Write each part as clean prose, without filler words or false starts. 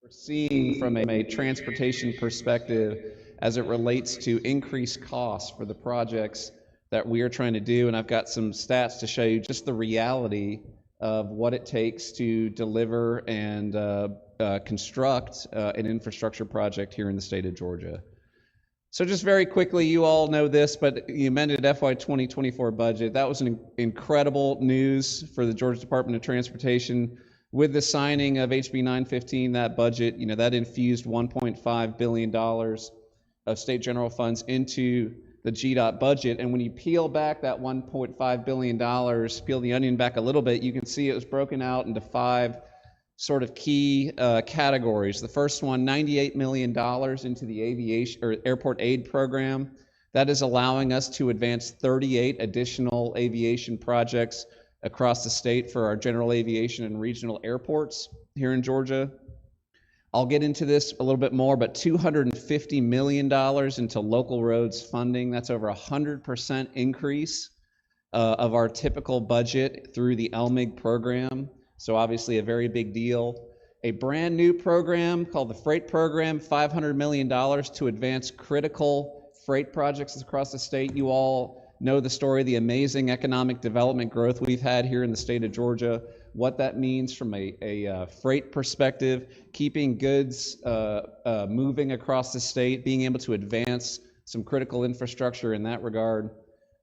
we're seeing from a transportation perspective as it relates to increased costs for the projects that we are trying to do. And I've got some stats to show you just the reality of what it takes to deliver and construct an infrastructure project here in the state of Georgia. So just very quickly, you all know this, but the amended FY 2024 budget, that was an incredible news for the Georgia Department of Transportation. With the signing of HB 915, that budget, that infused $1.5 billion of state general funds into the GDOT budget. And when you peel back that $1.5 billion, peel the onion back a little bit, you can see it was broken out into 5 sort of key categories. The first one, $98 million into the aviation or airport aid program. That is allowing us to advance 38 additional aviation projects across the state for our general aviation and regional airports here in Georgia. I'll get into this a little bit more, but $250 million into local roads funding. That's over 100% increase of our typical budget through the LMIG program. So obviously a very big deal. A brand new program called the Freight Program, $500 million to advance critical freight projects across the state. You all know the story, the amazing economic development growth we've had here in the state of Georgia, what that means from a freight perspective, keeping goods moving across the state, being able to advance some critical infrastructure in that regard.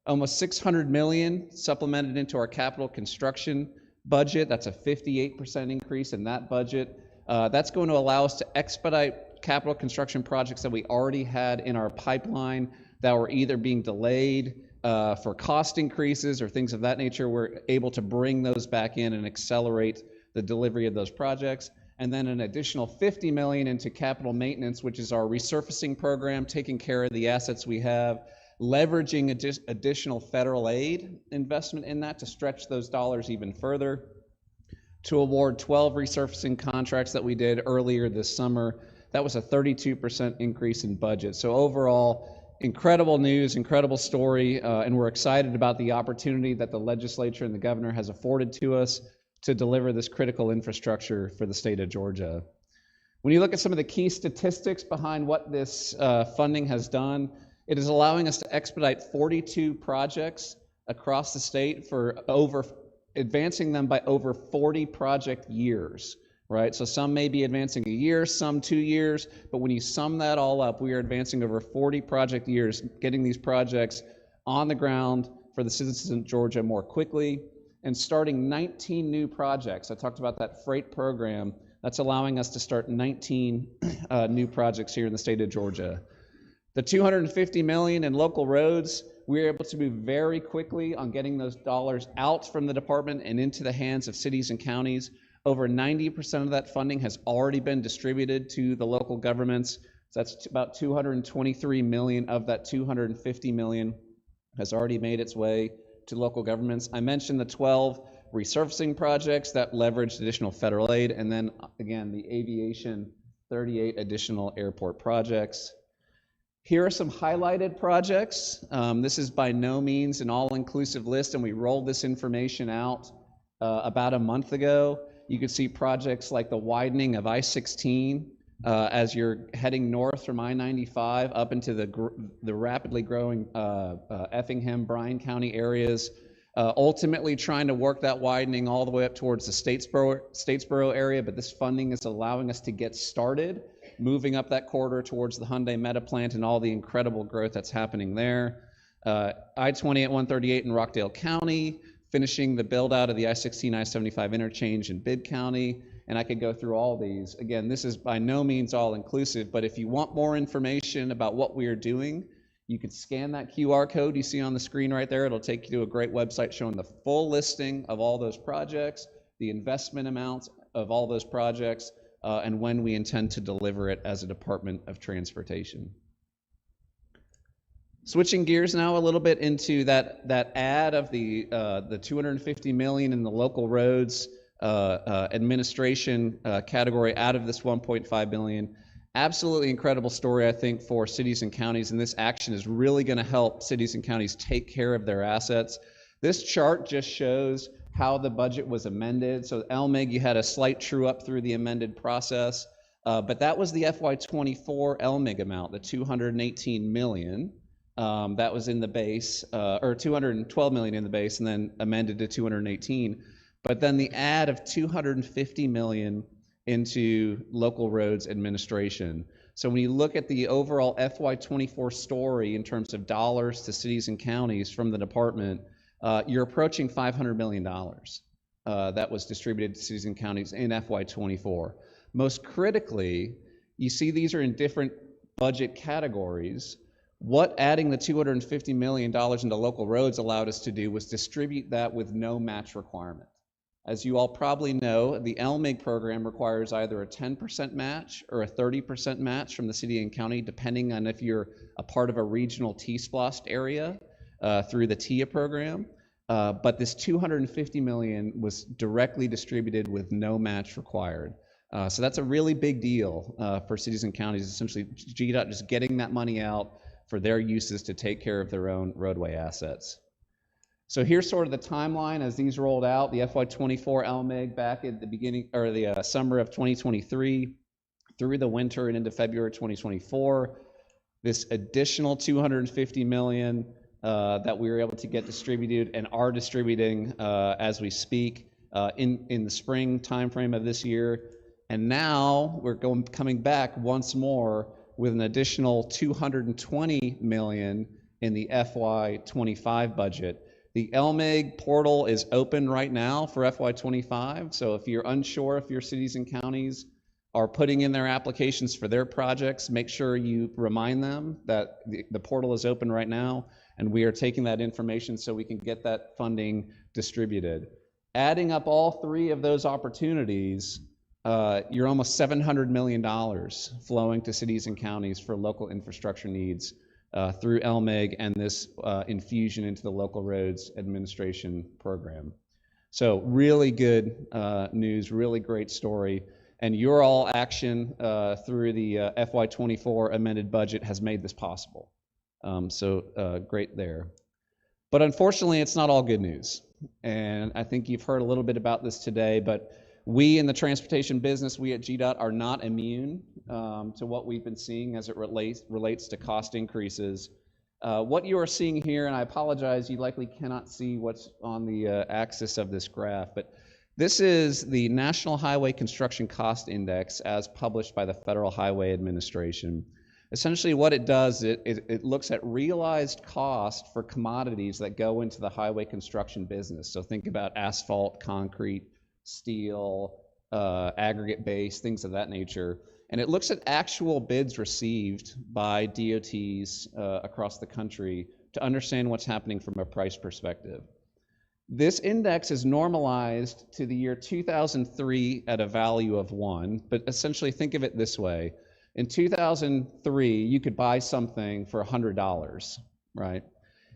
Almost $600 million supplemented into our capital construction budget. That's a 58% increase in that budget. That's going to allow us to expedite capital construction projects that we already had in our pipeline that were either being delayed for cost increases or things of that nature. We're able to bring those back in and accelerate the delivery of those projects. And then an additional $50 million into capital maintenance, which is our resurfacing program, taking care of the assets we have, leveraging additional federal aid investment in that to stretch those dollars even further, to award 12 resurfacing contracts that we did earlier this summer. That was a 32% increase in budget. So overall, incredible news, incredible story, and we're excited about the opportunity that the legislature and the governor has afforded to us to deliver this critical infrastructure for the state of Georgia. When you look at some of the key statistics behind what this funding has done, it is allowing us to expedite 42 projects across the state for advancing them by over 40 project years, right? So some may be advancing a year, some 2 years, but when you sum that all up, we are advancing over 40 project years, getting these projects on the ground for the citizens of Georgia more quickly, and starting 19 new projects. I talked about that freight program. That's allowing us to start 19 new projects here in the state of Georgia. The $250 million in local roads, we were able to move very quickly on getting those dollars out from the department and into the hands of cities and counties. Over 90% of that funding has already been distributed to the local governments. So that's about $223 million of that $250 million has already made its way to local governments. I mentioned the 12 resurfacing projects that leveraged additional federal aid, and then again, the aviation, 38 additional airport projects. Here are some highlighted projects. This is by no means an all-inclusive list, and we rolled this information out about a month ago. You can see projects like the widening of I-16 as you're heading north from I-95 up into the rapidly growing Effingham, Bryan County areas, ultimately trying to work that widening all the way up towards the Statesboro area, but this funding is allowing us to get started, moving up that corridor towards the Hyundai Meta plant and all the incredible growth that's happening there. I-20 at 138 in Rockdale County, finishing the build out of the I-16, I-75 interchange in Bibb County, and I could go through all these. Again, this is by no means all inclusive, but if you want more information about what we are doing, you can scan that QR code you see on the screen right there. It'll take you to a great website showing the full listing of all those projects, the investment amounts of all those projects, and when we intend to deliver it as a Department of Transportation. Switching gears now a little bit into that add of the $250 million in the local roads administration category out of this $1.5 billion. Absolutely incredible story, I think, for cities and counties, and this action is really going to help cities and counties take care of their assets. This chart just shows how the budget was amended. So LMIG, you had a slight true up through the amended process. But that was the FY24 LMIG amount, the 218 million. That was in the base, or 212 million in the base, and then amended to 218. But then the add of 250 million into local roads administration. So when you look at the overall FY24 story in terms of dollars to cities and counties from the department, you're approaching $500 million that was distributed to cities and counties in FY24. Most critically, you see these are in different budget categories. What adding the $250 million into local roads allowed us to do was distribute that with no match requirement. As you all probably know, the LMIG program requires either a 10% match or a 30% match from the city and county, depending on if you're a part of a regional T-SPLOST area through the TIA program. But this $250 million was directly distributed with no match required. So that's a really big deal for cities and counties, essentially GDOT just getting that money out for their uses to take care of their own roadway assets. So here's sort of the timeline as these rolled out. The FY24 LMIG back at the beginning, or the summer of 2023 through the winter and into February 2024. This additional 250 million that we were able to get distributed and are distributing as we speak in the spring timeframe of this year. And now we're coming back once more with an additional 220 million in the FY25 budget. The LMIG portal is open right now for FY25, so if you're unsure if your cities and counties are putting in their applications for their projects, make sure you remind them that the portal is open right now, and we are taking that information so we can get that funding distributed. Adding up all three of those opportunities, you're almost $700 million flowing to cities and counties for local infrastructure needs through LMIG and this infusion into the local roads administration program. So really good news, really great story. And your all action through the FY24 amended budget has made this possible. So great there. But unfortunately, it's not all good news. And I think you've heard a little bit about this today, but we in the transportation business, we at GDOT are not immune to what we've been seeing as it relates to cost increases. What you are seeing here, and I apologize, you likely cannot see what's on the axis of this graph, but this is the National Highway Construction Cost Index as published by the Federal Highway Administration. Essentially what it does, it looks at realized cost for commodities that go into the highway construction business. So think about asphalt, concrete, steel, aggregate base, things of that nature. And it looks at actual bids received by DOTs across the country to understand what's happening from a price perspective. This index is normalized to the year 2003 at a value of 1, but essentially think of it this way. In 2003, you could buy something for $100, right?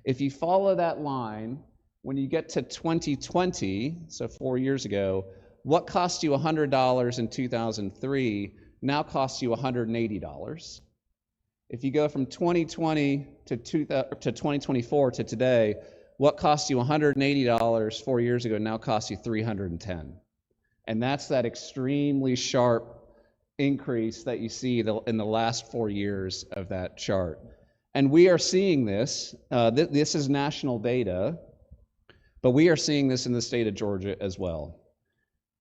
If you follow that line, when you get to 2020, so 4 years ago, what cost you $100 in 2003 now costs you $180. If you go from 2020 to 2024 to today, what cost you $180 4 years ago now costs you $310. And that's that extremely sharp increase that you see in the last 4 years of that chart. And we are seeing this. This is national data. But we are seeing this in the state of Georgia as well.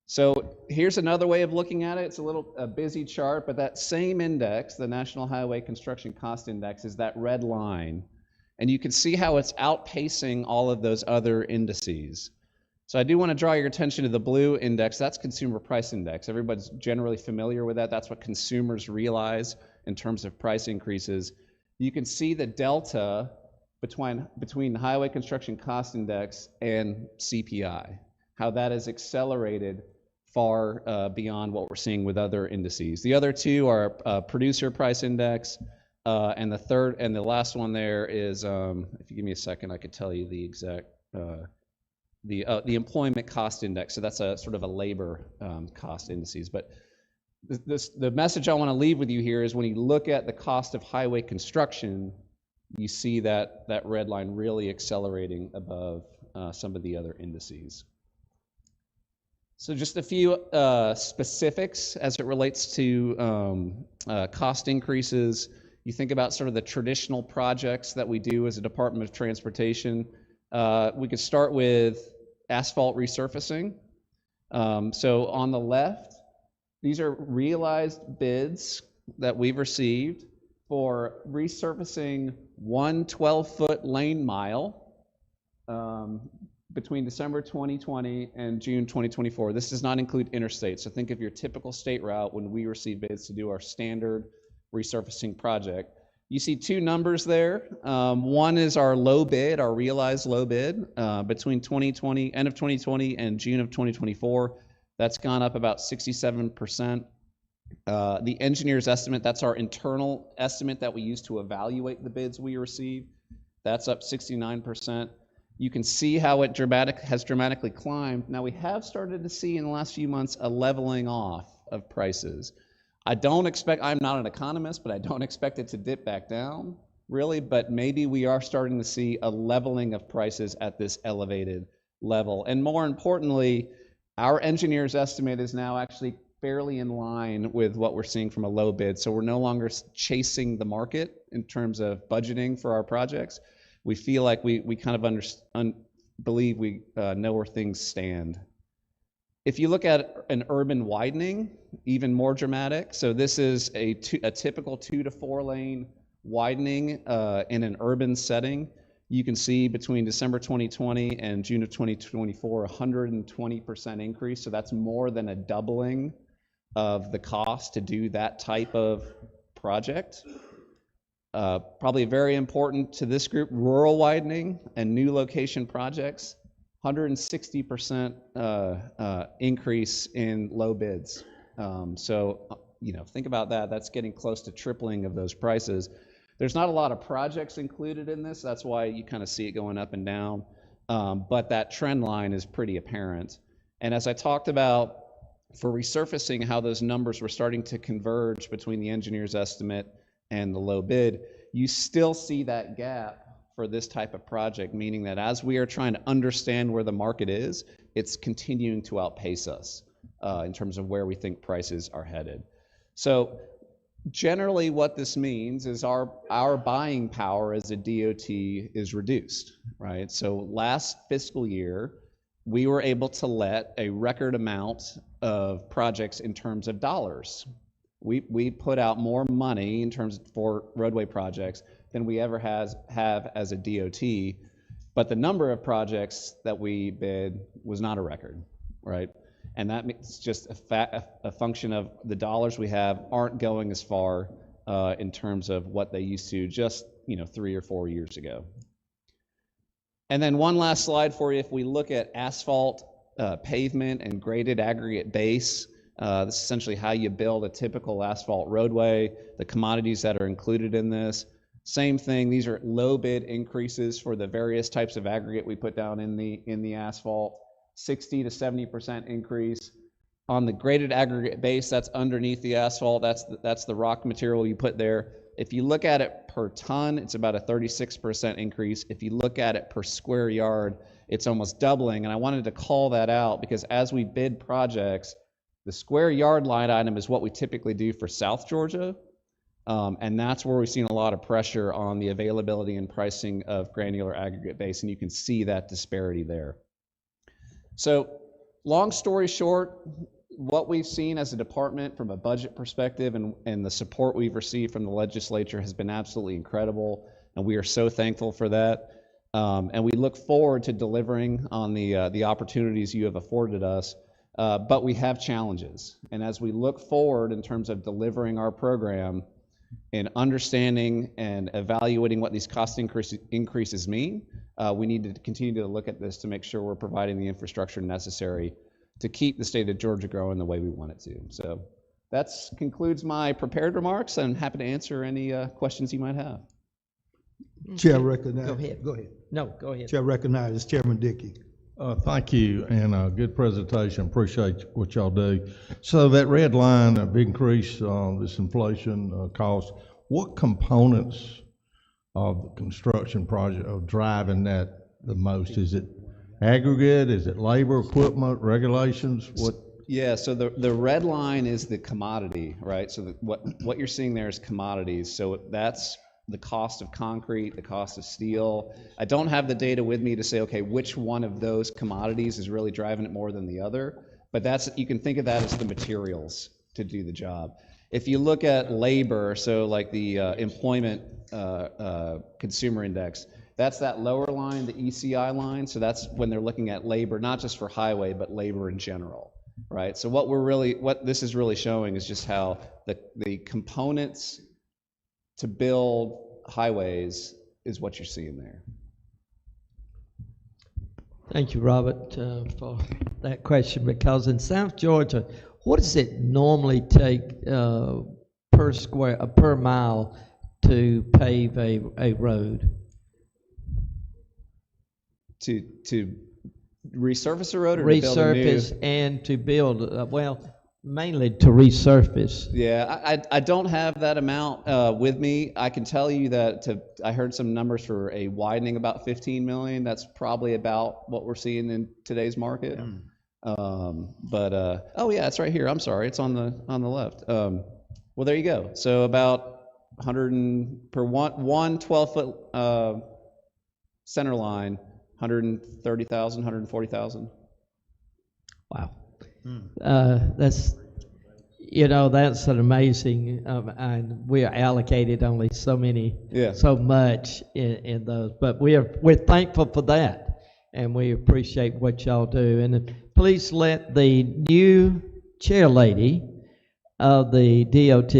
So here's another way of looking at it. It's a busy chart, but that same index, the National Highway Construction Cost Index, is that red line. And you can see how it's outpacing all of those other indices. So I do want to draw your attention to the blue index. That's Consumer Price Index. Everybody's generally familiar with that. That's what consumers realize in terms of price increases. You can see the delta between the Highway Construction Cost Index and CPI, how that has accelerated far beyond what we're seeing with other indices. The other two are Producer Price Index, and the third and the last one there is, if you give me a second, I could tell you the exact, the Employment Cost Index. So that's a sort of a labor cost indices. But the message I want to leave with you here is when you look at the cost of highway construction, you see that red line really accelerating above some of the other indices. So just a few specifics as it relates to cost increases. You think about sort of the traditional projects that we do as a Department of Transportation. We could start with asphalt resurfacing. So on the left, these are realized bids that we've received for resurfacing one 12-foot lane mile between December 2020 and June 2024. This does not include interstate. So think of your typical state route when we receive bids to do our standard resurfacing project. You see two numbers there. One is our low bid, our realized low bid between end of 2020 and June of 2024. That's gone up about 67%. The engineer's estimate, that's our internal estimate that we use to evaluate the bids we receive. That's up 69%. You can see how it has dramatically climbed. Now we have started to see in the last few months a leveling off of prices. I'm not an economist, but I don't expect it to dip back down, really, but maybe we are starting to see a leveling of prices at this elevated level. And more importantly, our engineer's estimate is now actually fairly in line with what we're seeing from a low bid. So we're no longer chasing the market in terms of budgeting for our projects. We feel like we kind of believe we know where things stand. If you look at an urban widening, even more dramatic. So this is a typical 2 to 4 lane widening in an urban setting. You can see between December 2020 and June of 2024, 120% increase. So that's more than a doubling of the cost to do that type of project. Probably very important to this group, rural widening and new location projects. 160% increase in low bids. So, think about that. That's getting close to tripling of those prices. There's not a lot of projects included in this. That's why you kind of see it going up and down. But that trend line is pretty apparent. And as I talked about for resurfacing, how those numbers were starting to converge between the engineer's estimate and the low bid, you still see that gap for this type of project, meaning that as we are trying to understand where the market is, it's continuing to outpace us in terms of where we think prices are headed. So generally what this means is our buying power as a DOT is reduced, right? So last fiscal year, we were able to let a record amount of projects in terms of dollars. We put out more money in terms for roadway projects than we ever have as a DOT, but the number of projects that we bid was not a record, right? And that's just a function of the dollars we have aren't going as far in terms of what they used to just 3 or 4 years ago. And then one last slide for you. If we look at asphalt, pavement, and graded aggregate base, this is essentially how you build a typical asphalt roadway, the commodities that are included in this. Same thing, these are low bid increases for the various types of aggregate we put down in the asphalt, 60 to 70% increase. On the graded aggregate base, that's underneath the asphalt, that's the rock material you put there. If you look at it per ton, it's about a 36% increase. If you look at it per square yard, it's almost doubling. And I wanted to call that out because as we bid projects, the square yard line item is what we typically do for South Georgia. And that's where we've seen a lot of pressure on the availability and pricing of granular aggregate base, and you can see that disparity there. So long story short, what we've seen as a department from a budget perspective and the support we've received from the legislature has been absolutely incredible, and we are so thankful for that. And we look forward to delivering on the opportunities you have afforded us. But we have challenges, and as we look forward in terms of delivering our program and understanding and evaluating what these cost increases mean, we need to continue to look at this to make sure we're providing the infrastructure necessary to keep the state of Georgia growing the way we want it to. So that concludes my prepared remarks. I'm happy to answer any questions you might have. Chair recognizes. Go ahead. No, go ahead. Chair recognizes Chairman Dickey. Thank you, and good presentation. Appreciate what y'all do. So that red line of increase, this inflation cost, what components of the construction project are driving that the most? Is it aggregate? Is it labor, equipment, regulations? What? Yeah, so the red line is the commodity, right? So what you're seeing there is commodities. So that's the cost of concrete, the cost of steel. I don't have the data with me to say, okay, which one of those commodities is really driving it more than the other, but you can think of that as the materials to do the job. If you look at labor, so like the employment consumer index, that's that lower line, the ECI line. So that's when they're looking at labor, not just for highway, but labor in general, right? So what this is really showing is just how the components to build highways is what you're seeing there. Thank you, Robert, for that question, because in South Georgia, what does it normally take per mile to pave a road? To resurface a road or to build a new? Resurface and to build, mainly to resurface. Yeah, I don't have that amount with me. I can tell you that I heard some numbers for a widening about 15 million. That's probably about what we're seeing in today's market. Oh yeah, it's right here. I'm sorry, it's on the left. Well, there you go. So about 100 per one 12-foot center line, 130,000, 140,000. Wow. That's an amazing, and we are allocated only so much in those, but we're thankful for that, and we appreciate what y'all do. And please let the new chair lady of the DOT,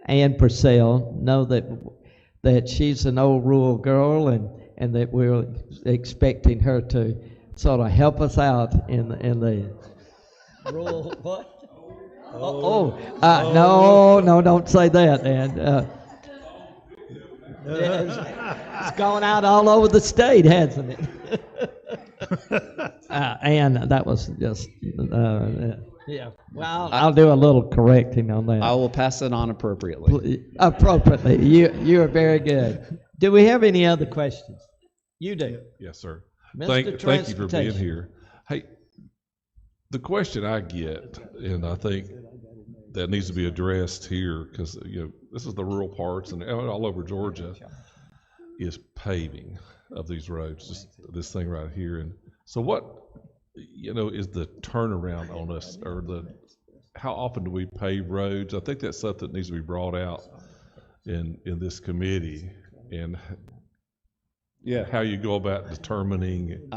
Ann Purcell, know that she's an old rural girl, and that we're expecting her to sort of help us out in the rural what? No, don't say that, Ann. It's gone out all over the state, hasn't it? Ann, that was just, yeah. Well, I'll do a little correcting on that. I will pass it on appropriately. Appropriately. You are very good. Do we have any other questions? You do. Yes, sir. Mr. Thank you for being Transportation. here. Hey, the question I get, and I think that needs to be addressed here, because this is the rural parts and all over Georgia, is paving of these roads. Just this thing right here. And so, what is the turnaround on us, or how often do we pave roads? I think that's something that needs to be brought out in this committee, and how you go about determining.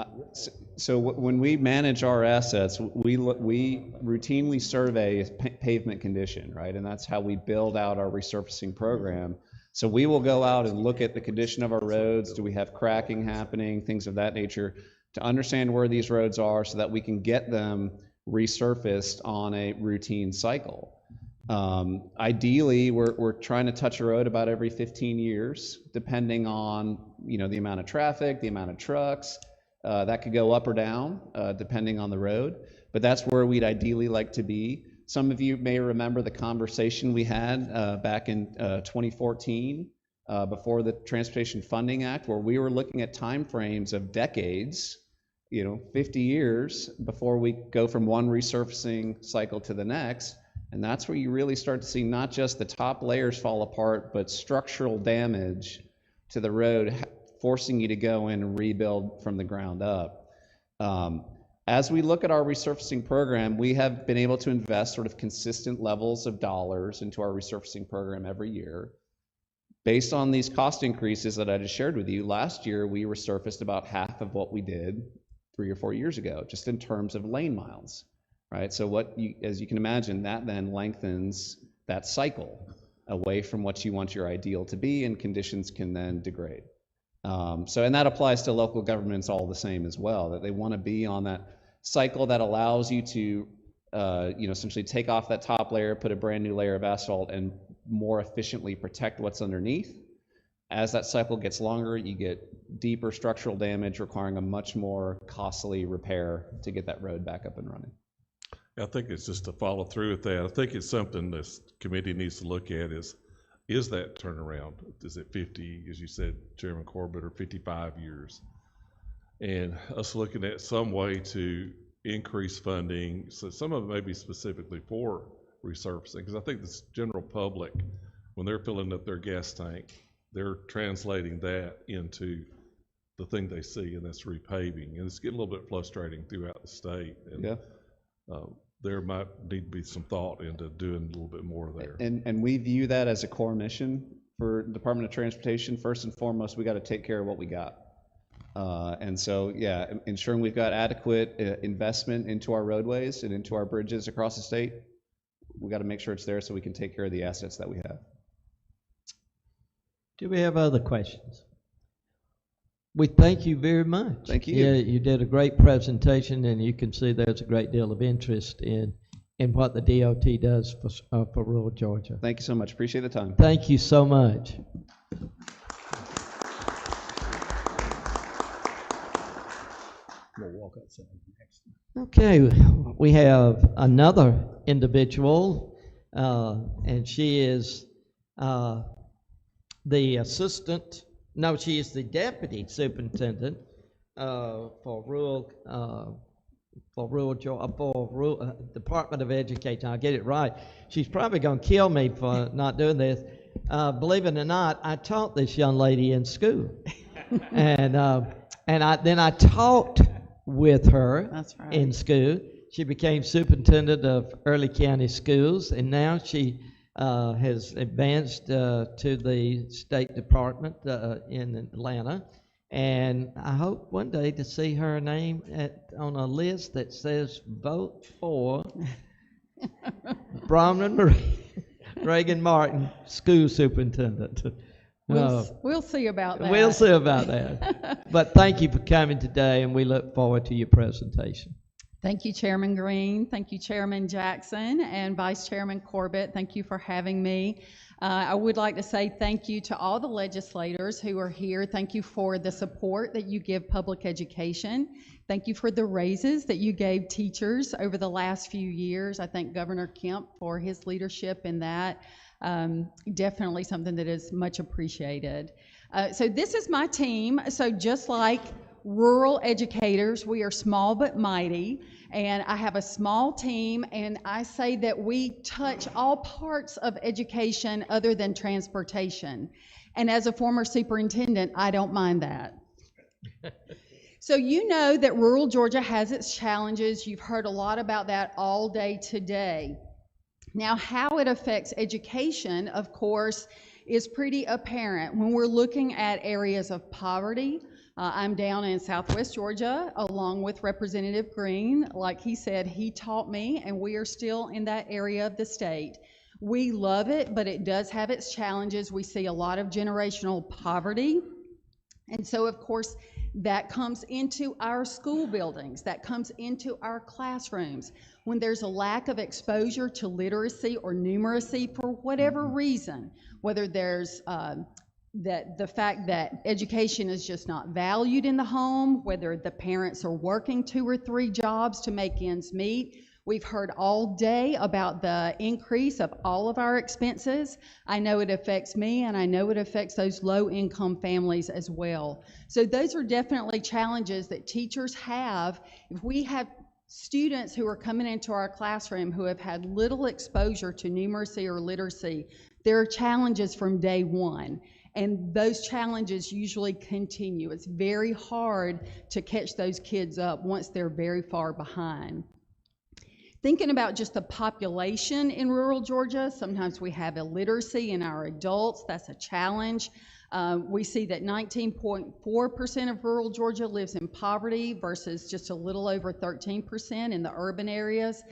So when we manage our assets, we routinely survey pavement condition, right? And that's how we build out our resurfacing program. So we will go out and look at the condition of our roads. Do we have cracking happening, things of that nature, to understand where these roads are so that we can get them resurfaced on a routine cycle. Ideally, we're trying to touch a road about every 15 years, depending on the amount of traffic, the amount of trucks. That could go up or down, depending on the road, but that's where we'd ideally like to be. Some of you may remember the conversation we had back in 2014, before the Transportation Funding Act, where we were looking at timeframes of decades, 50 years before we go from one resurfacing cycle to the next. And that's where you really start to see not just the top layers fall apart, but structural damage to the road, forcing you to go in and rebuild from the ground up. As we look at our resurfacing program, we have been able to invest sort of consistent levels of dollars into our resurfacing program every year. Based on these cost increases that I just shared with you, last year we resurfaced about half of what we did 3 or 4 years ago, just in terms of lane miles, right? So as you can imagine, that then lengthens that cycle away from what you want your ideal to be, and conditions can then degrade. And that applies to local governments all the same as well, that they want to be on that cycle that allows you to essentially take off that top layer, put a brand new layer of asphalt, and more efficiently protect what's underneath. As that cycle gets longer, you get deeper structural damage requiring a much more costly repair to get that road back up and running. I think it's just to follow through with that. I think it's something this committee needs to look at is that turnaround? Is it 50, as you said, Chairman Corbett, or 55 years? and us looking at some way to increase funding. So some of it may be specifically for resurfacing, because I think the general public, when they're filling up their gas tank, they're translating that into the thing they see, and that's repaving. And it's getting a little bit frustrating throughout the state. And Yeah. there might need to be some thought into doing a little bit more there. And we view that as a core mission for Department of Transportation. First and foremost, we got to take care of what we got. And so, yeah, ensuring we've got adequate investment into our roadways and into our bridges across the state. We got to make sure it's there so we can take care of the assets that we have. Do we have other questions? We thank you very much. Thank you. Yeah, you did a great presentation, and you can see there's a great deal of interest in what the DOT does for rural Georgia. Thank you so much. Appreciate the time. Thank you so much. Okay, we have another individual, and she is the assistant. No, she is the deputy superintendent for rural Department of Education. I'll get it right. She's probably going to kill me for not doing this. Believe it or not, I taught this young lady in school, and I taught with her. That's right. In school. She became superintendent of Early County Schools, and now she has advanced to the State Department in Atlanta. And I hope one day to see her name on a list that says vote for Bronwyn Reagan Martin, school superintendent. We'll see about that. We'll see about that. But thank you for coming today, and we look forward to your presentation. Thank you, Chairman Green. Thank you, Chairman Jackson, and Vice Chairman Corbett. Thank you for having me. I would like to say thank you to all the legislators who are here. Thank you for the support that you give public education. Thank you for the raises that you gave teachers over the last few years. I thank Governor Kemp for his leadership in that. Definitely something that is much appreciated. So this is my team. So just like rural educators, we are small but mighty, and I have a small team, and I say that we touch all parts of education other than transportation. And as a former superintendent, I don't mind that. So you know that rural Georgia has its challenges. You've heard a lot about that all day today. Now, how it affects education, of course, is pretty apparent when we're looking at areas of poverty. I'm down in Southwest Georgia along with Representative Green. Like he said, he taught me, and we are still in that area of the state. We love it, but it does have its challenges. We see a lot of generational poverty. And so, of course, that comes into our school buildings, that comes into our classrooms. When there's a lack of exposure to literacy or numeracy for whatever reason, whether there's the fact that education is just not valued in the home, whether the parents are working 2 or 3 jobs to make ends meet. We've heard all day about the increase of all of our expenses. I know it affects me, and I know it affects those low-income families as well. So those are definitely challenges that teachers have. If we have students who are coming into our classroom who have had little exposure to numeracy or literacy, there are challenges from day one. And those challenges usually continue. It's very hard to catch those kids up once they're very far behind. Thinking about just the population in rural Georgia, sometimes we have illiteracy in our adults. That's a challenge. We see that 19.4% of rural Georgia lives in poverty versus just a little over 13% in the urban areas.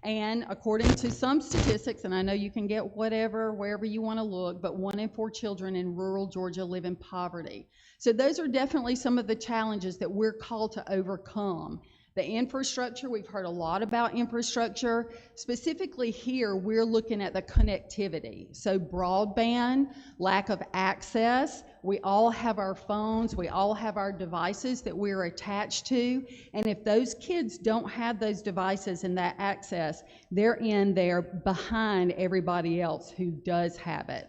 And according to some statistics, and I know you can get wherever you want to look, but 1 in 4 children in rural Georgia live in poverty. So those are definitely some of the challenges that we're called to overcome. The infrastructure, we've heard a lot about infrastructure. Specifically here, we're looking at the connectivity. So broadband, lack of access. We all have our phones, we all have our devices that we're attached to. And if those kids don't have those devices and that access, they're in there behind everybody else who does have it.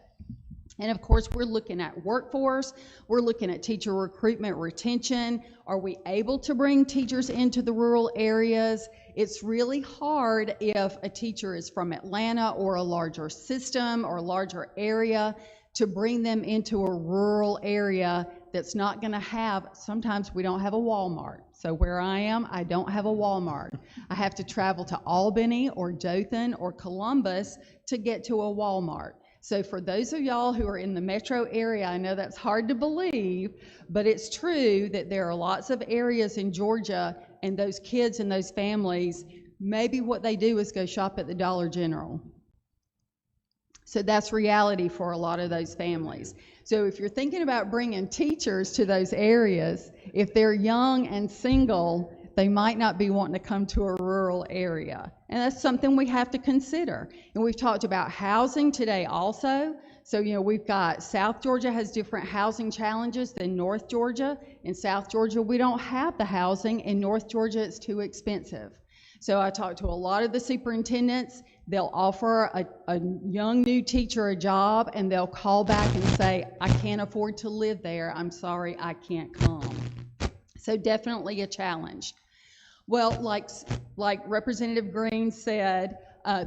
And of course, we're looking at workforce, we're looking at teacher recruitment, retention. Are we able to bring teachers into the rural areas? It's really hard if a teacher is from Atlanta or a larger system or a larger area to bring them into a rural area that's not going to have, sometimes we don't have a Walmart. So where I am, I don't have a Walmart. I have to travel to Albany or Dothan or Columbus to get to a Walmart. So for those of y'all who are in the metro area, I know that's hard to believe, but it's true that there are lots of areas in Georgia, and those kids and those families, maybe what they do is go shop at the Dollar General. So that's reality for a lot of those families. So if you're thinking about bringing teachers to those areas, if they're young and single, they might not be wanting to come to a rural area. And that's something we have to consider. And we've talked about housing today also. So, we've got South Georgia has different housing challenges than North Georgia. In South Georgia, we don't have the housing. In North Georgia, it's too expensive. So I talked to a lot of the superintendents. They'll offer a young new teacher a job, and they'll call back and say, I can't afford to live there. I'm sorry, I can't come. So definitely a challenge. Well, like Representative Green said,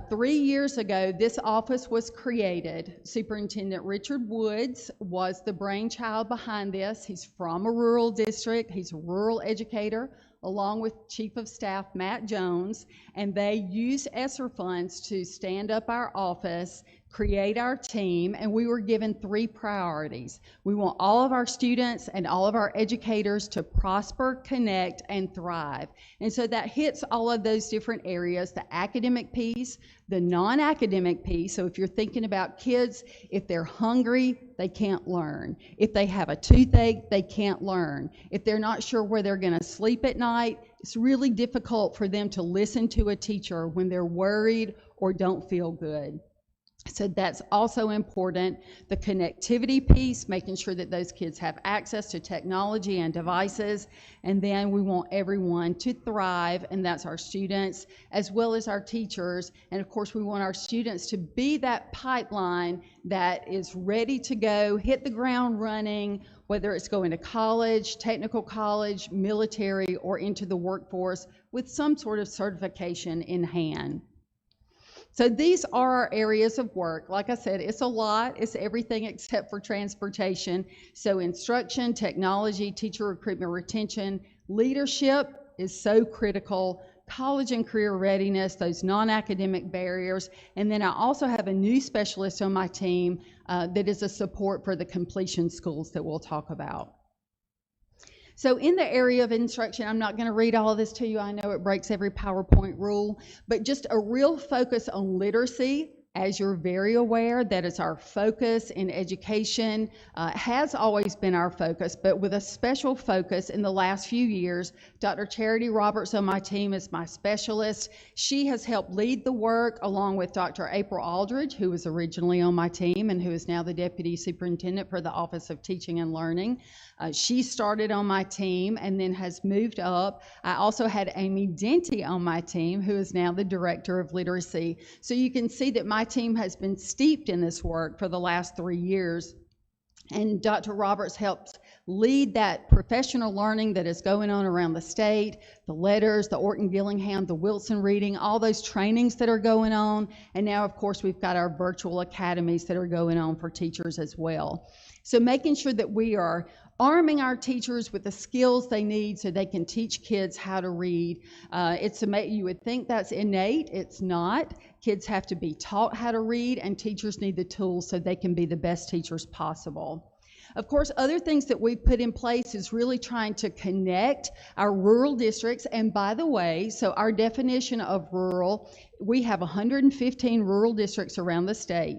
3 years ago, this office was created. Superintendent Richard Woods was the brainchild behind this. He's from a rural district. He's a rural educator, along with Chief of Staff Matt Jones, and they used ESSER funds to stand up our office, create our team, and we were given 3 priorities. We want all of our students and all of our educators to prosper, connect, and thrive. And so that hits all of those different areas, the academic piece, the non-academic piece. So if you're thinking about kids, if they're hungry, they can't learn. If they have a toothache, they can't learn. If they're not sure where they're going to sleep at night, it's really difficult for them to listen to a teacher when they're worried or don't feel good. So that's also important. The connectivity piece, making sure that those kids have access to technology and devices. And then we want everyone to thrive, and that's our students as well as our teachers. And of course, we want our students to be that pipeline that is ready to go, hit the ground running, whether it's going to college, technical college, military, or into the workforce with some sort of certification in hand. So these are our areas of work. Like I said, it's a lot. It's everything except for transportation. So instruction, technology, teacher recruitment, retention, leadership is so critical, college and career readiness, those non-academic barriers. And then I also have a new specialist on my team that is a support for the completion schools that we'll talk about. So in the area of instruction, I'm not going to read all of this to you. I know it breaks every PowerPoint rule, but just a real focus on literacy. As you're very aware, that is our focus in education, has always been our focus, but with a special focus in the last few years. Dr. Charity Roberts on my team is my specialist. She has helped lead the work along with Dr. April Aldridge, who was originally on my team and who is now the Deputy Superintendent for the Office of Teaching and Learning. She started on my team and then has moved up. I also had Amy Denty on my team, who is now the Director of Literacy. So you can see that my team has been steeped in this work for the last 3 years. And Dr. Roberts helped lead that professional learning that is going on around the state, the letters, the Orton Gillingham, the Wilson reading, all those trainings that are going on. And now, of course, we've got our virtual academies that are going on for teachers as well. So making sure that we are arming our teachers with the skills they need so they can teach kids how to read. You would think that's innate. It's not. Kids have to be taught how to read, and teachers need the tools so they can be the best teachers possible. Of course, other things that we've put in place is really trying to connect our rural districts. And by the way, so our definition of rural, we have 115 rural districts around the state.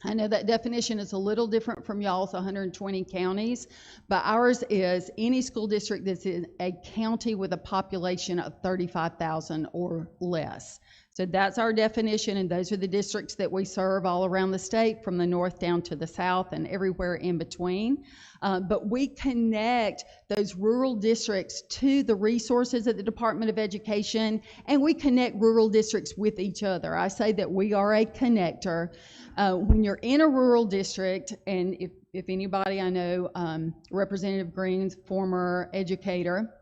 I know that definition is a little different from y'all's 120 counties, but ours is any school district that's in a county with a population of 35,000 or less. So that's our definition, and those are the districts that we serve all around the state, from the north down to the south and everywhere in between. But we connect those rural districts to the resources at the Department of Education, and we connect rural districts with each other. I say that we are a connector. When you're in a rural district, and if anybody I know, Representative Green's former educator,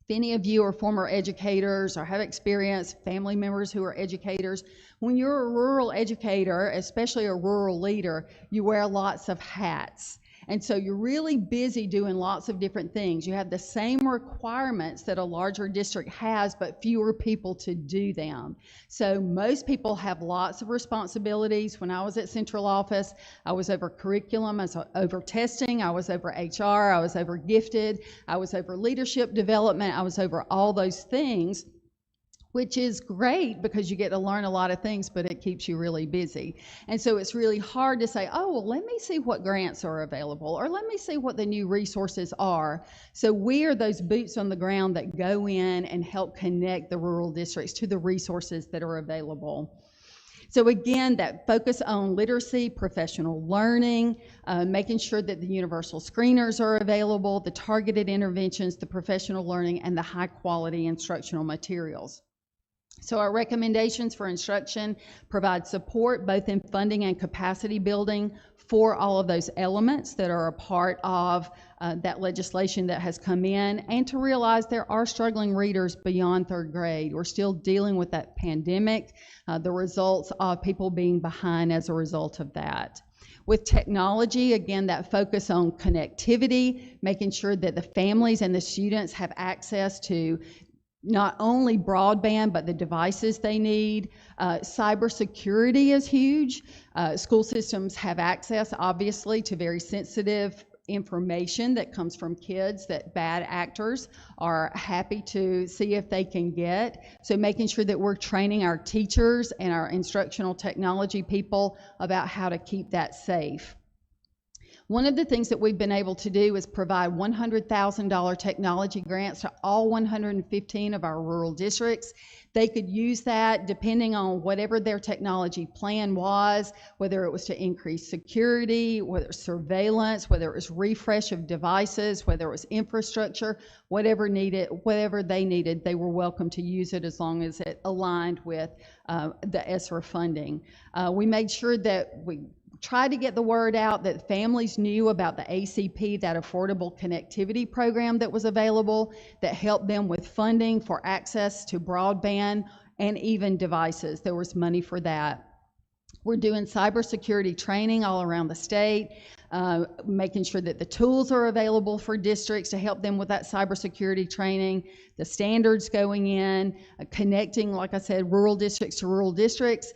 if any of you are former educators or have experience, family members who are educators, when you're a rural educator, especially a rural leader, you wear lots of hats. And so you're really busy doing lots of different things. You have the same requirements that a larger district has, but fewer people to do them. So most people have lots of responsibilities. When I was at central office, I was over curriculum, I was over testing, I was over HR, I was over gifted, I was over leadership development, I was over all those things, which is great because you get to learn a lot of things, but it keeps you really busy. And so it's really hard to say, oh, well, let me see what grants are available, or let me see what the new resources are. So we are those boots on the ground that go in and help connect the rural districts to the resources that are available. So again, that focus on literacy, professional learning, making sure that the universal screeners are available, the targeted interventions, the professional learning, and the high quality instructional materials. So our recommendations for instruction provide support both in funding and capacity building for all of those elements that are a part of that legislation that has come in, and to realize there are struggling readers beyond third grade. We're still dealing with that pandemic, the results of people being behind as a result of that. With technology, again, that focus on connectivity, making sure that the families and the students have access to not only broadband, but the devices they need. Cybersecurity is huge. School systems have access, obviously, to very sensitive information that comes from kids that bad actors are happy to see if they can get. So making sure that we're training our teachers and our instructional technology people about how to keep that safe. One of the things that we've been able to do is provide $100,000 technology grants to all 115 of our rural districts. They could use that depending on whatever their technology plan was, whether it was to increase security, whether it's surveillance, whether it was refresh of devices, whether it was infrastructure, whatever they needed, they were welcome to use it as long as it aligned with the ESSER funding. We made sure that we tried to get the word out that families knew about the ACP, that Affordable Connectivity Program that was available, that helped them with funding for access to broadband and even devices. There was money for that. We're doing cybersecurity training all around the state, making sure that the tools are available for districts to help them with that cybersecurity training, the standards going in, connecting, like I said, rural districts to rural districts,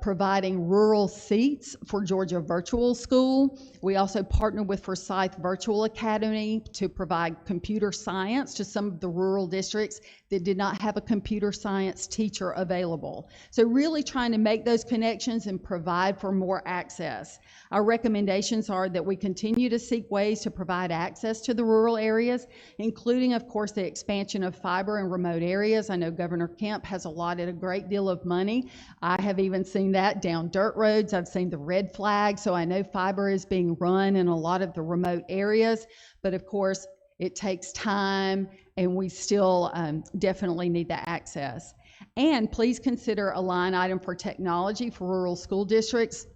providing rural seats for Georgia Virtual School. We also partnered with Forsyth Virtual Academy to provide computer science to some of the rural districts that did not have a computer science teacher available. So really trying to make those connections and provide for more access. Our recommendations are that we continue to seek ways to provide access to the rural areas, including, of course, the expansion of fiber in remote areas. I know Governor Kemp has allotted a great deal of money. I have even seen that down dirt roads. I've seen the red flag, so I know fiber is being run in a lot of the remote areas. But of course, it takes time, and we still definitely need that access. And please consider a line item for technology for rural school districts.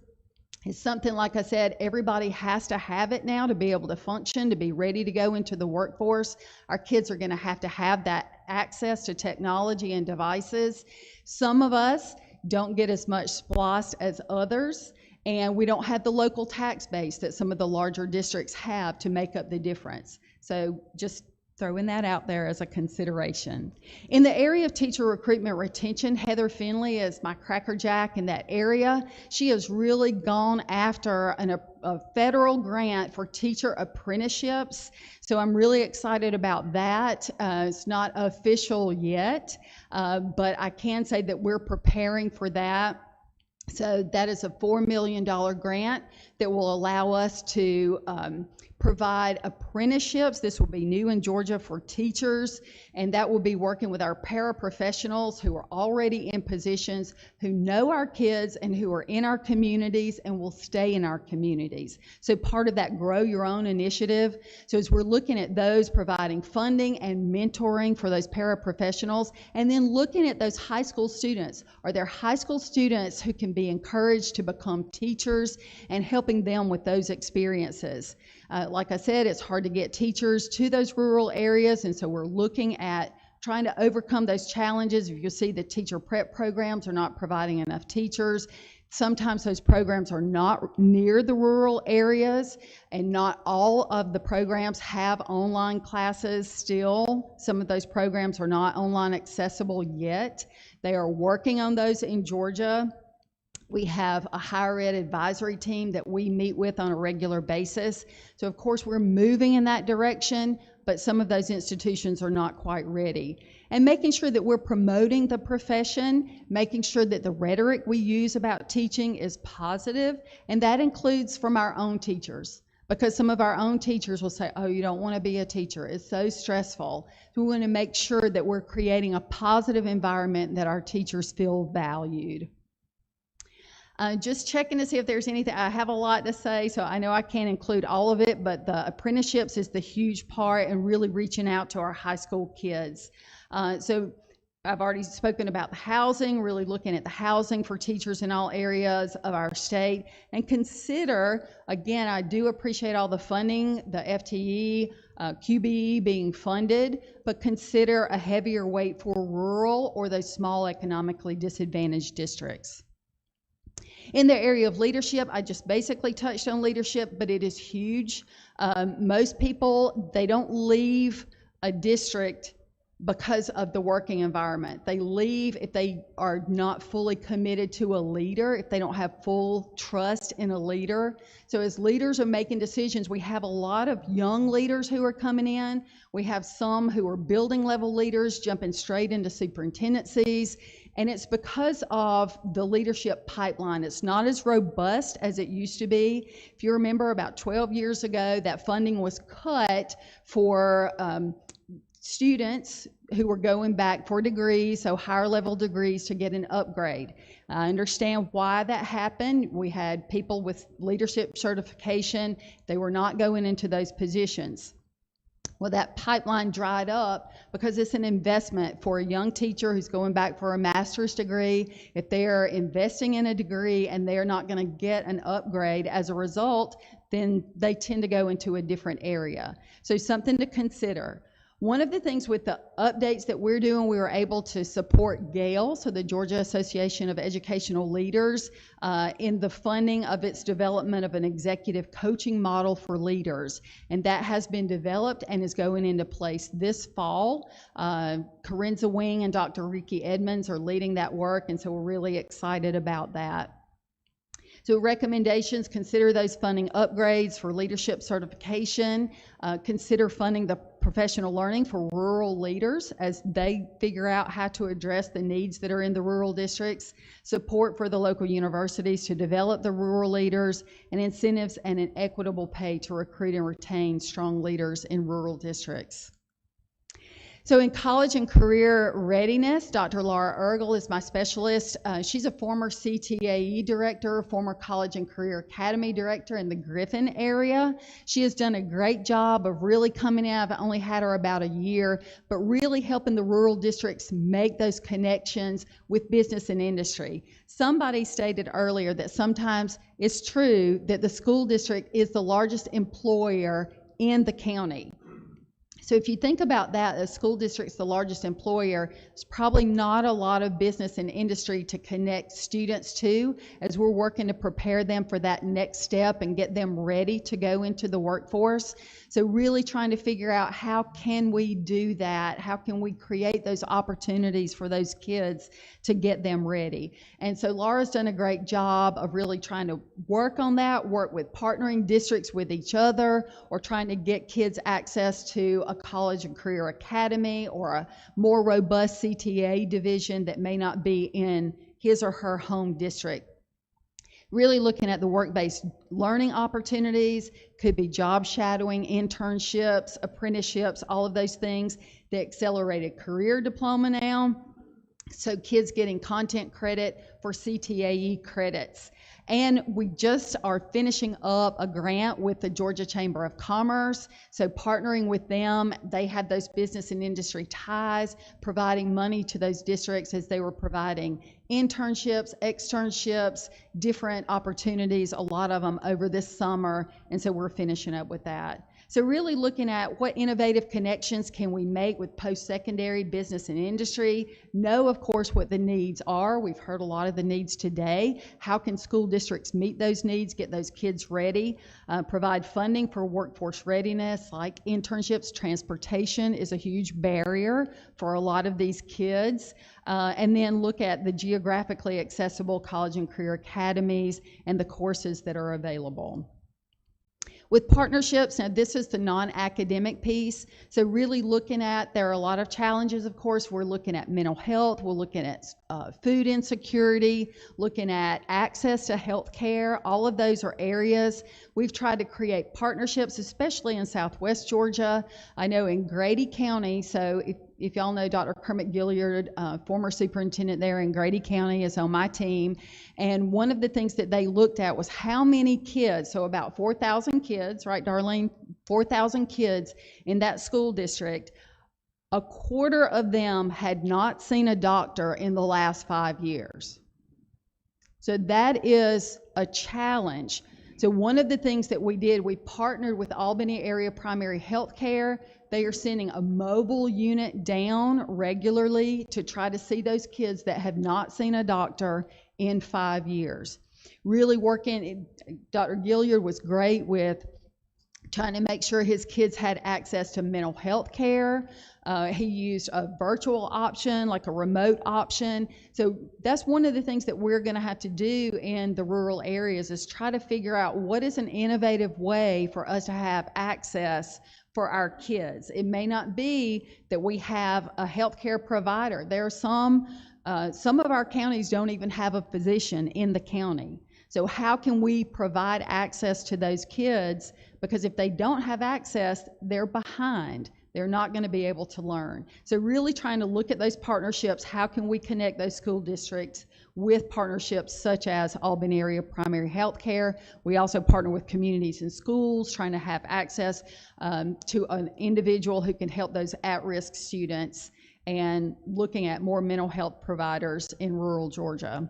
It's something, like I said, everybody has to have it now to be able to function, to be ready to go into the workforce. Our kids are going to have that access to technology and devices. Some of us don't get as much SPLOST as others, and we don't have the local tax base that some of the larger districts have to make up the difference. So just throwing that out there as a consideration. In the area of teacher recruitment retention, Heather Finley is my crackerjack in that area. She has really gone after a federal grant for teacher apprenticeships. So I'm really excited about that. It's not official yet, but I can say that we're preparing for that. So that is a $4 million grant that will allow us to provide apprenticeships. This will be new in Georgia for teachers, and that will be working with our paraprofessionals who are already in positions, who know our kids and who are in our communities and will stay in our communities. So part of that Grow Your Own initiative. So as we're looking at those, providing funding and mentoring for those paraprofessionals, and then looking at those high school students. Are there high school students who can be encouraged to become teachers, and helping them with those experiences? Like I said, it's hard to get teachers to those rural areas, and so we're looking at trying to overcome those challenges. If you see, the teacher prep programs are not providing enough teachers. Sometimes those programs are not near the rural areas, and not all of the programs have online classes still. Some of those programs are not online accessible yet. They are working on those in Georgia. We have a higher ed advisory team that we meet with on a regular basis. So of course we're moving in that direction, but some of those institutions are not quite ready. And making sure that we're promoting the profession, making sure that the rhetoric we use about teaching is positive, and that includes from our own teachers. Because some of our own teachers will say, oh, you don't want to be a teacher, it's so stressful. So we want to make sure that we're creating a positive environment that our teachers feel valued. Just checking to see if there's anything. I have a lot to say, so I know I can't include all of it, but the apprenticeships is the huge part, and really reaching out to our high school kids. So I've already spoken about the housing, really looking at the housing for teachers in all areas of our state. And consider, again, I do appreciate all the funding, the FTE, QBE being funded, but consider a heavier weight for rural or those small economically disadvantaged districts. In the area of leadership, I just basically touched on leadership, but it is huge. Most people, they don't leave a district because of the working environment. They leave if they are not fully committed to a leader, if they don't have full trust in a leader. So as leaders are making decisions, we have a lot of young leaders who are coming in. We have some who are building level leaders jumping straight into superintendencies. And it's because of the leadership pipeline. It's not as robust as it used to be. If you remember, about 12 years ago, that funding was cut for students who were going back for degrees, so higher level degrees, to get an upgrade. I understand why that happened. We had people with leadership certification. They were not going into those positions. Well, that pipeline dried up because it's an investment for a young teacher who's going back for a master's degree. If they're investing in a degree and they're not going to get an upgrade as a result, then they tend to go into a different area. So something to consider. One of the things with the updates that we're doing, we were able to support GALE, so the Georgia Association of Educational Leaders, in the funding of its development of an executive coaching model for leaders. And that has been developed and is going into place this fall. Corinza Wing and Dr. Ricky Edmonds are leading that work, and so we're really excited about that. So recommendations, consider those funding upgrades for leadership certification, consider funding the professional learning for rural leaders as they figure out how to address the needs that are in the rural districts, support for the local universities to develop the rural leaders, and incentives and an equitable pay to recruit and retain strong leaders in rural districts. So in college and career readiness, Dr. Laura Ergel is my specialist. She's a former CTAE director, former college and career academy director in the Griffin area. She has done a great job of really coming in. I've only had her about a year, but really helping the rural districts make those connections with business and industry. Somebody stated earlier that sometimes it's true that the school district is the largest employer in the county. So if you think about that, the school district's the largest employer, there's probably not a lot of business and industry to connect students to as we're working to prepare them for that next step and get them ready to go into the workforce. So really trying to figure out how can we do that? How can we create those opportunities for those kids to get them ready? And so Laura's done a great job of really trying to work on that, work with partnering districts with each other, or trying to get kids access to a college and career academy or a more robust CTA division that may not be in his or her home district. Really looking at the work-based learning opportunities, could be job shadowing, internships, apprenticeships, all of those things. The accelerated career diploma now, so kids getting content credit for CTAE credits. And we just are finishing up a grant with the Georgia Chamber of Commerce. So partnering with them, they had those business and industry ties, providing money to those districts as they were providing internships, externships, different opportunities, a lot of them over this summer. And so we're finishing up with that. So really looking at what innovative connections can we make with post-secondary business and industry. Know, of course, what the needs are. We've heard a lot of the needs today. How can school districts meet those needs, get those kids ready, provide funding for workforce readiness, like internships. Transportation is a huge barrier for a lot of these kids. And then look at the geographically accessible college and career academies and the courses that are available. With partnerships, now this is the non-academic piece, so really looking at, there are a lot of challenges, of course. We're looking at mental health, we're looking at food insecurity, looking at access to health care. All of those are areas. We've tried to create partnerships, especially in Southwest Georgia. I know in Grady County, so if y'all know Dr. Kermit Gilliard, former superintendent there in Grady County, is on my team. And one of the things that they looked at was how many kids, so about 4,000 kids, right, Darlene? 4,000 kids in that school district. A quarter of them had not seen a doctor in the last 5 years. So that is a challenge. So one of the things that we did, we partnered with Albany Area Primary Health Care. They are sending a mobile unit down regularly to try to see those kids that have not seen a doctor in 5 years. Really working, Dr. Gilliard was great with trying to make sure his kids had access to mental health care. He used a virtual option, like a remote option. So that's one of the things that we're going to have to do in the rural areas, is try to figure out what is an innovative way for us to have access for our kids. It may not be that we have a healthcare provider. There are some of our counties don't even have a physician in the county. So how can we provide access to those kids? Because if they don't have access, they're behind. They're not going to be able to learn. So really trying to look at those partnerships. How can we connect those school districts with partnerships such as Albany Area Primary Health Care? We also partner with communities and schools, trying to have access to an individual who can help those at-risk students, and looking at more mental health providers in rural Georgia.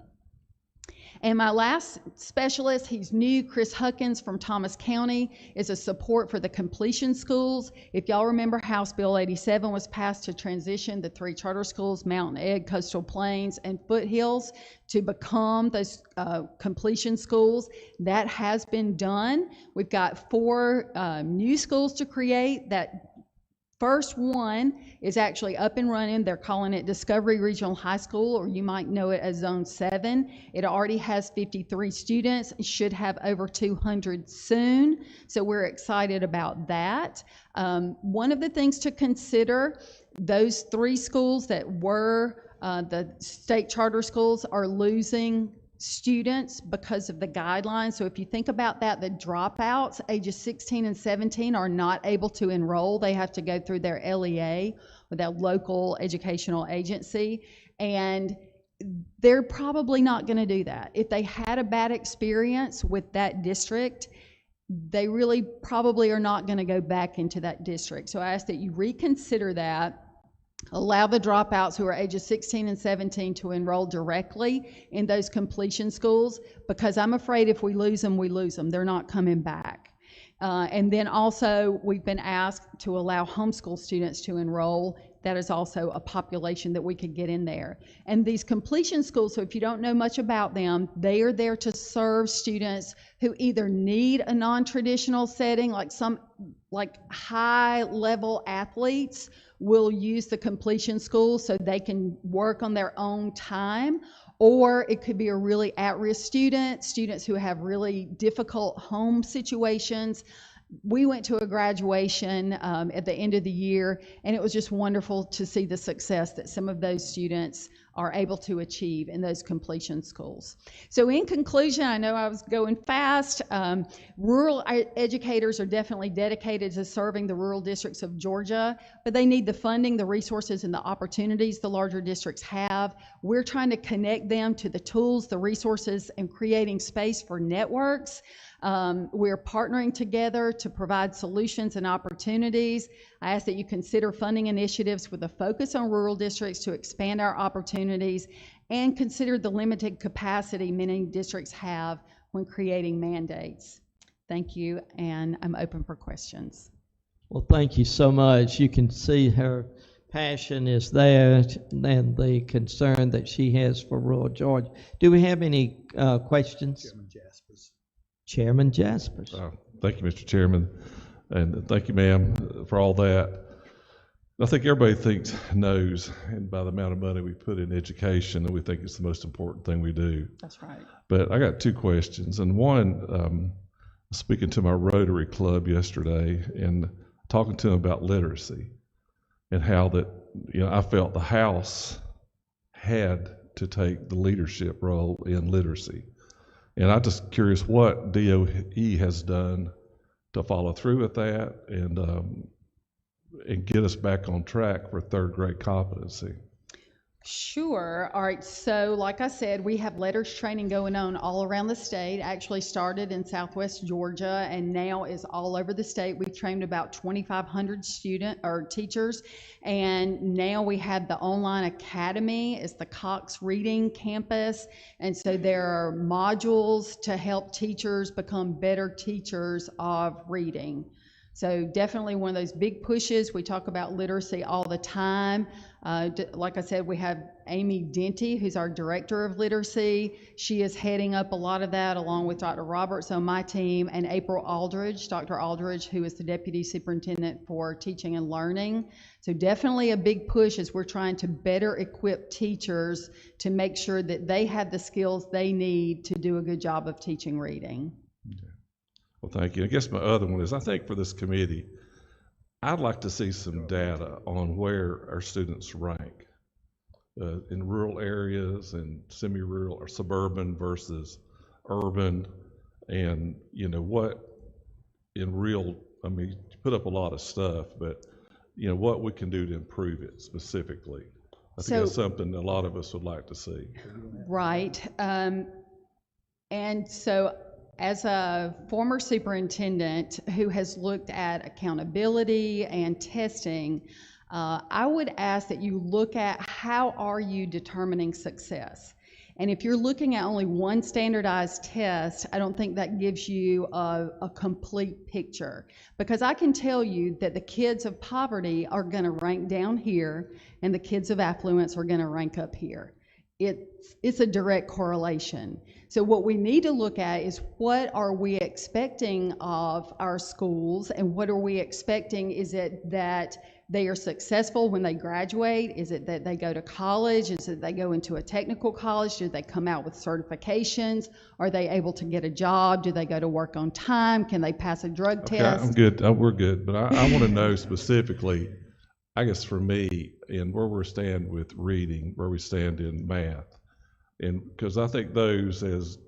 And my last specialist, he's new, Chris Huckins from Thomas County, is a support for the completion schools. If y'all remember, House Bill 87 was passed to transition the 3 charter schools, Mountain Egg, Coastal Plains, and Foothills, to become those completion schools. That has been done. We've got 4 new schools to create. That first one is actually up and running. They're calling it Discovery Regional High School, or you might know it as Zone 7. It already has 53 students. It should have over 200 soon. So we're excited about that. One of the things to consider, those 3 schools that were the state charter schools are losing students because of the guidelines. So if you think about that, the dropouts ages 16 and 17 are not able to enroll. They have to go through their LEA, with that local educational agency, and they're probably not going to do that. If they had a bad experience with that district, they really probably are not going to go back into that district. So I ask that you reconsider that. Allow the dropouts who are ages 16 and 17 to enroll directly in those completion schools, because I'm afraid if we lose them, we lose them. They're not coming back. And then also, we've been asked to allow homeschool students to enroll. That is also a population that we could get in there. And these completion schools, so if you don't know much about them, they are there to serve students who either need a non-traditional setting, like high-level athletes will use the completion school so they can work on their own time, or it could be a really at-risk students who have really difficult home situations. We went to a graduation at the end of the year, and it was just wonderful to see the success that some of those students are able to achieve in those completion schools. So in conclusion, I know I was going fast. Rural educators are definitely dedicated to serving the rural districts of Georgia, but they need the funding, the resources, and the opportunities the larger districts have. We're trying to connect them to the tools, the resources, and creating space for networks. We're partnering together to provide solutions and opportunities. I ask that you consider funding initiatives with a focus on rural districts to expand our opportunities, and consider the limited capacity many districts have when creating mandates. Thank you, and I'm open for questions. Well, thank you so much. You can see her passion is there and the concern that she has for rural Georgia. Do we have any questions? Chairman Jaspers. Chairman Jaspers. Thank you, Mr. Chairman, and thank you, ma'am, for all that. I think everybody knows, and by the amount of money we put in education, that we think it's the most important thing we do. That's right. But I got two questions, and one, speaking to my Rotary Club yesterday and talking to them about literacy and how that, I felt the House had to take the leadership role in literacy. And I'm just curious what DOE has done to follow through with that and get us back on track for third grade competency. Sure. All right. So like I said, we have letters training going on all around the state. Actually started in Southwest Georgia and now is all over the state. We've trained about 2,500 teachers, and now we have the online academy. It's the Cox Reading Campus, and so there are modules to help teachers become better teachers of reading. So definitely one of those big pushes. We talk about literacy all the time. Like I said, we have Amy Denty, who's our Director of Literacy. She is heading up a lot of that along with Dr. Roberts on my team, and April Aldridge, Dr. Aldridge, who is the Deputy Superintendent for Teaching and Learning. So definitely a big push as we're trying to better equip teachers to make sure that they have the skills they need to do a good job of teaching reading. Well, thank you. I guess my other one is, I think for this committee, I'd like to see some data on where our students rank in rural areas and semi-rural or suburban versus urban, and what in real, I mean, you put up a lot of stuff, but what we can do to improve it specifically. I think that's something a lot of us would like to see. Right. And so as a former superintendent who has looked at accountability and testing, I would ask that you look at how are you determining success. And if you're looking at only one standardized test, I don't think that gives you a complete picture. Because I can tell you that the kids of poverty are going to rank down here and the kids of affluence are going to rank up here. It's a direct correlation. So what we need to look at is what are we expecting of our schools, and what are we expecting? Is it that they are successful when they graduate? Is it that they go to college? Is it they go into a technical college? Do they come out with certifications? Are they able to get a job? Do they go to work on time? Can they pass a drug test? I'm good. We're good. But I want to know specifically, I guess for me, and where we stand with reading, where we stand in math. And because I think those, as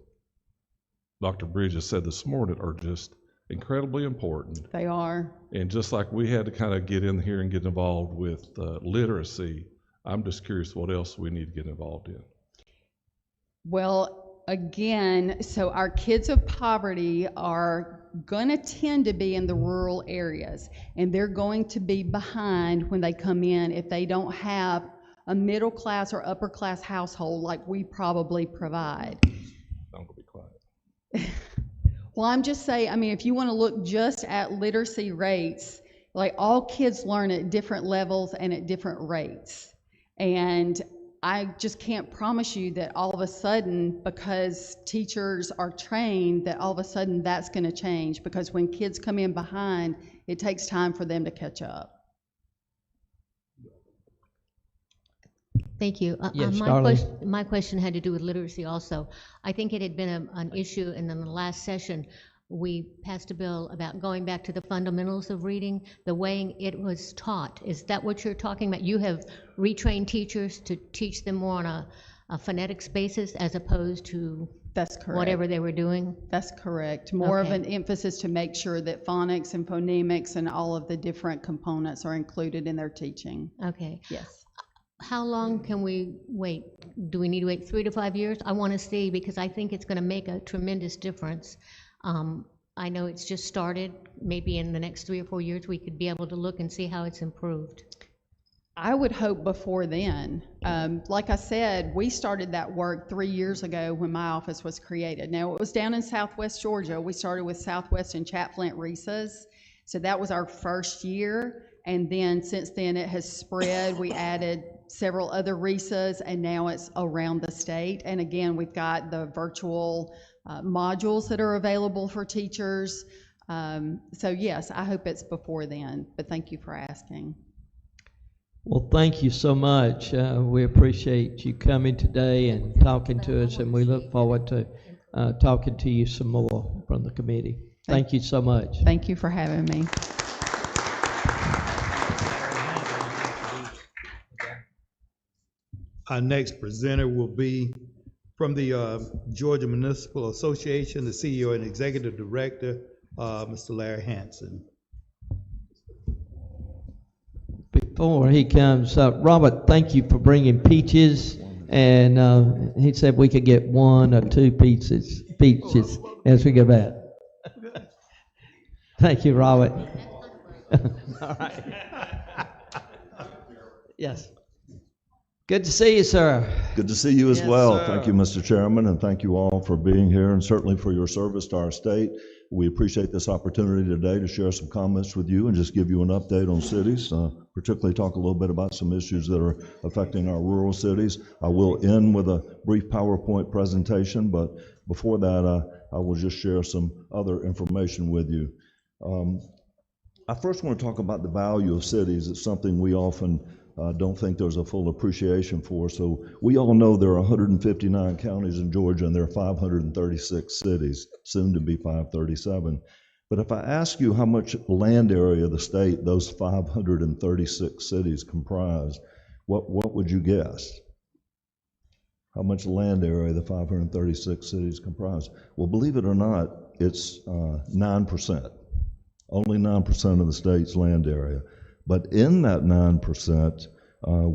Dr. Bridges said this morning, are just incredibly important. They are. And just like we had to kind of get in here and get involved with literacy, I'm just curious what else we need to get involved in. Well, again, so our kids of poverty are going to tend to be in the rural areas, and they're going to be behind when they come in if they don't have a middle class or upper class household like we probably provide. I'm going to be quiet. Well, I'm just saying, I mean, if you want to look just at literacy rates, like all kids learn at different levels and at different rates. And I just can't promise you that all of a sudden, because teachers are trained, that all of a sudden that's going to change, because when kids come in behind, it takes time for them to catch up. Thank you. Yes, Darlene. My question had to do with literacy also. I think it had been an issue, and in the last session, we passed a bill about going back to the fundamentals of reading, the way it was taught. Is that what you're talking about? You have retrained teachers to teach them more on a phonetics basis as opposed to That's correct. whatever they were doing? That's correct. More of Okay. an emphasis to make sure that phonics and phonemics and all of the different components are included in their teaching. Okay. Yes. How long can we wait? Do we need to wait 3 to 5 years? I want to see, because I think it's going to make a tremendous difference. I know it's just started. Maybe in the next 3 or 4 years, we could be able to look and see how it's improved. I would hope before then. Like I said, we started that work 3 years ago when my office was created. Now, it was down in Southwest Georgia. We started with Southwest and Chatflint RESAs. So that was our first year. And then since then, it has spread. We added several other RESAs, and now it's around the state. And again, we've got the virtual modules that are available for teachers. So yes, I hope it's before then, but thank you for asking. Well, thank you so much. We appreciate you coming today and talking to us, and we look forward to talking to you some more from the committee. Thank you so much. Thank you for having me. Our next presenter will be from the Georgia Municipal Association, the CEO and Executive Director, Mr. Larry Hanson. Before he comes up, Robert, thank you for bringing peaches, and he said we could get 1 or 2 peaches as we go back. Thank you, Robert. All right. Yes. Good to see you, sir. Good to see you as Yes, well. sir. Thank you, Mr. Chairman, and thank you all for being here and certainly for your service to our state. We appreciate this opportunity today to share some comments with you and just give you an update on cities, particularly talk a little bit about some issues that are affecting our rural cities. I will end with a brief PowerPoint presentation, but before that, I will just share some other information with you. I first want to talk about the value of cities. It's something we often don't think there's a full appreciation for. So we all know there are 159 counties in Georgia and there are 536 cities, soon to be 537. But if I ask you how much land area of the state those 536 cities comprise, what would you guess? How much land area the 536 cities comprise? Well, believe it or not, it's 9%. Only 9% of the state's land area. But in that 9%,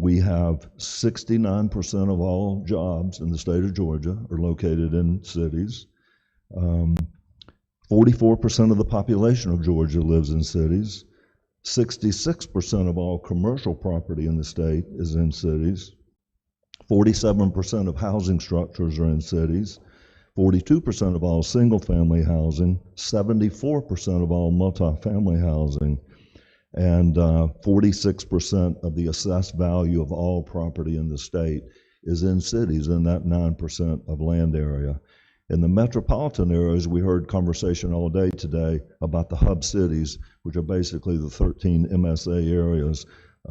we have 69% of all jobs in the state of Georgia are located in cities. 44% of the population of Georgia lives in cities. 66% of all commercial property in the state is in cities. 47% of housing structures are in cities. 42% of all single-family housing. 74% of all multifamily housing. And 46% of the assessed value of all property in the state is in cities, in that 9% of land area. In the metropolitan areas, we heard conversation all day today about the hub cities, which are basically the 13 MSA areas.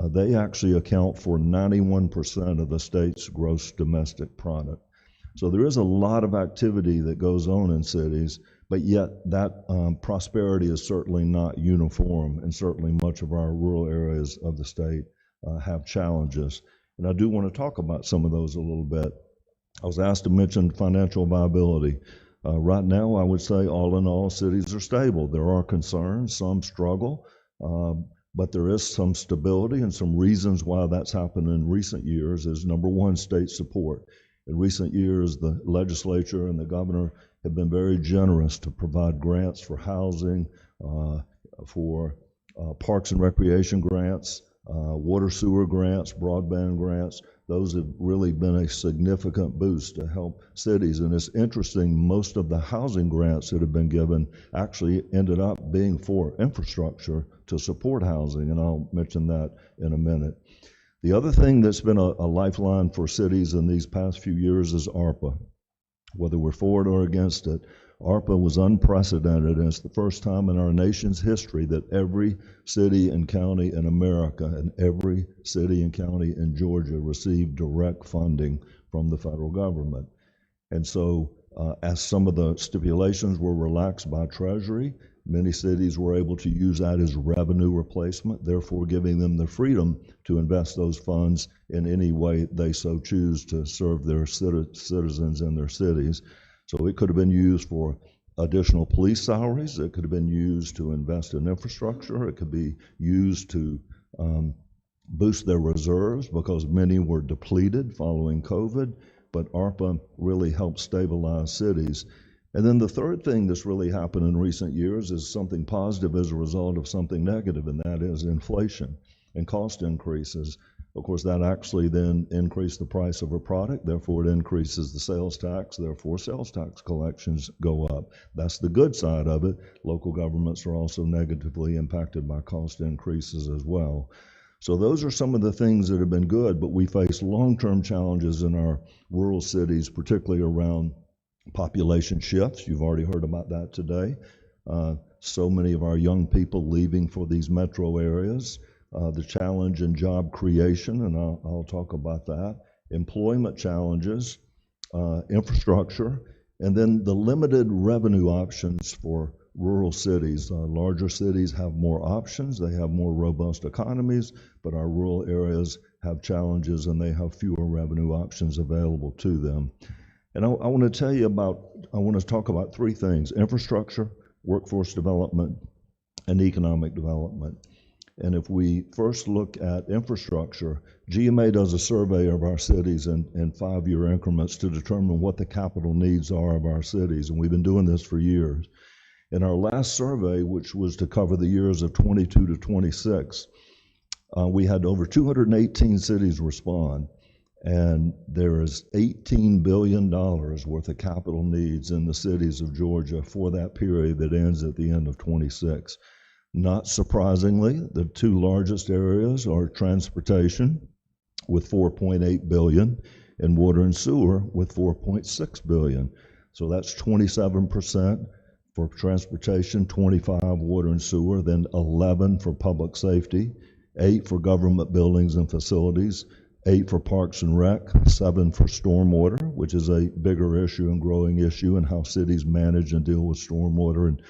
They actually account for 91% of the state's gross domestic product. So there is a lot of activity that goes on in cities, but yet that prosperity is certainly not uniform, and certainly much of our rural areas of the state have challenges. And I do want to talk about some of those a little bit. I was asked to mention financial viability. Right now, I would say all in all, cities are stable. There are concerns, some struggle, but there is some stability, and some reasons why that's happened in recent years is, number one, state support. In recent years, the legislature and the governor have been very generous to provide grants for housing, for parks and recreation grants, water sewer grants, broadband grants. Those have really been a significant boost to help cities. And it's interesting, most of the housing grants that have been given actually ended up being for infrastructure to support housing, and I'll mention that in a minute. The other thing that's been a lifeline for cities in these past few years is ARPA. Whether we're for it or against it, ARPA was unprecedented, and it's the first time in our nation's history that every city and county in America and every city and county in Georgia received direct funding from the federal government. And so As some of the stipulations were relaxed by Treasury, many cities were able to use that as revenue replacement, therefore giving them the freedom to invest those funds in any way they so choose to serve their citizens in their cities. So it could have been used for additional police salaries. It could have been used to invest in infrastructure. It could be used to boost their reserves because many were depleted following COVID. But ARPA really helped stabilize cities. And then the third thing that's really happened in recent years is something positive as a result of something negative, and that is inflation and cost increases. Of course, that actually then increased the price of a product, therefore it increases the sales tax, therefore sales tax collections go up. That's the good side of it. Local governments are also negatively impacted by cost increases as well. So those are some of the things that have been good, but we face long-term challenges in our rural cities, particularly around population shifts. You've already heard about that today. So many of our young people leaving for these metro areas. The challenge in job creation, and I'll talk about that. Employment challenges, infrastructure, and then the limited revenue options for rural cities. Larger cities have more options, they have more robust economies, but our rural areas have challenges and they have fewer revenue options available to them. And I want to talk about three things: infrastructure, workforce development, and economic development. And if we first look at infrastructure, GMA does a survey of our cities in 5-year increments to determine what the capital needs are of our cities, and we've been doing this for years. In our last survey, which was to cover the years of 22 to 26, we had over 218 cities respond, and there is $18 billion worth of capital needs in the cities of Georgia for that period that ends at the end of 26. Not surprisingly, the two largest areas are transportation with $4.8 billion and water and sewer with $4.6 billion. So that's 27% for transportation, 25 water and sewer, then 11 for public safety, 8 for government buildings and facilities, 8 for parks and rec, 7 for stormwater, which is a bigger issue and growing issue in how cities manage and deal with stormwater and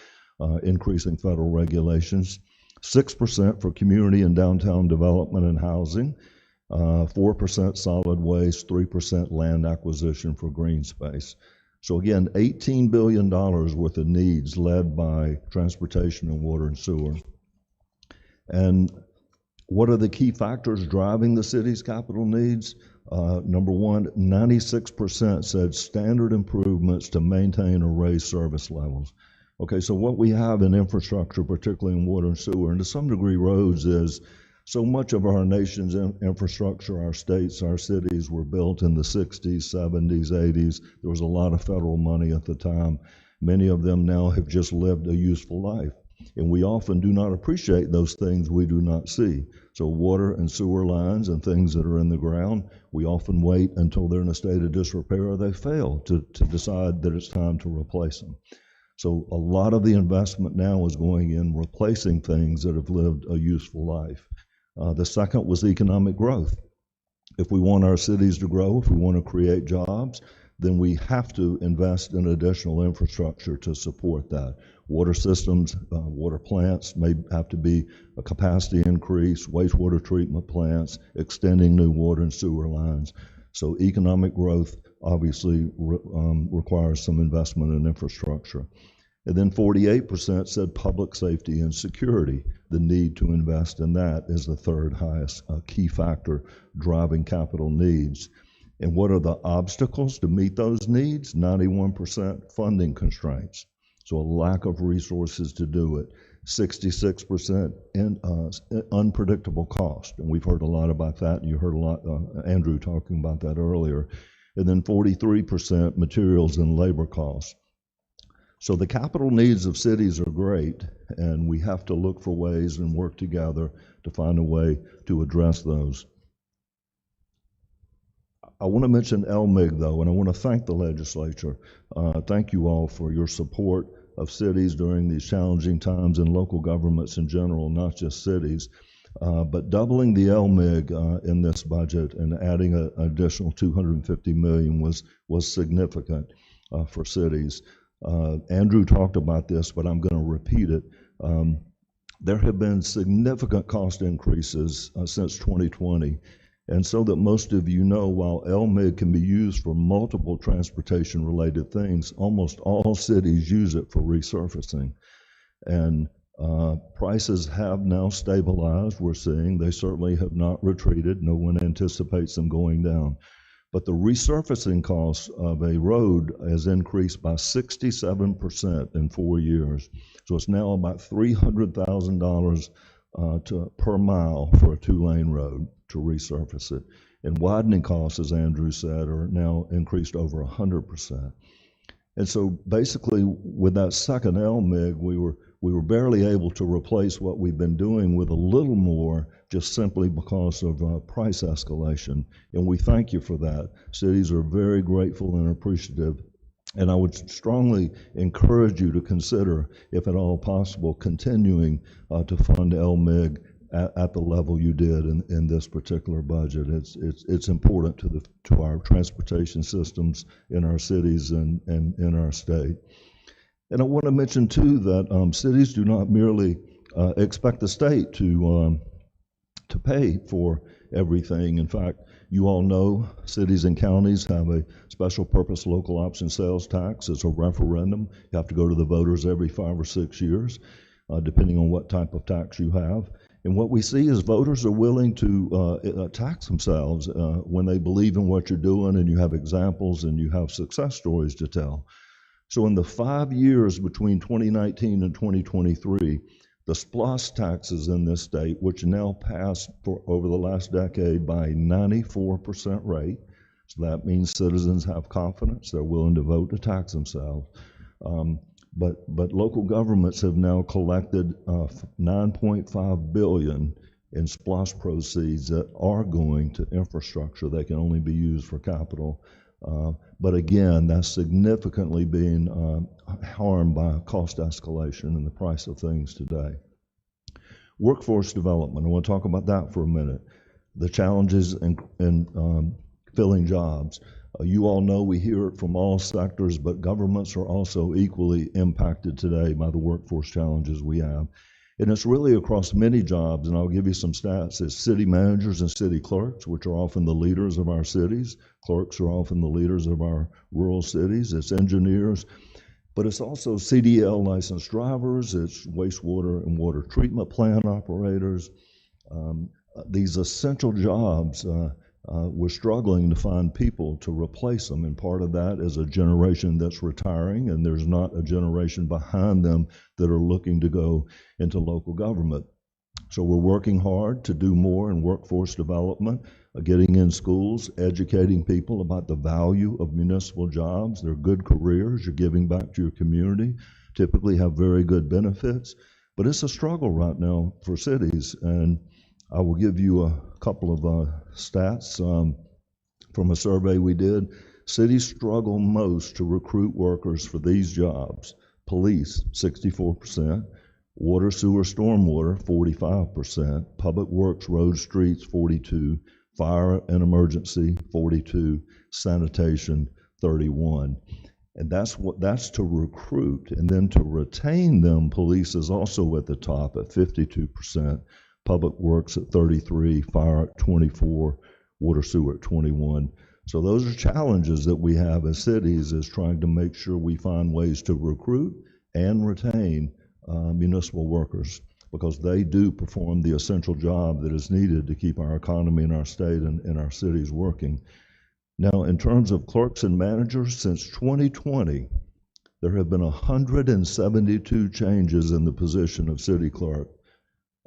increasing federal regulations, 6% for community and downtown development and housing, 4% solid waste, 3% land acquisition for green space. So again, $18 billion worth of needs led by transportation and water and sewer. And what are the key factors driving the city's capital needs? Number one, 96% said standard improvements to maintain or raise service levels. Okay, so what we have in infrastructure, particularly in water and sewer, and to some degree roads, is so much of our nation's infrastructure, our states, our cities were built in the 60s, 70s, 80s. There was a lot of federal money at the time. Many of them now have just lived a useful life. And we often do not appreciate those things we do not see. So water and sewer lines and things that are in the ground, we often wait until they're in a state of disrepair or they fail to decide that it's time to replace them. So a lot of the investment now is going in replacing things that have lived a useful life. The second was economic growth. If we want our cities to grow, if we want to create jobs, then we have to invest in additional infrastructure to support that. Water systems, water plants may have to be a capacity increase, wastewater treatment plants, extending new water and sewer lines. So economic growth obviously requires some investment in infrastructure. And then 48% said public safety and security. The need to invest in that is the third highest key factor driving capital needs. And what are the obstacles to meet those needs? 91% funding constraints. So a lack of resources to do it. 66% in unpredictable cost. And we've heard a lot about that. And you heard a lot, Andrew talking about that earlier. And then 43% materials and labor costs. So the capital needs of cities are great, and we have to look for ways and work together to find a way to address those. I want to mention LMIG, though, and I want to thank the legislature. Thank you all for your support of cities during these challenging times and local governments in general, not just cities. But doubling the LMIG in this budget and adding an additional $250 million was significant. for cities. Andrew talked about this, but I'm going to repeat it. There have been significant cost increases since 2020. And so that most of you know, while LMIG can be used for multiple transportation-related things, almost all cities use it for resurfacing. And prices have now stabilized, we're seeing. They certainly have not retreated. No one anticipates them going down. But the resurfacing cost of a road has increased by 67% in 4 years. So it's now about $300,000 per mile for a 2-lane road to resurface it. And widening costs, as Andrew said, are now increased over 100%. And so basically, with that second LMIG, we were barely able to replace what we've been doing with a little more, just simply because of price escalation. And we thank you for that. Cities are very grateful and appreciative. And I would strongly encourage you to consider, if at all possible, continuing to fund LMIG at the level you did in this particular budget. It's important to our transportation systems in our cities and in our state. And I want to mention too that cities do not merely expect the state to pay for everything. In fact, you all know cities and counties have a special purpose local option sales tax. It's a referendum. You have to go to the voters every 5 or 6 years, depending on what type of tax you have. And what we see is voters are willing to tax themselves when they believe in what you're doing and you have examples and you have success stories to tell. So in the 5 years between 2019 and 2023, the SPLOST taxes in this state, which now passed over the last decade by 94% rate, so that means citizens have confidence, they're willing to vote to tax themselves. But local governments have now collected $9.5 billion in SPLOST proceeds that are going to infrastructure. They can only be used for capital. But again, that's significantly being harmed by cost escalation and the price of things today. Workforce development, I want to talk about that for a minute. The challenges in filling jobs. You all know we hear it from all sectors, but governments are also equally impacted today by the workforce challenges we have. And it's really across many jobs, and I'll give you some stats. It's city managers and city clerks, which are often the leaders of our cities. Clerks are often the leaders of our rural cities. It's engineers, but it's also CDL licensed drivers. It's wastewater and water treatment plant operators. These essential jobs, we're struggling to find people to replace them, and part of that is a generation that's retiring, and there's not a generation behind them that are looking to go into local government. So we're working hard to do more in workforce development, getting in schools, educating people about the value of municipal jobs. They're good careers, you're giving back to your community, typically have very good benefits, but it's a struggle right now for cities. And I will give you a couple of stats from a survey we did. Cities struggle most to recruit workers for these jobs. Police, 64%. Water, sewer, stormwater, 45%. Public works, roads, streets, 42%. Fire and emergency, 42%. Sanitation, 31%. And that's to recruit. And then to retain them, police is also at the top at 52%. Public works at 33%, fire at 24%, water, sewer at 21%. So those are challenges that we have as cities, is trying to make sure we find ways to recruit and retain municipal workers, because they do perform the essential job that is needed to keep our economy in our state and our cities working. Now, in terms of clerks and managers, since 2020, there have been 172 changes in the position of city clerk.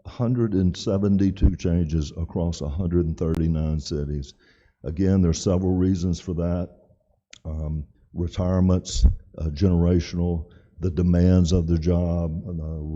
172 changes across 139 cities. Again, there's several reasons for that. Retirements, generational, the demands of the job,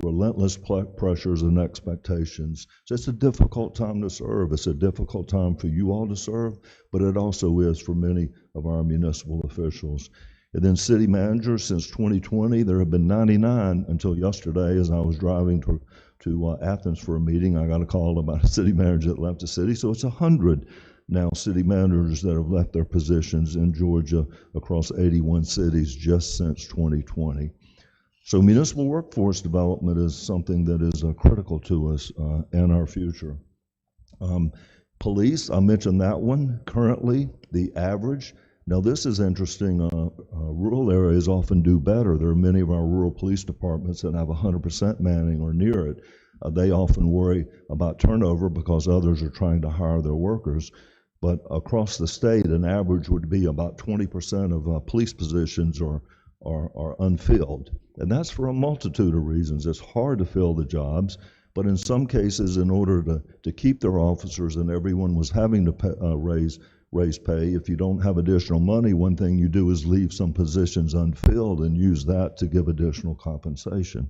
relentless pressures and expectations. So it's a difficult time to serve. It's a difficult time for you all to serve, but it also is for many of our municipal officials. And then city managers, since 2020, there have been 99 until yesterday. As I was driving to Athens for a meeting, I got a call about a city manager that left the city. So it's 100 now city managers that have left their positions in Georgia across 81 cities just since 2020. So municipal workforce development is something that is critical to us and our future. Police, I mentioned that one. Currently, the average, now this is interesting, rural areas often do better. There are many of our rural police departments that have 100% manning or near it. They often worry about turnover because others are trying to hire their workers. But across the state, an average would be about 20% of police positions are unfilled. And that's for a multitude of reasons. It's hard to fill the jobs, but in some cases, in order to keep their officers, and everyone was having to raise pay, if you don't have additional money, one thing you do is leave some positions unfilled and use that to give additional compensation.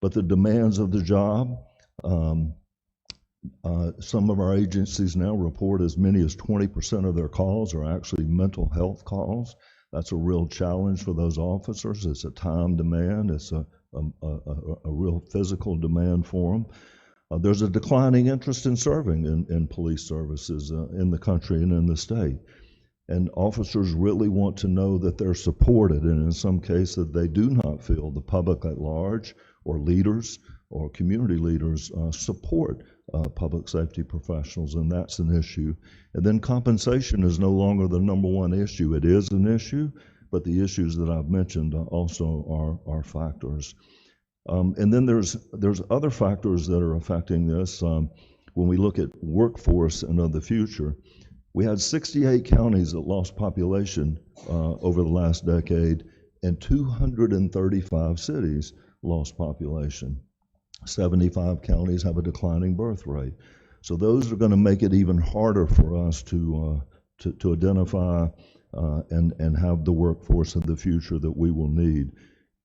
But the demands of the job, some of our agencies now report as many as 20% of their calls are actually mental health calls. That's a real challenge for those officers. It's a time demand. It's a real physical demand for them. There's a declining interest in serving in police services in the country and in the state. And officers really want to know that they're supported, and in some cases they do not feel the public at large or leaders or community leaders support public safety professionals, and that's an issue. And then compensation is no longer the number one issue. It is an issue, but the issues that I've mentioned also are factors. And then there's other factors that are affecting this. When we look at workforce and of the future, we had 68 counties that lost population over the last decade, and 235 cities lost population. 75 counties have a declining birth rate. So those are going to make it even harder for us to identify and have the workforce of the future that we will need.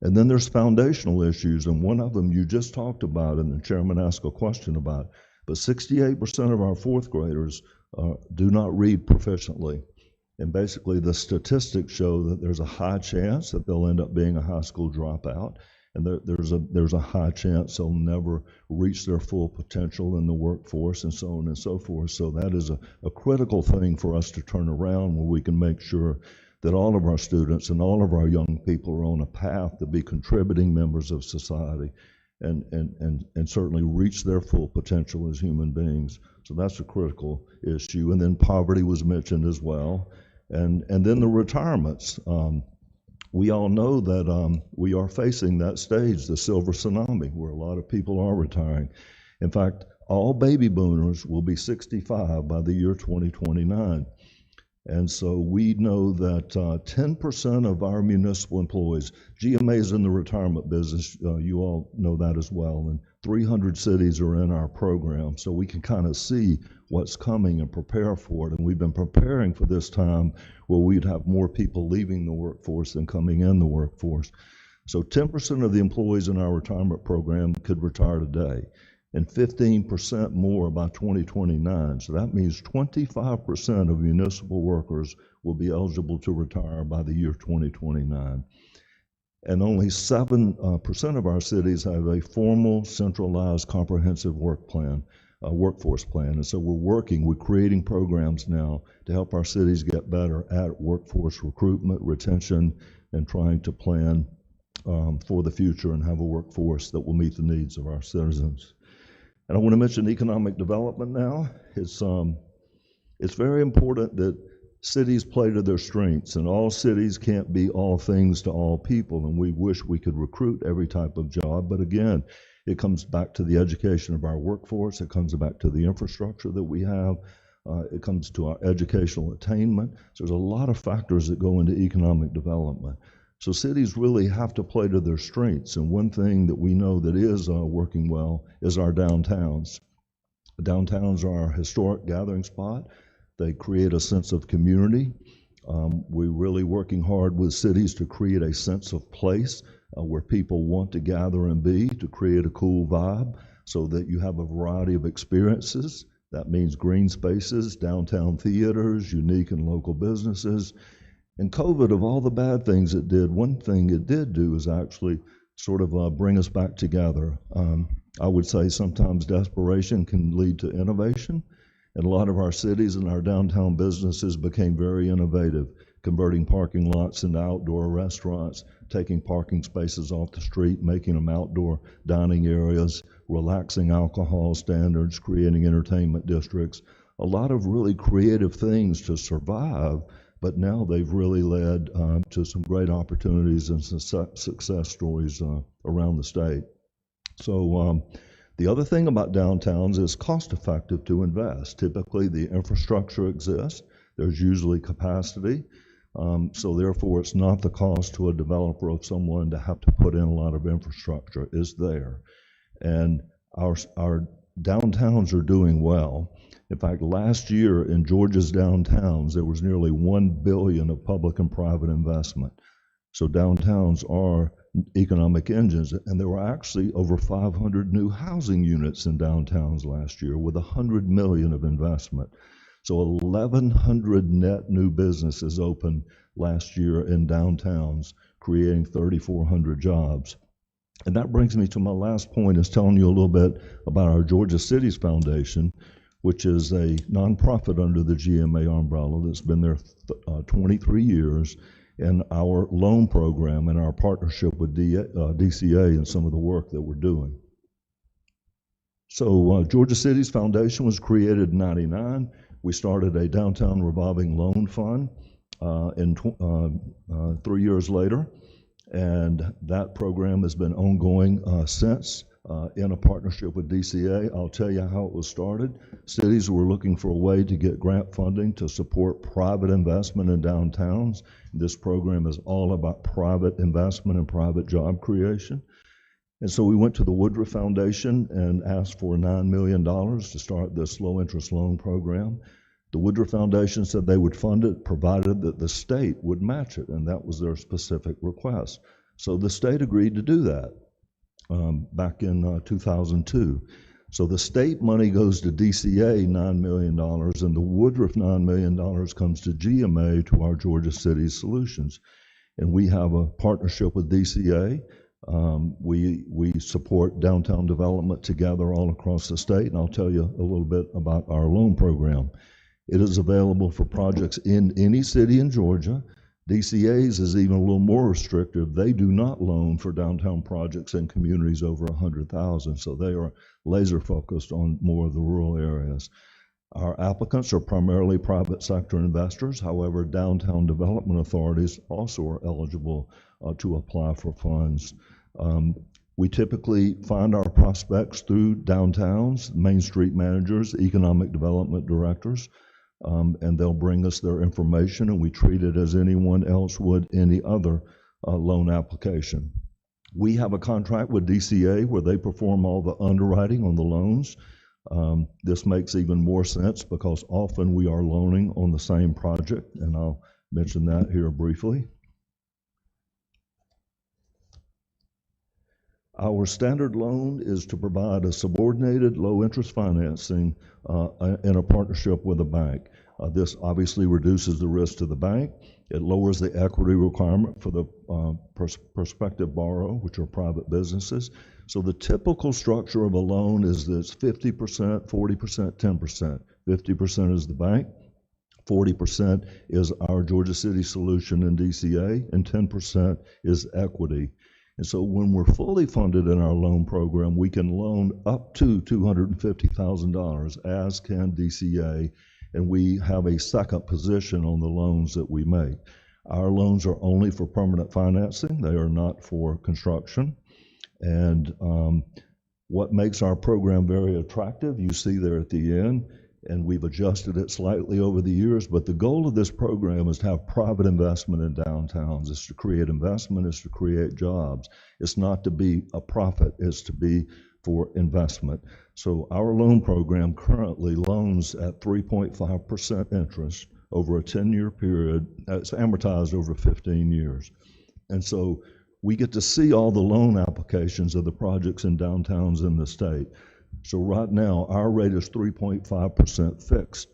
And then there's foundational issues, and one of them you just talked about, and the chairman asked a question about, but 68% of our fourth graders do not read proficiently. And basically the statistics show that there's a high chance that they'll end up being a high school dropout, and there's a high chance they'll never reach their full potential in the workforce, and so on and so forth. So that is a critical thing for us to turn around, where we can make sure that all of our students and all of our young people are on a path to be contributing members of society and certainly reach their full potential as human beings. So that's a critical issue. And then poverty was mentioned as well. And then the retirements. We all know that we are facing that stage, the silver tsunami, where a lot of people are retiring. In fact, all baby boomers will be 65 by the year 2029. And so we know that 10% of our municipal employees, GMA is in the retirement business, you all know that as well, and 300 cities are in our program, so we can kind of see what's coming and prepare for it. And we've been preparing for this time where we'd have more people leaving the workforce than coming in the workforce. So 10% of the employees in our retirement program could retire today, and 15% more by 2029. So that means 25% of municipal workers will be eligible to retire by the year 2029. And only 7% of our cities have a formal, centralized, comprehensive workforce plan. And so we're creating programs now to help our cities get better at workforce recruitment, retention, and trying to plan for the future and have a workforce that will meet the needs of our citizens. And I want to mention economic development now. It's very important that cities play to their strengths, and all cities can't be all things to all people, and we wish we could recruit every type of job. But again, it comes back to the education of our workforce. It comes back to the infrastructure that we have. It comes to our educational attainment. So there's a lot of factors that go into economic development. So cities really have to play to their strengths, and one thing that we know that is working well is our downtowns. Downtowns are our historic gathering spot. They create a sense of community. We're really working hard with cities to create a sense of place where people want to gather and be, to create a cool vibe so that you have a variety of experiences. That means green spaces, downtown theaters, unique and local businesses. And COVID, of all the bad things it did, one thing it did do is actually sort of bring us back together. I would say sometimes desperation can lead to innovation, And a lot of our cities and our downtown businesses became very innovative, converting parking lots into outdoor restaurants, taking parking spaces off the street, making them outdoor dining areas, relaxing alcohol standards, creating entertainment districts. A lot of really creative things to survive, but now they've really led to some great opportunities and success stories around the state. So the other thing about downtowns is cost effective to invest. Typically the infrastructure exists, there's usually capacity, so therefore it's not the cost to a developer of someone to have to put in a lot of infrastructure is there. And our downtowns are doing well. In fact, last year in Georgia's downtowns, there was nearly $1 billion of public and private investment. So downtowns are economic engines, and there were actually over 500 new housing units in downtowns last year with $100 million of investment. So 1,100 net new businesses opened last year in downtowns, creating 3,400 jobs. And that brings me to my last point, is telling you a little bit about our Georgia Cities Foundation, which is a nonprofit under the GMA umbrella that's been there 23 years, and our loan program and our partnership with DCA and some of the work that we're doing. So Georgia Cities Foundation was created in '99. We started a downtown revolving loan fund 3 years later, and that program has been ongoing since. In a partnership with DCA. I'll tell you how it was started. Cities were looking for a way to get grant funding to support private investment in downtowns. This program is all about private investment and private job creation. And so we went to the Woodruff Foundation and asked for $9 million to start this low interest loan program. The Woodruff Foundation said they would fund it provided that the state would match it, and that was their specific request. So the state agreed to do that. Back in 2002. So the state money goes to DCA, $9 million, and the Woodruff $9 million comes to GMA, to our Georgia Cities Solutions. And we have a partnership with DCA. We support downtown development together all across the state, and I'll tell you a little bit about our loan program. It is available for projects in any city in Georgia. DCA's is even a little more restrictive. They do not loan for downtown projects in communities over 100,000, so they are laser focused on more of the rural areas. Our applicants are primarily private sector investors. However, downtown development authorities also are eligible to apply for funds. We typically find our prospects through downtowns, Main Street managers, economic development directors, and they'll bring us their information, and we treat it as anyone else would any other loan application. We have a contract with DCA where they perform all the underwriting on the loans. This makes even more sense because often we are loaning on the same project, and I'll mention that here briefly. Our standard loan is to provide a subordinated low-interest financing in a partnership with a bank. This obviously reduces the risk to the bank. It lowers the equity requirement for the prospective borrower, which are private businesses. So the typical structure of a loan is this 50%, 40%, 10%. 50% is the bank, 40% is our Georgia City Solution in DCA, and 10% is equity. And so when we're fully funded in our loan program, we can loan up to $250,000, as can DCA, and we have a second position on the loans that we make. Our loans are only for permanent financing. They are not for construction. And what makes our program very attractive, you see there at the end, and we've adjusted it slightly over the years, but the goal of this program is to have private investment in downtowns. It's to create investment, it's to create jobs. It's not to be a profit, it's to be for investment. So our loan program currently loans at 3.5% interest over a 10-year period. It's amortized over 15 years. And so we get to see all the loan applications of the projects in downtowns in the state. So right now, our rate is 3.5% fixed.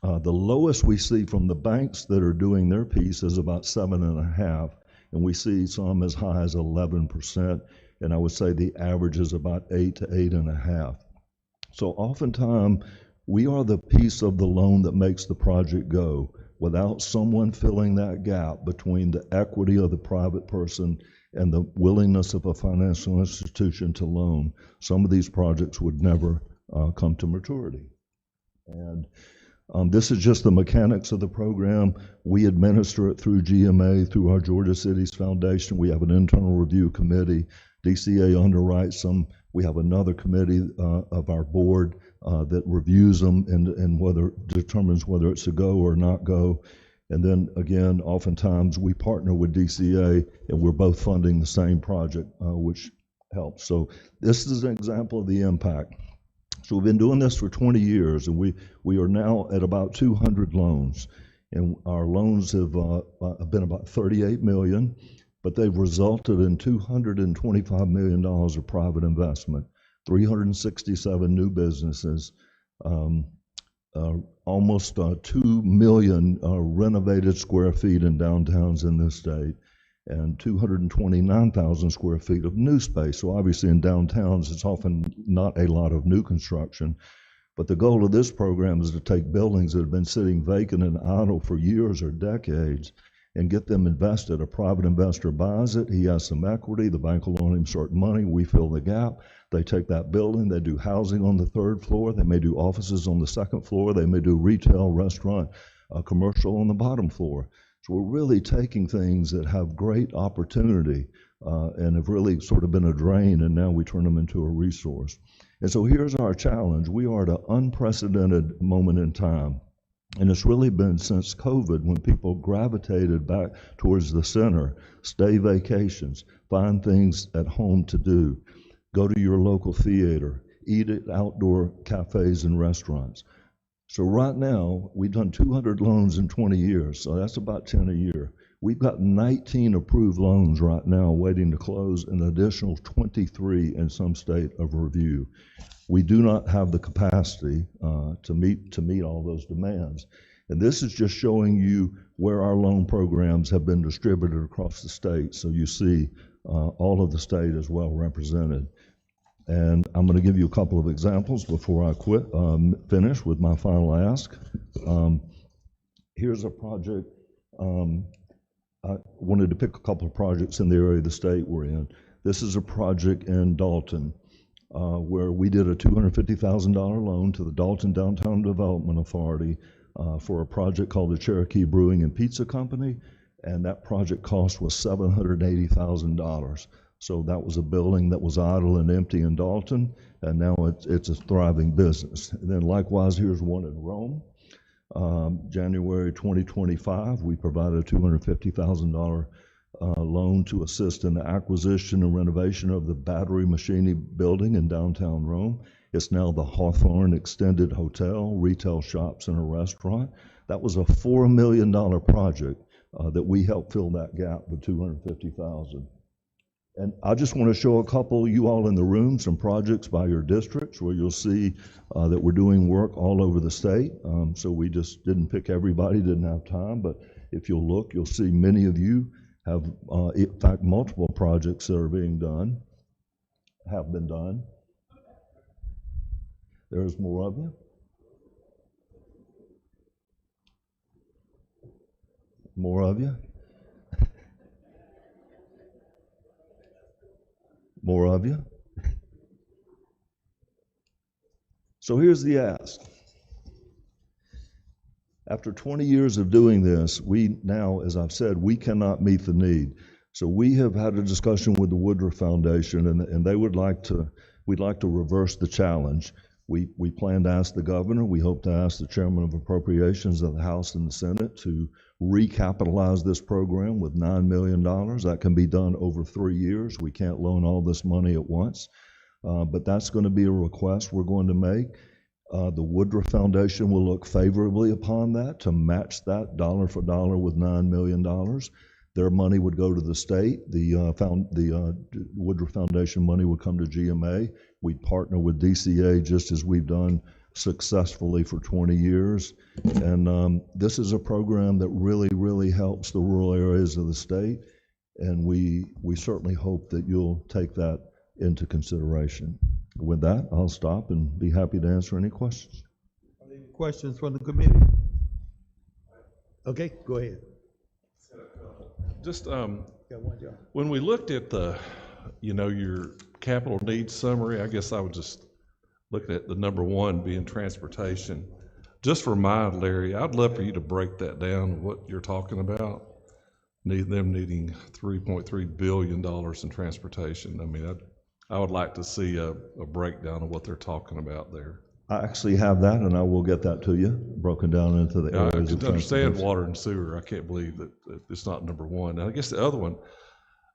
The lowest we see from the banks that are doing their piece is about 7.5%, and we see some as high as 11%, and I would say the average is about 8 to 8.5%. So oftentimes, We are the piece of the loan that makes the project go. Without someone filling that gap between the equity of the private person and the willingness of a financial institution to loan, some of these projects would never come to maturity. And this is just the mechanics of the program. We administer it through GMA, through our Georgia Cities Foundation. We have an internal review committee. DCA underwrites them. We have another committee of our board that reviews them and determines whether it's a go or not go. And then again, oftentimes we partner with DCA and we're both funding the same project, which helps. So this is an example of the impact. So we've been doing this for 20 years, and we are now at about 200 loans. And our loans have been about 38 million, but they've resulted in $225 million of private investment, 367 new businesses, almost 2 million renovated square feet in downtowns in this state, and 229,000 square feet of new space. So obviously in downtowns, it's often not a lot of new construction, but the goal of this program is to take buildings that have been sitting vacant and idle for years or decades and get them invested. A private investor buys it, he has some equity, the bank will loan him certain money, we fill the gap. They take that building, they do housing on the 3rd floor, they may do offices on the 2nd floor, they may do retail, restaurant, commercial on the bottom floor. So we're really taking things that have great opportunity and have really sort of been a drain, and now we turn them into a resource. And so here's our challenge. We are at an unprecedented moment in time. And it's really been since COVID when people gravitated back towards the center, stay vacations, find things at home to do, go to your local theater, eat at outdoor cafes and restaurants. So right now, we've done 200 loans in 20 years, so that's about 10 a year. We've got 19 approved loans right now waiting to close, an additional 23 in some state of review. We do not have the capacity to meet all those demands. And this is just showing you where our loan programs have been distributed across the state. So you see all of the state is well represented. And I'm going to give you a couple of examples before I finish with my final ask. Here's a project. I wanted to pick a couple of projects in the area of the state we're in. This is a project in Dalton where we did a $250,000 loan to the Dalton Downtown Development Authority for a project called the Cherokee Brewing and Pizza Company, and that project cost was $780,000. So that was a building that was idle and empty in Dalton, and now it's a thriving business. And then likewise, here's one in Rome. January 2025, we provided a $250,000 loan to assist in the acquisition and renovation of the Battery Machining building in downtown Rome. It's now the Hawthorne Extended Hotel, retail shops, and a restaurant. That was a $4 million project that we helped fill that gap with $250,000. And I just want to show a couple, you all in the room, some projects by your districts where you'll see that we're doing work all over the state. So we just didn't pick everybody, didn't have time, but if you'll look, you'll see many of you have, in fact, multiple projects that are being done, have been done. There's more of you. More of you. More of you. So here's the ask. After 20 years of doing this, we now, as I've said, we cannot meet the need. So we have had a discussion with the Woodruff Foundation, and they would like to, we'd like to reverse the challenge. We plan to ask the governor, we hope to ask the chairman of appropriations of the House and the Senate to recapitalize this program with $9 million. That can be done over 3 years. We can't loan all this money at once, but that's going to be a request we're going to make. The Woodruff Foundation will look favorably upon that to match that dollar for dollar with $9 million. Their money would go to the state. The Woodruff Foundation money would come to GMA. We'd partner with DCA just as we've done successfully for 20 years. And this is a program that really, really helps the rural areas of the state. And we certainly hope that you'll take that into consideration. With that, I'll stop and be happy to answer any questions. questions from the committee? Okay, go ahead. Just, Got one, John. when we looked at your capital needs summary, I guess I would just look at the number one being transportation. Just for mine, Larry, I'd love for you to break that down, what you're talking about. Them needing $3.3 billion in transportation. I mean, I would like to see a breakdown of what they're talking about there. I actually have that, and I will get that to you, broken down into the I areas of can understand transportation. water and sewer. I can't believe that it's not number one. And I guess the other one,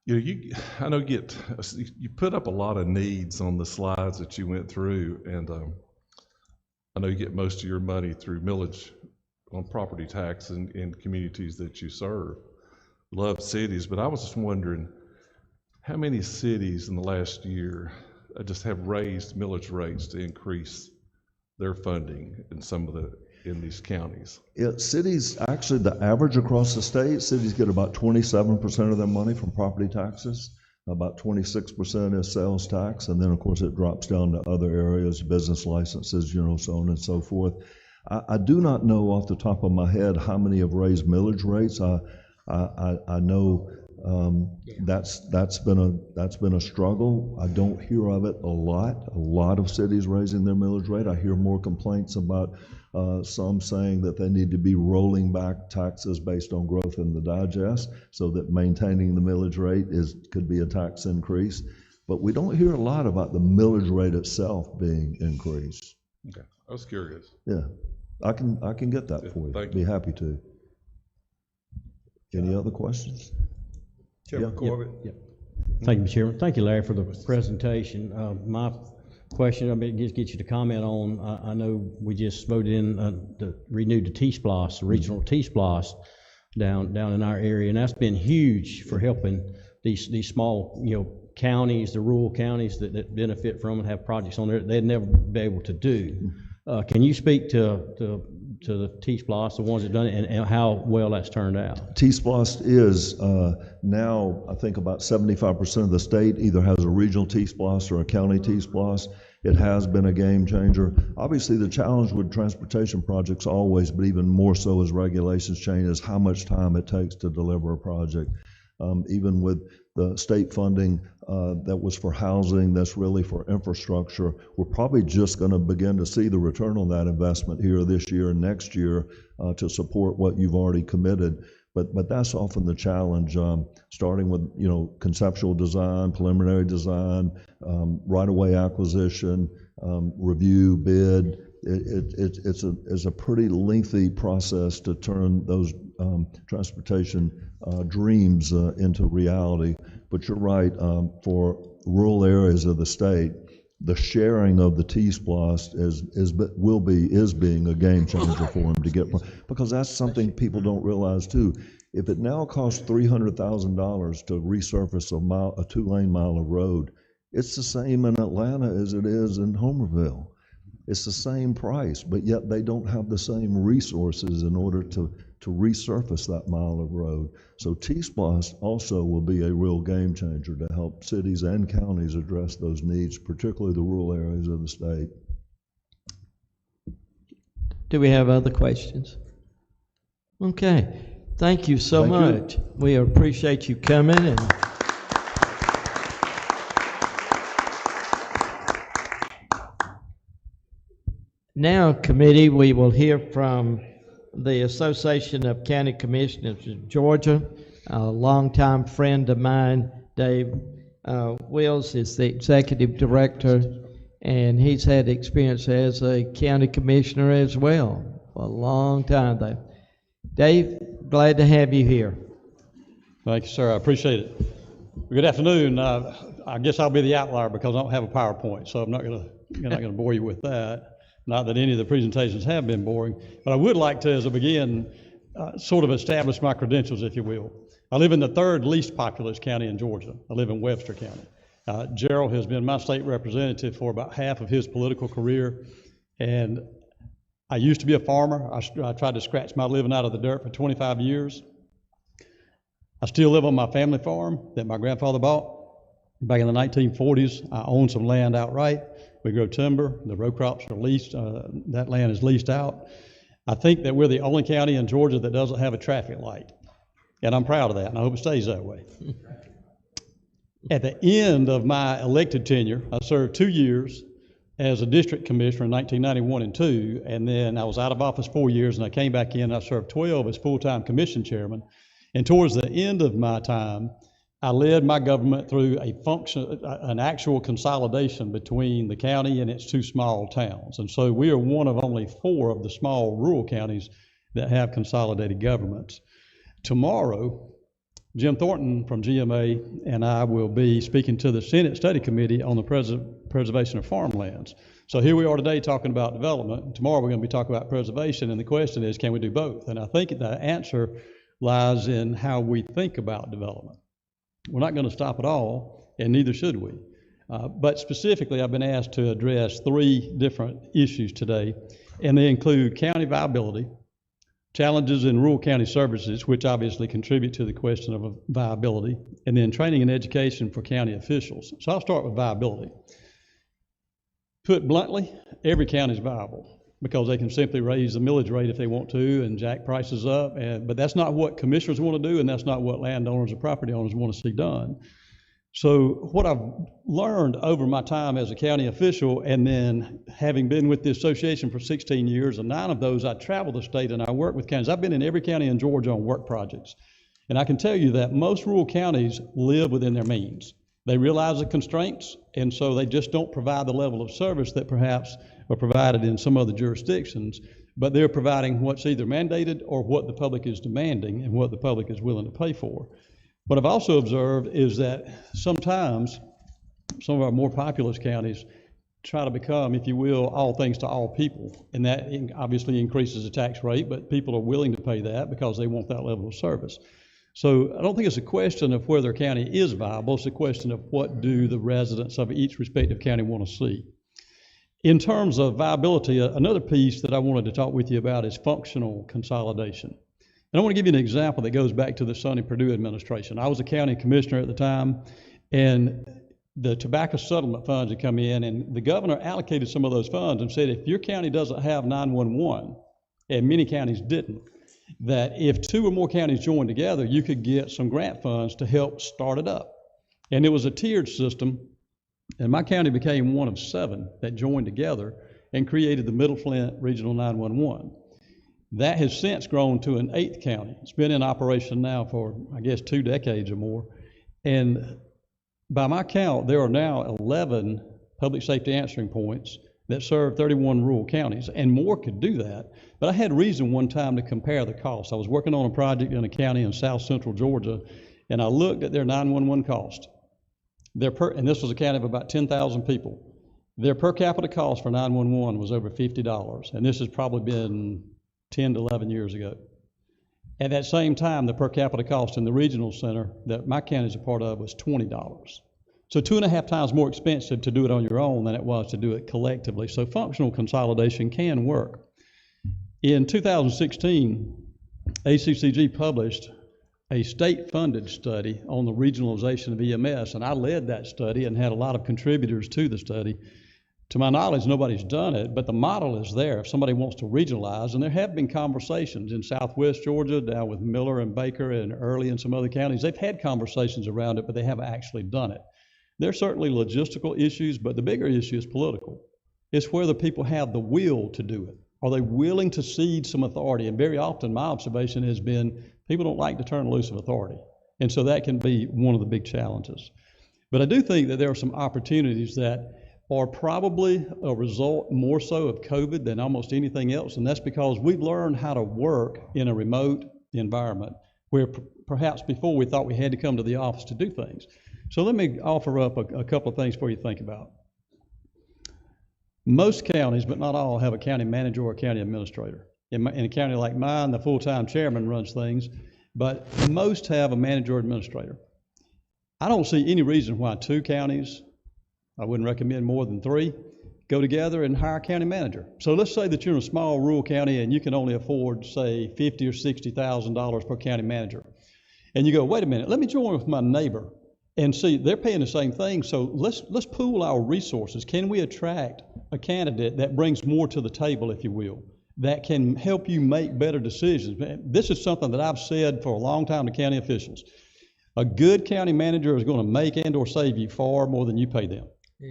I know you put up a lot of needs on the slides that you went through, and I know you get most of your money through millage on property tax in communities that you serve. Love cities, but I was just wondering how many cities in the last year just have raised millage rates to increase their funding in these counties? Cities, actually, the average across the state, cities get about 27% of their money from property taxes. About 26% is sales tax, and then, of course, it drops down to other areas, business licenses, so on and so forth. I do not know off the top of my head how many have raised millage rates. I know that's been a struggle. I don't hear of it a lot of cities raising their millage rate. I hear more complaints about some saying that they need to be rolling back taxes based on growth in the digest, so that maintaining the millage rate could be a tax increase. But we don't hear a lot about the millage rate itself being increased. Okay, I was curious. Yeah, I can get that for you. Thank Be you. happy to. Any other questions? Chairman Corbett. Thank you, Mr. Chairman. Thank you, Larry, for the presentation. My question, I mean, just get you to comment on, I know we just voted in, renewed the T-Splosh, the regional T-Splosh down in our area, and that's been huge for helping these small, counties, the rural counties that benefit from and have projects on there they'd never be able to do. Can you speak to the T-Splosh, the ones that done it, and how well that's turned out? T-Splosh is now, I think, about 75% of the state either has a regional T-Splosh or a county T-Splosh. It has been a game changer. Obviously, the challenge with transportation projects always, but even more so as regulations change, is how much time it takes to deliver a project. Even with the state funding that was for housing, that's really for infrastructure, we're probably just going to begin to see the return on that investment here this year and next year to support what you've already committed. But that's often the challenge, starting with conceptual design, preliminary design, right-of-way acquisition, review, bid. It's a pretty lengthy process to turn those transportation dreams into reality. But you're right, for rural areas of the state, the sharing of the T-Splosh is being a game changer for them to get, because that's something people don't realize too. If it now costs $300,000 to resurface a 2-lane mile of road, it's the same in Atlanta as it is in Homerville. It's the same price, but yet they don't have the same resources in order to resurface that mile of road. So T-Splosh also will be a real game changer to help cities and counties address those needs, particularly the rural areas of the state. Do we have other questions? Okay, thank you so much. We appreciate you coming. And now, committee, we will hear from the Association of County Commissioners of Georgia. A longtime friend of mine, Dave Wills, is the executive director, and he's had experience as a county commissioner as well for a long time. Dave, glad to have you here. Thank you, sir. I appreciate it. Good afternoon. I guess I'll be the outlier because I don't have a PowerPoint, so I'm not going to bore you with that. Not that any of the presentations have been boring, but I would like to, as I begin, sort of establish my credentials, if you will. I live in the third least populous county in Georgia. I live in Webster County. Gerald has been my state representative for about half of his political career, and I used to be a farmer. I tried to scratch my living out of the dirt for 25 years. I still live on my family farm that my grandfather bought, Back in the 1940s, I owned some land outright. We grow timber. The row crops are leased. That land is leased out. I think that we're the only county in Georgia that doesn't have a traffic light. And I'm proud of that, and I hope it stays that way. At the end of my elected tenure, I served 2 years as a district commissioner in 1991 and 2, and then I was out of office 4 years, and I came back in, and I served 12 as full-time commission chairman. And towards the end of my time, I led my government through an actual consolidation between the county and its 2 small towns. And so we are one of only 4 of the small rural counties that have consolidated governments. Tomorrow, Jim Thornton from GMA and I will be speaking to the Senate Study Committee on the preservation of farmlands. So here we are today talking about development. Tomorrow we're going to be talking about preservation, and the question is, can we do both? And I think the answer lies in how we think about development. We're not going to stop at all, and neither should we. But specifically, I've been asked to address 3 different issues today, and they include county viability, challenges in rural county services, which obviously contribute to the question of viability, and then training and education for county officials. So I'll start with viability. Put bluntly, every county is viable because they can simply raise the millage rate if they want to and jack prices up, but that's not what commissioners want to do, and that's not what landowners or property owners want to see done. So what I've learned over my time as a county official, and then having been with the association for 16 years, and 9 of those I travel the state and I work with counties. I've been in every county in Georgia on work projects. And I can tell you that most rural counties live within their means. They realize the constraints, and so they just don't provide the level of service that perhaps are provided in some other jurisdictions, but they're providing what's either mandated or what the public is demanding and what the public is willing to pay for. What I've also observed is that sometimes some of our more populous counties try to become, if you will, all things to all people. And that obviously increases the tax rate, but people are willing to pay that because they want that level of service. So I don't think it's a question of whether a county is viable, it's a question of what do the residents of each respective county want to see. In terms of viability, another piece that I wanted to talk with you about is functional consolidation. And I want to give you an example that goes back to the Sonny Perdue administration. I was a county commissioner at the time, and the tobacco settlement funds had come in, and the governor allocated some of those funds and said, if your county doesn't have 911, and many counties didn't, that if 2 or more counties joined together, you could get some grant funds to help start it up. And it was a tiered system, and my county became one of 7 that joined together and created the Middle Flint Regional 911. That has since grown to an 8th county. It's been in operation now for, I guess, 2 decades or more. And by my count, there are now 11 public safety answering points that serve 31 rural counties, and more could do that. But I had reason one time to compare the costs. I was working on a project in a county in south central Georgia, and I looked at their 911 cost. And this was a county of about 10,000 people. Their per capita cost for 911 was over $50, and this has probably been 10 to 11 years ago. At that same time, the per capita cost in the regional center that my county is a part of was $20. So 2.5 times more expensive to do it on your own than it was to do it collectively. So functional consolidation can work. In 2016, ACCG published a state-funded study on the regionalization of EMS, and I led that study and had a lot of contributors to the study. To my knowledge, nobody's done it, but the model is there if somebody wants to regionalize, and there have been conversations in southwest Georgia, down with Miller and Baker and Early and some other counties. They've had conversations around it, but they haven't actually done it. There are certainly logistical issues, but the bigger issue is political. It's whether people have the will to do it. Are they willing to cede some authority? And very often my observation has been people don't like to turn loose of authority. And so that can be one of the big challenges. But I do think that there are some opportunities that are probably a result more so of COVID than almost anything else. And that's because we've learned how to work in a remote environment where perhaps before we thought we had to come to the office to do things. So let me offer up a couple of things for you to think about. Most counties, but not all, have a county manager or a county administrator. In a county like mine, the full-time chairman runs things, but most have a manager or administrator. I don't see any reason why 2 counties, I wouldn't recommend more than 3, go together and hire a county manager. So let's say that you're in a small rural county and you can only afford, say, $50,000 or $60,000 per county manager. And you go, wait a minute, let me join with my neighbor And see, they're paying the same thing, so let's pool our resources. Can we attract a candidate that brings more to the table, if you will, that can help you make better decisions? This is something that I've said for a long time to county officials. A good county manager is going to make and or save you far more than you pay them,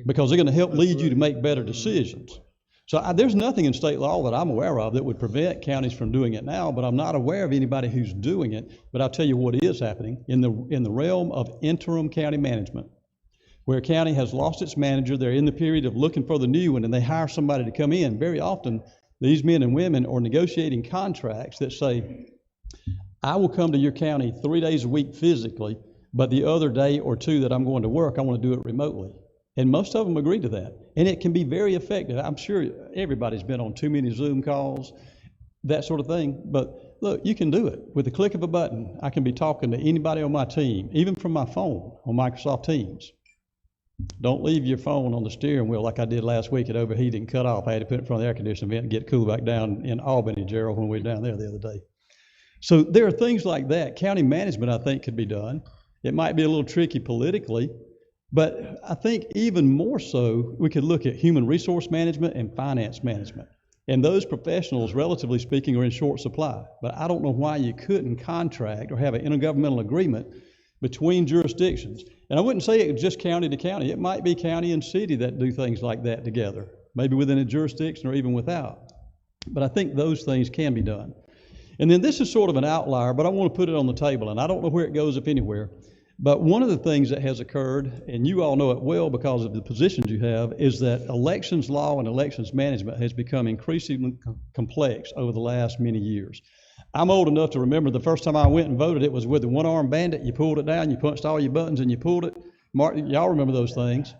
because they're going to help lead you to make better decisions. So there's nothing in state law that I'm aware of that would prevent counties from doing it now, but I'm not aware of anybody who's doing it. But I'll tell you what is happening in the realm of interim county management, where a county has lost its manager, they're in the period of looking for the new one, and they hire somebody to come in. Very often, these men and women are negotiating contracts that say, I will come to your county 3 days a week physically, but the other day or two that I'm going to work, I want to do it remotely. And most of them agree to that. And it can be very effective. I'm sure everybody's been on too many Zoom calls, that sort of thing. But look, you can do it. With the click of a button, I can be talking to anybody on my team, even from my phone on Microsoft Teams. Don't leave your phone on the steering wheel like I did last week. It overheated and cut off. I had to put it in front of the air conditioning vent and get cool back down in Albany, Gerald, when we were down there the other day. So there are things like that. County management, I think, could be done. It might be a little tricky politically, but I think even more so, we could look at human resource management and finance management. And those professionals, relatively speaking, are in short supply. But I don't know why you couldn't contract or have an intergovernmental agreement between jurisdictions. And I wouldn't say it's just county to county. It might be county and city that do things like that together, maybe within a jurisdiction or even without. But I think those things can be done. And then this is sort of an outlier, but I want to put it on the table, and I don't know where it goes, if anywhere. But one of the things that has occurred, and you all know it well because of the positions you have, is that elections law and elections management has become increasingly complex over the last many years. I'm old enough to remember the first time I went and voted, it was with the one-armed bandit. You pulled it down, you punched all your buttons, and you pulled it. Y'all remember those things.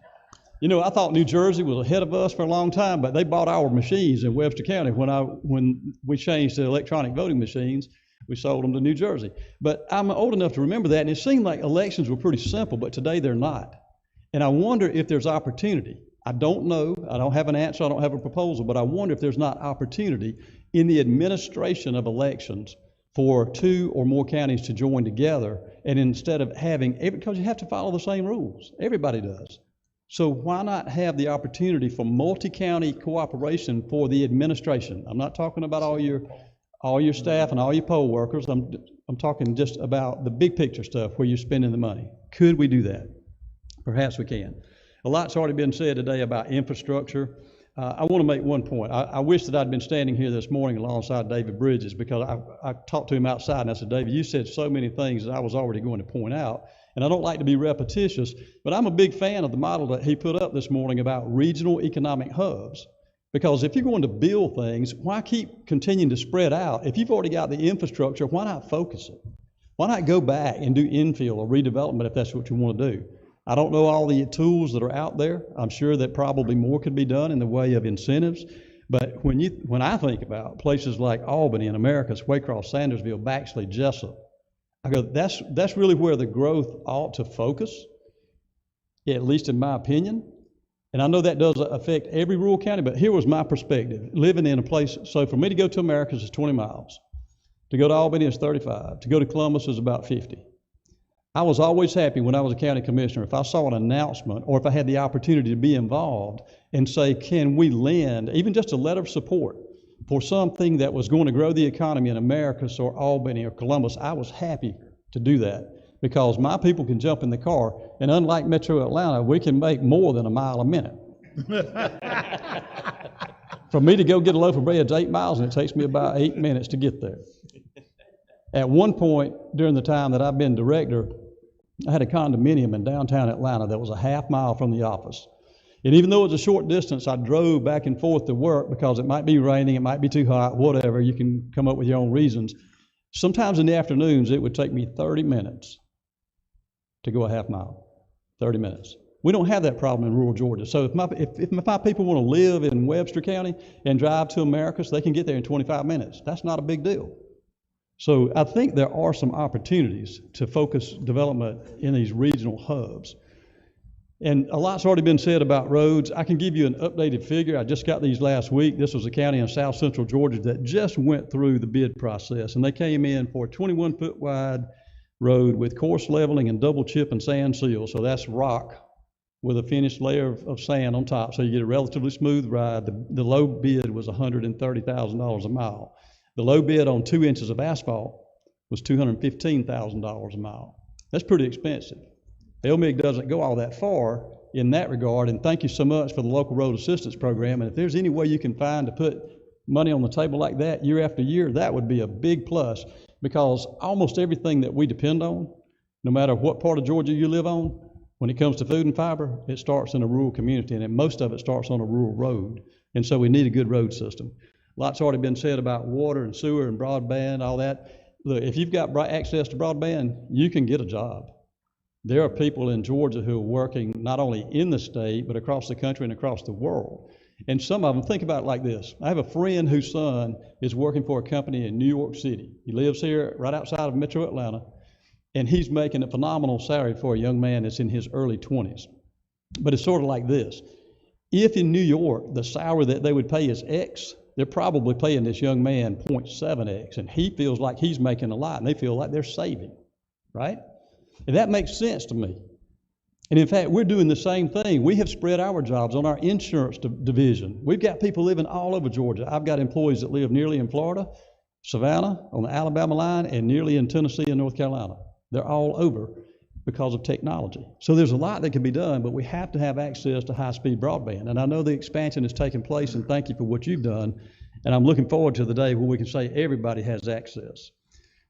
You know, I thought New Jersey was ahead of us for a long time, but they bought our machines in Webster County when we changed to electronic voting machines. We sold them to New Jersey. But I'm old enough to remember that, and it seemed like elections were pretty simple, but today they're not. And I wonder if there's opportunity. I don't know. I don't have an answer. I don't have a proposal, but I wonder if there's not opportunity in the administration of elections for 2 or more counties to join together, and instead of having, because you have to follow the same rules. Everybody does. So why not have the opportunity for multi-county cooperation for the administration? I'm not talking about all your staff and all your poll workers. I'm talking just about the big picture stuff where you're spending the money. Could we do that? Perhaps we can. A lot's already been said today about infrastructure. I want to make one point. I wish that I'd been standing here this morning alongside David Bridges, because I talked to him outside and I said, David, you said so many things that I was already going to point out. And I don't like to be repetitious, but I'm a big fan of the model that he put up this morning about regional economic hubs. Because if you're going to build things, why keep continuing to spread out? If you've already got the infrastructure, why not focus it? Why not go back and do infill or redevelopment if that's what you want to do? I don't know all the tools that are out there. I'm sure that probably more could be done in the way of incentives. But when I think about places like Albany and Americus, Waycross, Sandersville, Baxley, Jessup, I go, that's really where the growth ought to focus, at least in my opinion. And I know that does affect every rural county, but here was my perspective, living in a place. So for me to go to Americus is 20 miles. To go to Albany is 35. To go to Columbus is about 50. I was always happy when I was a county commissioner if I saw an announcement or if I had the opportunity to be involved and say, can we lend, even just a letter of support for something that was going to grow the economy in Americus or Albany or Columbus. I was happy to do that because my people can jump in the car, and unlike Metro Atlanta, we can make more than a mile a minute. For me to go get a loaf of bread, it's 8 miles, and it takes me about 8 minutes to get there. At one point during the time that I've been director, I had a condominium in downtown Atlanta that was a half mile from the office. And even though it was a short distance, I drove back and forth to work because it might be raining, it might be too hot, whatever. You can come up with your own reasons. Sometimes in the afternoons, it would take me 30 minutes to go a half mile, 30 minutes. We don't have that problem in rural Georgia. So if my people want to live in Webster County and drive to Americus, they can get there in 25 minutes. That's not a big deal. So I think there are some opportunities to focus development in these regional hubs. And a lot's already been said about roads. I can give you an updated figure. I just got these last week. This was a county in south central Georgia that just went through the bid process, and they came in for a 21-foot wide road with course leveling and double chip and sand seal. So that's rock with a finished layer of sand on top, so you get a relatively smooth ride. The low bid was $130,000 a mile. The low bid on 2 inches of asphalt was $215,000 a mile. That's pretty expensive. LMIG doesn't go all that far in that regard, and thank you so much for the local road assistance program. And if there's any way you can find to put money on the table like that year after year, that would be a big plus, because almost everything that we depend on, no matter what part of Georgia you live on, when it comes to food and fiber, it starts in a rural community, and most of it starts on a rural road. And so we need a good road system. Lots already been said about water and sewer and broadband, all that. Look, if you've got access to broadband, you can get a job. There are people in Georgia who are working not only in the state, but across the country and across the world. And some of them, think about it like this. I have a friend whose son is working for a company in New York City. He lives here right outside of Metro Atlanta, and he's making a phenomenal salary for a young man that's in his early 20s. But it's sort of like this. If in New York the salary that they would pay is X, they're probably paying this young man 0.7X, and he feels like he's making a lot, and they feel like they're saving, right? And that makes sense to me. And in fact, we're doing the same thing. We have spread our jobs on our insurance division. We've got people living all over Georgia. I've got employees that live nearly in Florida, Savannah, on the Alabama line, and nearly in Tennessee and North Carolina. They're all over because of technology. So there's a lot that can be done, but we have to have access to high-speed broadband. And I know the expansion is taking place, and thank you for what you've done. And I'm looking forward to the day where we can say everybody has access.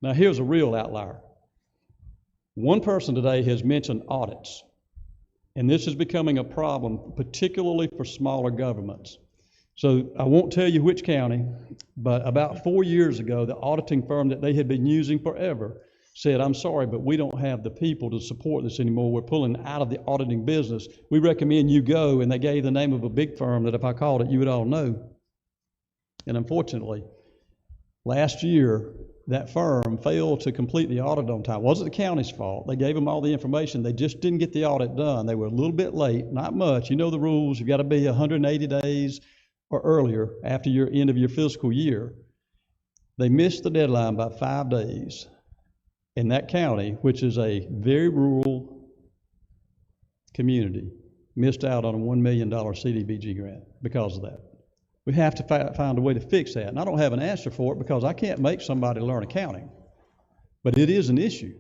Now, here's a real outlier. One person today has mentioned audits, and this is becoming a problem, particularly for smaller governments. So I won't tell you which county, but about 4 years ago, the auditing firm that they had been using forever said, I'm sorry, but we don't have the people to support this anymore. We're pulling out of the auditing business. We recommend you go, and they gave the name of a big firm that if I called it, you would all know. And unfortunately, last year, that firm failed to complete the audit on time. It wasn't the county's fault. They gave them all the information. They just didn't get the audit done. They were a little bit late, not much. You know the rules. You've got to be 180 days or earlier after your end of your fiscal year. They missed the deadline by 5 days. In that county, which is a very rural community, missed out on a $1 million CDBG grant because of that. We have to find a way to fix that. And I don't have an answer for it because I can't make somebody learn accounting. But it is an issue.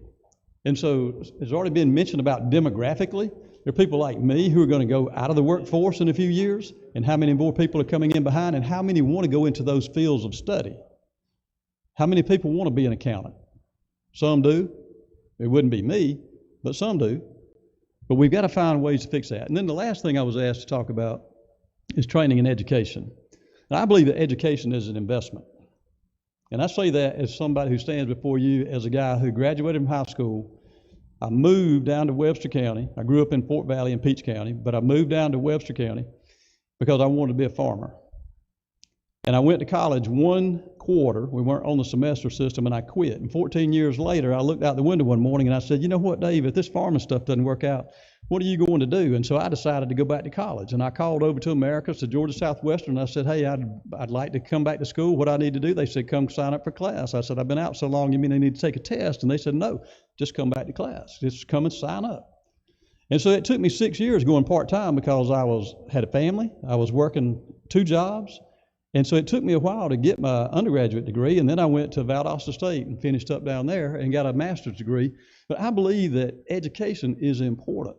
And so it's already been mentioned about demographically. There are people like me who are going to go out of the workforce in a few years, and how many more people are coming in behind, and how many want to go into those fields of study. How many people want to be an accountant? Some do. It wouldn't be me, but some do. But we've got to find ways to fix that. And then the last thing I was asked to talk about is training and education. And I believe that education is an investment. And I say that as somebody who stands before you as a guy who graduated from high school. I moved down to Webster County. I grew up in Fort Valley and Peach County, but I moved down to Webster County because I wanted to be a farmer. And I went to college 1 quarter. We weren't on the semester system, and I quit. And 14 years later, I looked out the window one morning and I said, you know what, Dave, if this farming stuff doesn't work out, what are you going to do? And so I decided to go back to college. And I called over to Americus, to Georgia Southwestern, and I said, hey, I'd like to come back to school. What do I need to do? They said, come sign up for class. I said, I've been out so long, you mean I need to take a test? And they said, no, just come back to class. Just come and sign up. And so it took me 6 years going part-time because I had a family. I was working 2 jobs. And so it took me a while to get my undergraduate degree, and then I went to Valdosta State and finished up down there and got a master's degree. But I believe that education is important.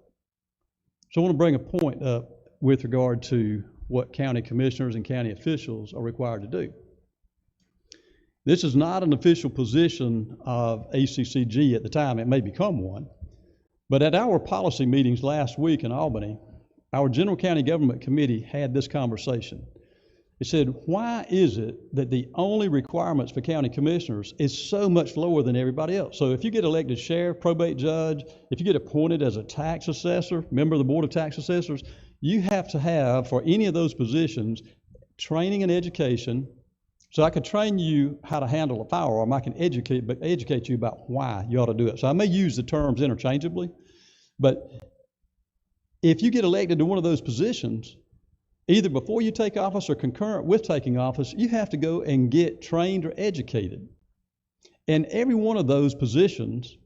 So I want to bring a point up with regard to what county commissioners and county officials are required to do. This is not an official position of ACCG at the time. It may become one. But at our policy meetings last week in Albany, our General County Government Committee had this conversation. It said, why is it that the only requirements for county commissioners is so much lower than everybody else? So if you get elected sheriff, probate judge, if you get appointed as a tax assessor, member of the Board of Tax Assessors, you have to have, for any of those positions, training and education. So I could train you how to handle a firearm. I can educate you about why you ought to do it. So I may use the terms interchangeably, but if you get elected to one of those positions, either before you take office or concurrent with taking office, you have to go and get trained or educated. And every one of those positions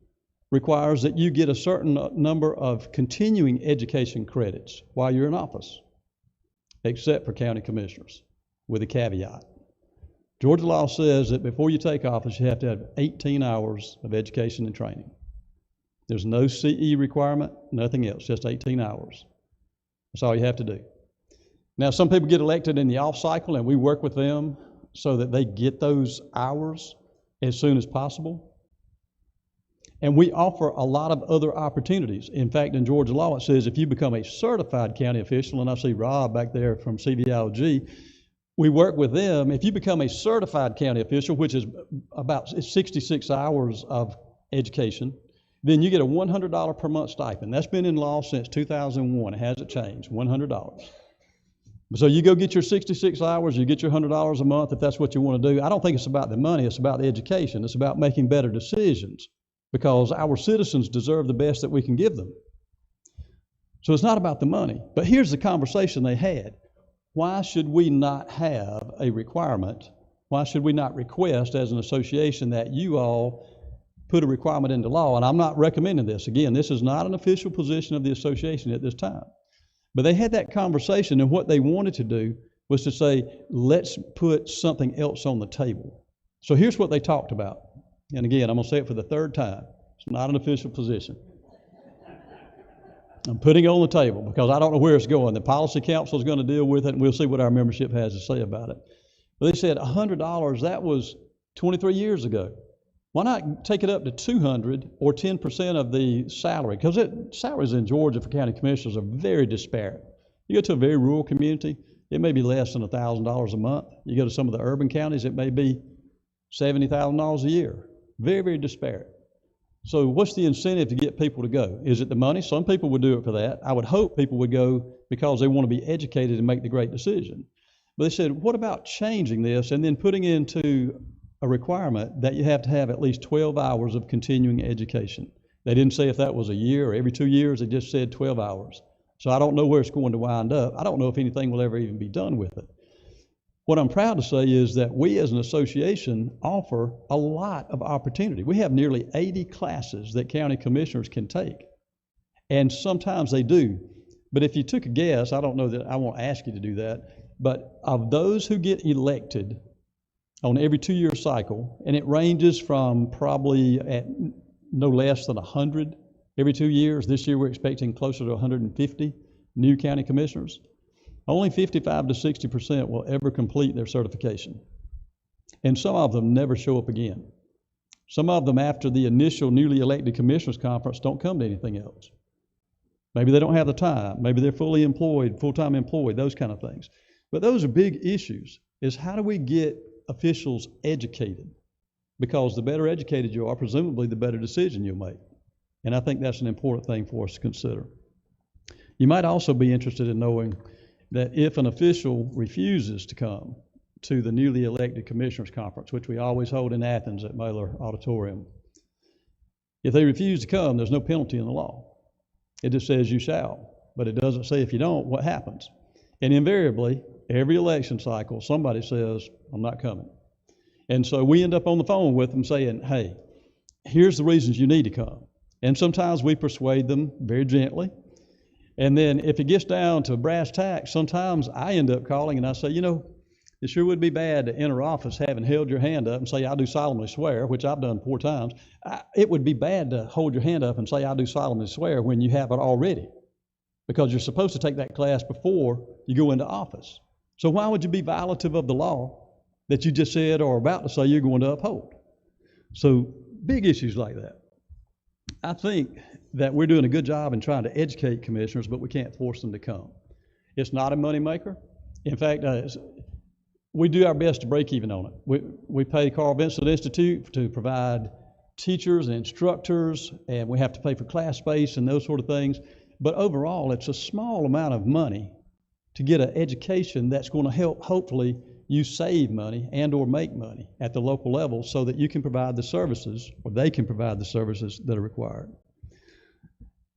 requires that you get a certain number of continuing education credits while you're in office, except for county commissioners, with a caveat. Georgia law says that before you take office, you have to have 18 hours of education and training. There's no CE requirement, nothing else, just 18 hours. That's all you have to do. Now, some people get elected in the off cycle, and we work with them so that they get those hours as soon as possible. And we offer a lot of other opportunities. In fact, in Georgia law, it says if you become a certified county official, and I see Rob back there from CVIOG, we work with them. If you become a certified county official, which is about 66 hours of education, then you get a $100 per month stipend. That's been in law since 2001. It hasn't changed, $100. So you go get your 66 hours, you get your $100 a month if that's what you want to do. I don't think it's about the money, it's about the education. It's about making better decisions because our citizens deserve the best that we can give them. So it's not about the money. But here's the conversation they had. Why should we not have a requirement? Why should we not request as an association that you all put a requirement into law? And I'm not recommending this. Again, this is not an official position of the association at this time. But they had that conversation, and what they wanted to do was to say, let's put something else on the table. So here's what they talked about. And again, I'm going to say it for the third time. It's not an official position. I'm putting it on the table because I don't know where it's going. The policy council is going to deal with it, and we'll see what our membership has to say about it. But they said $100, that was 23 years ago. Why not take it up to $200 or 10% of the salary? Because salaries in Georgia for county commissioners are very disparate. You go to a very rural community, it may be less than $1,000 a month. You go to some of the urban counties, it may be $70,000 a year. Very, very disparate. So what's the incentive to get people to go? Is it the money? Some people would do it for that. I would hope people would go because they want to be educated and make the great decision. But they said, what about changing this and then putting into a requirement that you have to have at least 12 hours of continuing education? They didn't say if that was a year or every 2 years, they just said 12 hours. So I don't know where it's going to wind up. I don't know if anything will ever even be done with it. What I'm proud to say is that we as an association offer a lot of opportunity. We have nearly 80 classes that county commissioners can take, and sometimes they do. But if you took a guess, I don't know that I won't ask you to do that, but of those who get elected on every 2-year cycle, and it ranges from probably at no less than 100 every 2 years. This year we're expecting closer to 150 new county commissioners. Only 55 to 60% will ever complete their certification. And some of them never show up again. Some of them, after the initial newly elected commissioners conference, don't come to anything else. Maybe they don't have the time. Maybe they're fully employed, full-time employed, those kind of things. But those are big issues, is how do we get officials educated? Because the better educated you are, presumably the better decision you'll make. And I think that's an important thing for us to consider. You might also be interested in knowing that if an official refuses to come to the newly elected commissioners conference, which we always hold in Athens at Mailer Auditorium, if they refuse to come, there's no penalty in the law. It just says you shall, but it doesn't say if you don't, what happens. And invariably, every election cycle, somebody says, I'm not coming. And so we end up on the phone with them saying, hey, here's the reasons you need to come. And sometimes we persuade them very gently. And then if it gets down to brass tacks, sometimes I end up calling and I say, you know, it sure would be bad to enter office having held your hand up and say, I do solemnly swear, which I've done 4 times. It would be bad to hold your hand up and say, I do solemnly swear when you have it already, because you're supposed to take that class before you go into office. So why would you be violative of the law that you just said or about to say you're going to uphold? So big issues like that. I think that we're doing a good job in trying to educate commissioners, but we can't force them to come. It's not a moneymaker. In fact, we do our best to break even on it. We pay Carl Vincent Institute to provide teachers and instructors, and we have to pay for class space and those sort of things. But overall, it's a small amount of money to get an education that's going to help, hopefully, you save money and or make money at the local level so that you can provide the services, or they can provide the services that are required.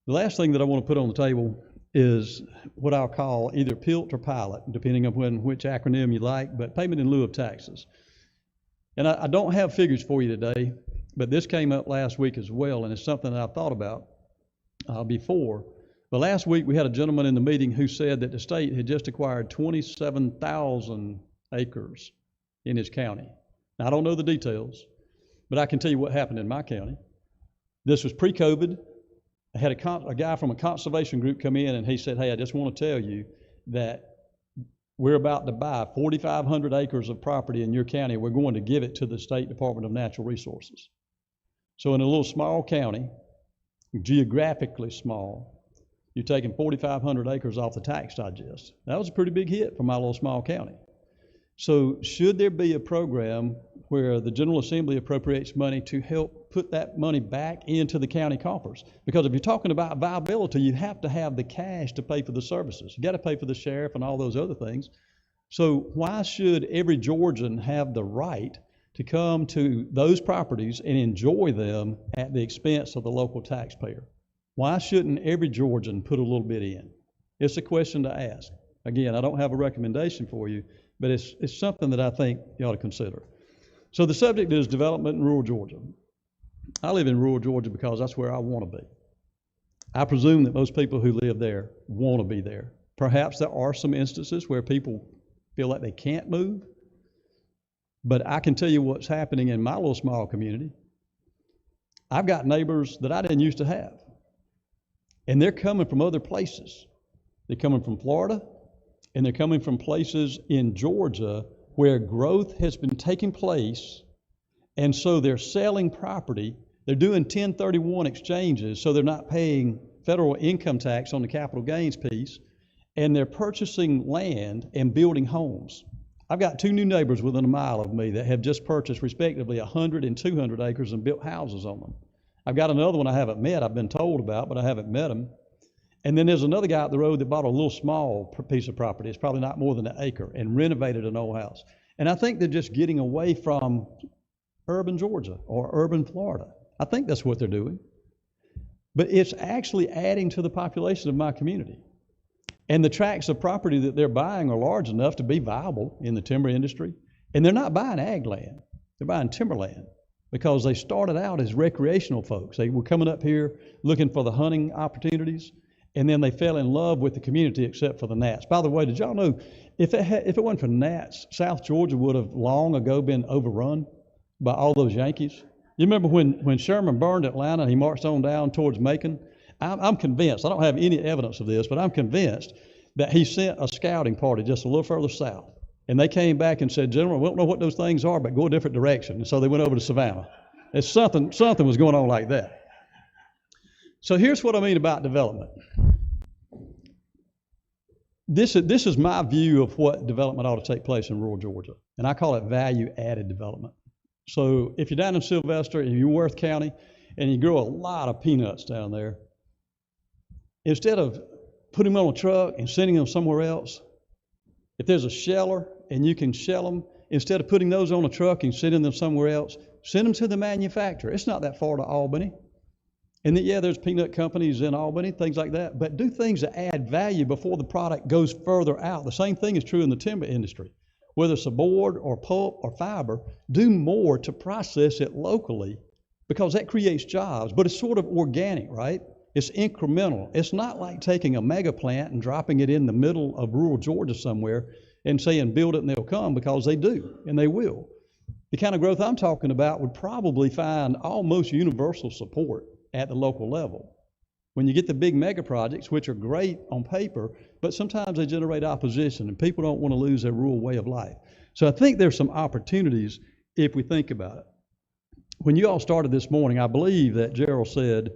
The last thing that I want to put on the table is what I'll call either PILT or pilot, depending on which acronym you like, but payment in lieu of taxes. And I don't have figures for you today, but this came up last week as well, and it's something that I've thought about before. But last week, we had a gentleman in the meeting who said that the state had just acquired 27,000 acres in his county. Now, I don't know the details, but I can tell you what happened in my county. This was pre-COVID. I had a guy from a conservation group come in, and he said, hey, I just want to tell you that we're about to buy 4,500 acres of property in your county. We're going to give it to the State Department of Natural Resources. So in a little small county, geographically small, you're taking 4,500 acres off the tax digest. That was a pretty big hit for my little small county. So should there be a program where the General Assembly appropriates money to help put that money back into the county coffers? Because if you're talking about viability, you have to have the cash to pay for the services. You got to pay for the sheriff and all those other things. So why should every Georgian have the right to come to those properties and enjoy them at the expense of the local taxpayer? Why shouldn't every Georgian put a little bit in? It's a question to ask. Again, I don't have a recommendation for you, but it's something that I think you ought to consider. So the subject is development in rural Georgia. I live in rural Georgia because that's where I want to be. I presume that most people who live there want to be there. Perhaps there are some instances where people feel like they can't move, but I can tell you what's happening in my little small community. I've got neighbors that I didn't used to have, and they're coming from other places. They're coming from Florida, and they're coming from places in Georgia where growth has been taking place, and so they're selling property. They're doing 1031 exchanges, so they're not paying federal income tax on the capital gains piece, and they're purchasing land and building homes. I've got two new neighbors within a mile of me that have just purchased respectively 100 and 200 acres and built houses on them. I've got another one I haven't met, I've been told about, but I haven't met him. And then there's another guy up the road that bought a little small piece of property. It's probably not more than an acre, and renovated an old house. And I think they're just getting away from urban Georgia or urban Florida. I think that's what they're doing. But it's actually adding to the population of my community. And the tracts of property that they're buying are large enough to be viable in the timber industry. And they're not buying ag land. They're buying timberland because they started out as recreational folks. They were coming up here looking for the hunting opportunities, and then they fell in love with the community except for the gnats. By the way, did y'all know if it wasn't for gnats, South Georgia would have long ago been overrun by all those Yankees? You remember when Sherman burned Atlanta and he marched on down towards Macon? I'm convinced, I don't have any evidence of this, but I'm convinced that he sent a scouting party just a little further south. And they came back and said, General, we don't know what those things are, but go a different direction. And so they went over to Savannah. It's something was going on like that. So here's what I mean about development. This is my view of what development ought to take place in rural Georgia, and I call it value-added development. So if you're down in Sylvester and you're Worth County and you grow a lot of peanuts down there, instead of putting them on a truck and sending them somewhere else, if there's a sheller and you can shell them, instead of putting those on a truck and sending them somewhere else, send them to the manufacturer. It's not that far to Albany. And yeah, there's peanut companies in Albany, things like that, but do things that add value before the product goes further out. The same thing is true in the timber industry. Whether it's a board or pulp or fiber, do more to process it locally because that creates jobs, but it's sort of organic, right? It's incremental. It's not like taking a mega plant and dropping it in the middle of rural Georgia somewhere and saying build it and they'll come, because they do, and they will. The kind of growth I'm talking about would probably find almost universal support at the local level. When you get the big mega projects, which are great on paper, but sometimes they generate opposition and people don't want to lose their rural way of life. So I think there's some opportunities if we think about it. When you all started this morning, I believe that Gerald said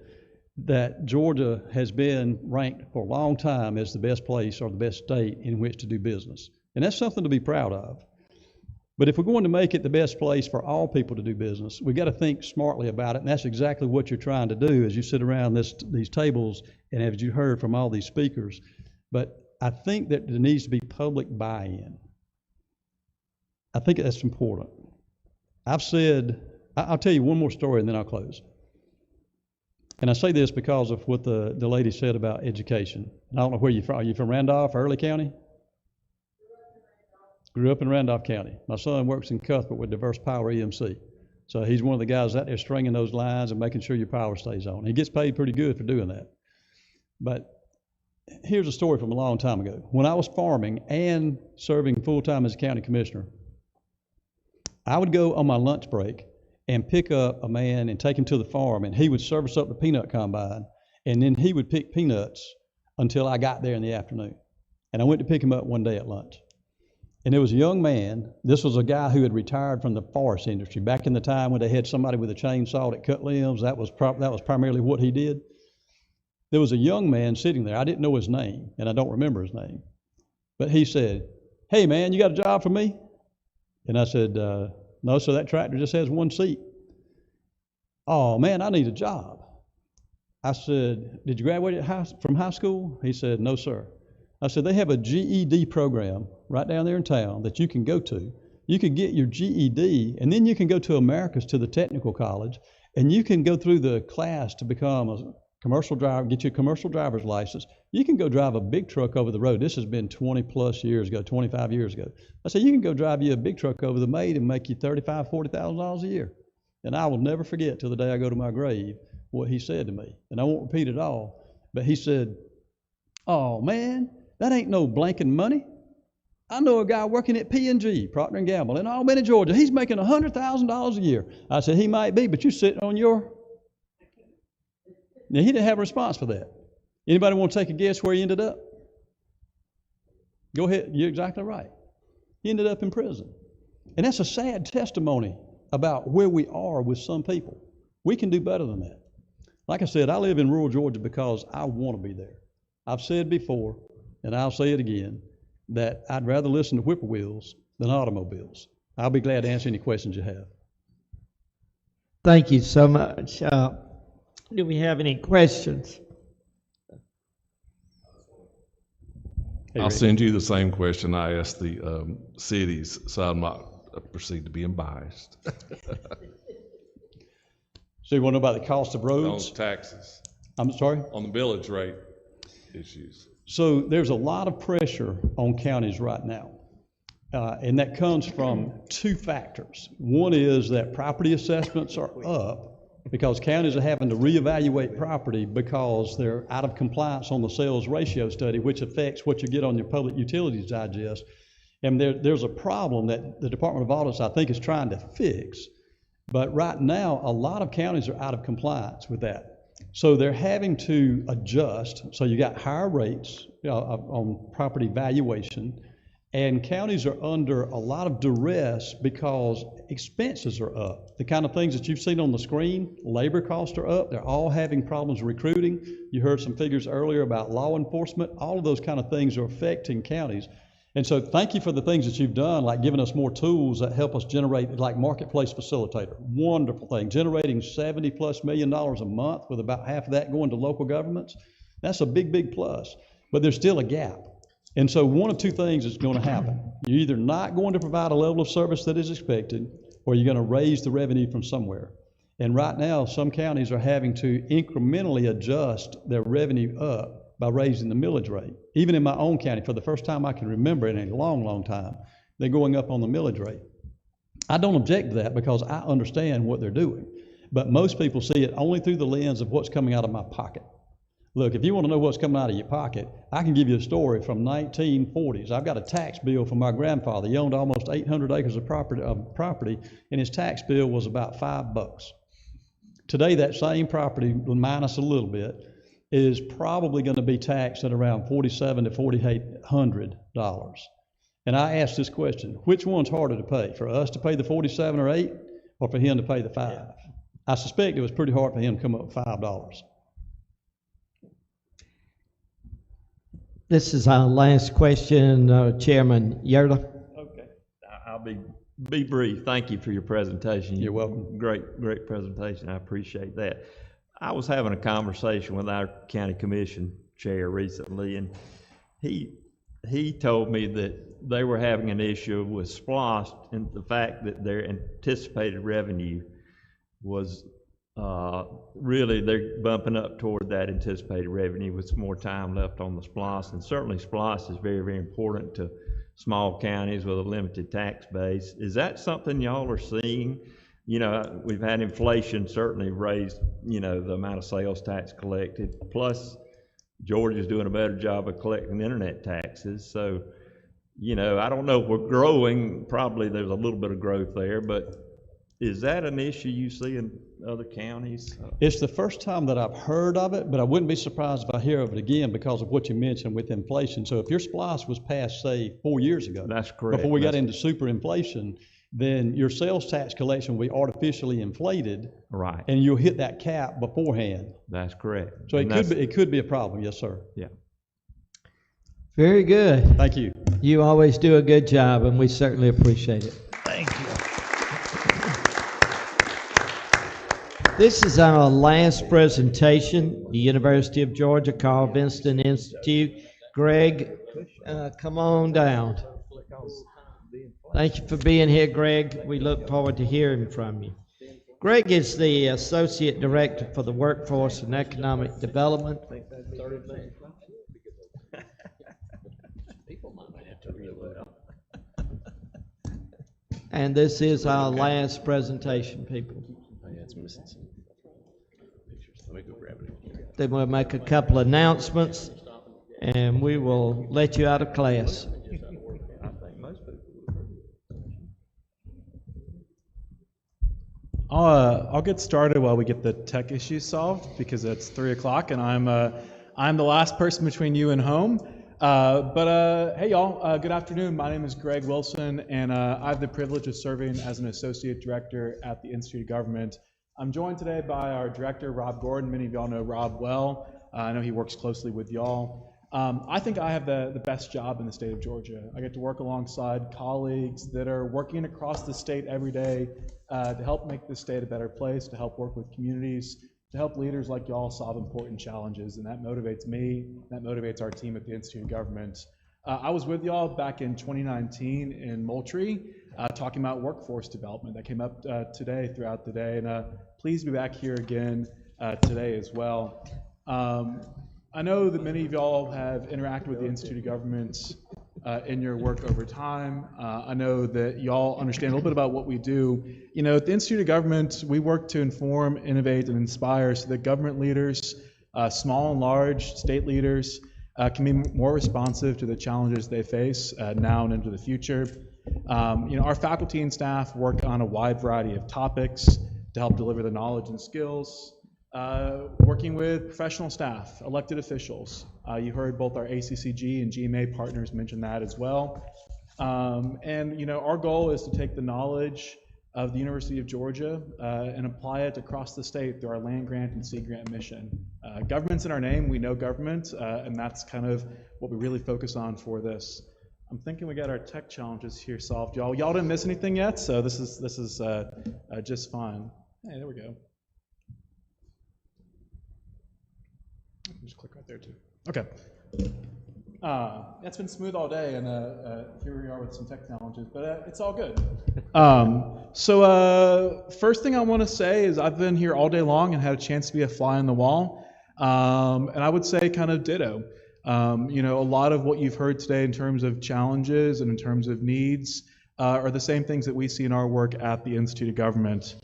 that Georgia has been ranked for a long time as the best place or the best state in which to do business. And that's something to be proud of. But if we're going to make it the best place for all people to do business, we've got to think smartly about it, and that's exactly what you're trying to do as you sit around these tables and as you heard from all these speakers. But I think that there needs to be public buy-in. I think that's important. I've said, I'll tell you one more story and then I'll close. And I say this because of what the lady said about education. And I don't know where you're from. Are you from Randolph, Early County? Grew up in Randolph County. My son works in Cuthbert with Diverse Power EMC. So he's one of the guys out there stringing those lines and making sure your power stays on. He gets paid pretty good for doing that. But here's a story from a long time ago. When I was farming and serving full-time as a county commissioner, I would go on my lunch break and pick up a man and take him to the farm, and he would service up the peanut combine, and then he would pick peanuts until I got there in the afternoon. And I went to pick him up one day at lunch. And there was a young man, this was a guy who had retired from the forest industry. Back in the time when they had somebody with a chainsaw that cut limbs, that was primarily what he did. There was a young man sitting there. I didn't know his name, and I don't remember his name. But he said, "Hey man, you got a job for me?" And I said, "No, sir, that tractor just has one seat." "Oh man, I need a job." I said, "Did you graduate from high school?" He said, "No, sir." I said, "They have a GED program right down there in town that you can go to. You can get your GED, and then you can go to Americas to the technical college, and you can go through the class to become a commercial driver, get your commercial driver's license. You can go drive a big truck over the road." This has been 20 plus years ago, 25 years ago. I said, "You can go drive you a big truck over the Maid and make you $35,000, $40,000 a year." And I will never forget till the day I go to my grave what he said to me. And I won't repeat it all, but he said, "Oh man, that ain't no blanking money. I know a guy working at P&G, Procter & Gamble, in Albany, Georgia. He's making $100,000 a year." I said, "He might be, but you're sitting on your..." Now, he didn't have a response for that. Anybody want to take a guess where he ended up? Go ahead. You're exactly right. He ended up in prison. And that's a sad testimony about where we are with some people. We can do better than that. Like I said, I live in rural Georgia because I want to be there. I've said before, and I'll say it again, that I'd rather listen to whippoorwills than automobiles. I'll be glad to answer any questions you have. Thank you so much. Do we have any questions? Hey, I'll Rick. send you the same question I asked the cities, so I'm not perceived to be biased. So you want to know about the cost of On roads? taxes, I'm sorry? on the millage rate issues. So there's a lot of pressure on counties right now. And that comes from two factors. One is that property assessments are up because counties are having to reevaluate property because they're out of compliance on the sales ratio study, which affects what you get on your public utilities digest. And there's a problem that the Department of Audits, I think, is trying to fix. But right now, a lot of counties are out of compliance with that. So they're having to adjust. So you got higher rates on property valuation, and counties are under a lot of duress because expenses are up. The kind of things that you've seen on the screen, labor costs are up. They're all having problems recruiting. You heard some figures earlier about law enforcement. All of those kind of things are affecting counties. And so thank you for the things that you've done, like giving us more tools that help us generate, like Marketplace Facilitator. Wonderful thing. Generating $70+ million a month with about half of that going to local governments. That's a big, big plus. But there's still a gap. And so one of two things is going to happen. You're either not going to provide a level of service that is expected, or you're going to raise the revenue from somewhere. And right now, some counties are having to incrementally adjust their revenue up by raising the millage rate. Even in my own county, for the first time I can remember in a long, long time, they're going up on the millage rate. I don't object to that because I understand what they're doing. But most people see it only through the lens of what's coming out of my pocket. Look, if you want to know what's coming out of your pocket, I can give you a story from 1940s. I've got a tax bill from my grandfather. He owned almost 800 acres of property, and his tax bill was about $5. Today, that same property, minus a little bit, is probably going to be taxed at around $4,700 to $4,800. And I asked this question: which one's harder to pay? For us to pay the 47 or 8, or for him to pay the 5? I suspect it was pretty hard for him to come up with $5. This is our last question, Chairman Yerla. Okay, I'll be brief. Thank you for your presentation. You're welcome. Great presentation. I appreciate that. I was having a conversation with our county commission chair recently, and he told me that they were having an issue with SPLOST and the fact that their anticipated revenue was really, they're bumping up toward that anticipated revenue with some more time left on the SPLOST. And certainly SPLOST is very, very important to small counties with a limited tax base. Is that something y'all are seeing you know, we've had inflation certainly raised, you know, the amount of sales tax collected. Plus, Georgia's doing a better job of collecting internet taxes. So, you know, I don't know if we're growing. Probably there's a little bit of growth there, but is that an issue you see in other counties? It's the first time that I've heard of it, but I wouldn't be surprised if I hear of it again because of what you mentioned with inflation. So if your SPLOST was passed, say, 4 years ago. That's correct. Before we got into superinflation, then your sales tax collection will be artificially inflated. Right. And you'll hit that cap beforehand. That's correct. So it could be a problem, yes, sir. Yeah. Very good. Thank you. You always do a good job, and we certainly appreciate it. Thank you. This is our last presentation, the University of Georgia Carl Vinston Institute. Greg, come on down. Thank you for being here, Greg. We look forward to hearing from you. Greg is the Associate Director for the Workforce and Economic Development. And this is our last presentation, people. Then we'll make a couple announcements, and we will let you out of class. I'll get started while we get the tech issues solved because it's 3 o'clock and I'm the last person between you and home. Hey y'all, good afternoon. My name is Greg Wilson and I have the privilege of serving as an associate director at the Institute of Government. I'm joined today by our director, Rob Gordon. Many of y'all know Rob well. I know he works closely with y'all. I think I have the best job in the state of Georgia. I get to work alongside colleagues that are working across the state every day to help make the state a better place, to help work with communities, to help leaders like y'all solve important challenges. And that motivates me, that motivates our team at the Institute of Government. I was with y'all back in 2019 in Moultrie talking about workforce development. That came up today throughout the day. And pleased to be back here again today as well. I know that many of y'all have interacted with the Institute of Government in your work over time. I know that y'all understand a little bit about what we do. You know, at the Institute of Government, we work to inform, innovate, and inspire so that government leaders, small and large, state leaders, can be more responsive to the challenges they face now and into the future. You know, our faculty and staff work on a wide variety of topics to help deliver the knowledge and skills. Working with professional staff, elected officials. You heard both our ACCG and GMA partners mention that as well. And you know, our goal is to take the knowledge of the University of Georgia and apply it across the state through our land grant and sea grant mission. Government's in our name, we know government, and that's kind of what we really focus on for this. I'm thinking we got our tech challenges here solved, y'all. Y'all didn't miss anything yet, so this is just fine. Hey, there we go. Just click right there too. Okay. It's been smooth all day, and here we are with some tech challenges, but it's all good. First thing I want to say is I've been here all day long and had a chance to be a fly on the wall, and I would say kind of ditto. You know, a lot of what you've heard today in terms of challenges and in terms of needs are the same things that we see in our work at the Institute of Government.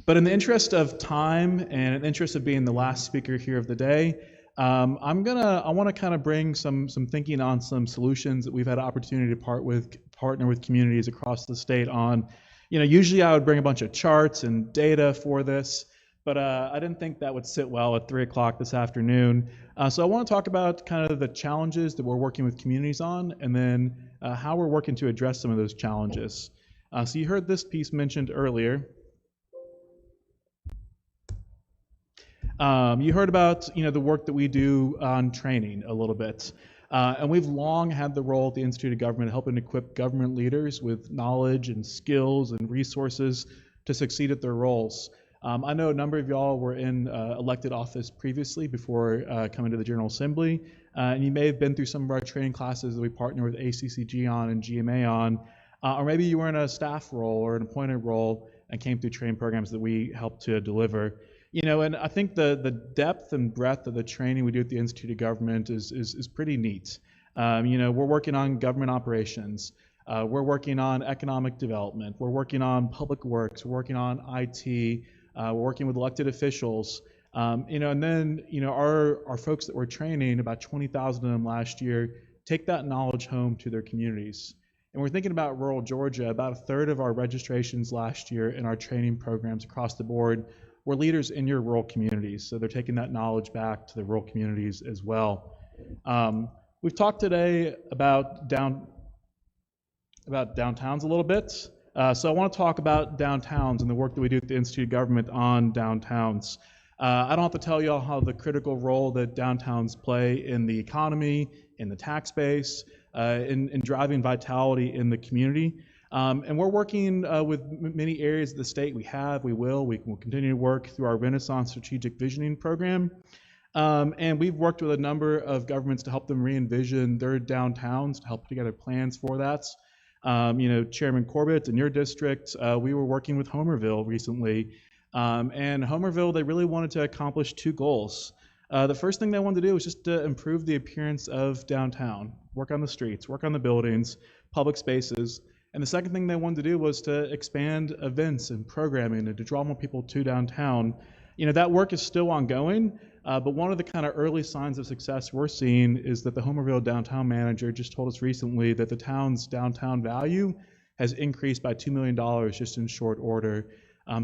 But in the interest of time and in the interest of being the last speaker here of the day, I want to kind of bring some thinking on some solutions that we've had an opportunity to partner with communities across the state on. You know, usually I would bring a bunch of charts and data for this, but I didn't think that would sit well at 3 o'clock this afternoon. So I want to talk about kind of the challenges that we're working with communities on, and then how we're working to address some of those challenges. So you heard this piece mentioned earlier. You heard about, you know, the work that we do on training a little bit. And we've long had the role at the Institute of Government helping equip government leaders with knowledge and skills and resources to succeed at their roles. I know a number of y'all were in elected office previously before coming to the General Assembly, and you may have been through some of our training classes that we partner with ACCG on and GMA on, or maybe you were in a staff role or an appointed role and came through training programs that we helped to deliver. You know, and I think the depth and breadth of the training we do at the Institute of Government is pretty neat. You know, we're working on government operations, We're working on economic development. We're working on public works. We're working on IT. We're working with elected officials. And then, our folks that we're training, about 20,000 of them last year, take that knowledge home to their communities. And we're thinking about rural Georgia. About a third of our registrations last year in our training programs across the board were leaders in your rural communities. So they're taking that knowledge back to the rural communities as well. We've talked today about downtowns a little bit. So I want to talk about downtowns and the work that we do at the Institute of Government on downtowns. I don't have to tell you all how the critical role that downtowns play in the economy, in the tax base, in driving vitality in the community. And we're working with many areas of the state. We will continue to work through our Renaissance Strategic Visioning Program. And we've worked with a number of governments to help them re-envision their downtowns, to help put together plans for that. Chairman Corbett, in your district, we were working with Homerville recently. And Homerville, they really wanted to accomplish two goals. The first thing they wanted to do was just to improve the appearance of downtown, work on the streets, work on the buildings, public spaces. And the second thing they wanted to do was to expand events and programming and to draw more people to downtown. That work is still ongoing, but one of the kind of early signs of success we're seeing is that the Homerville downtown manager just told us recently that the town's downtown value has increased by $2 million just in short order.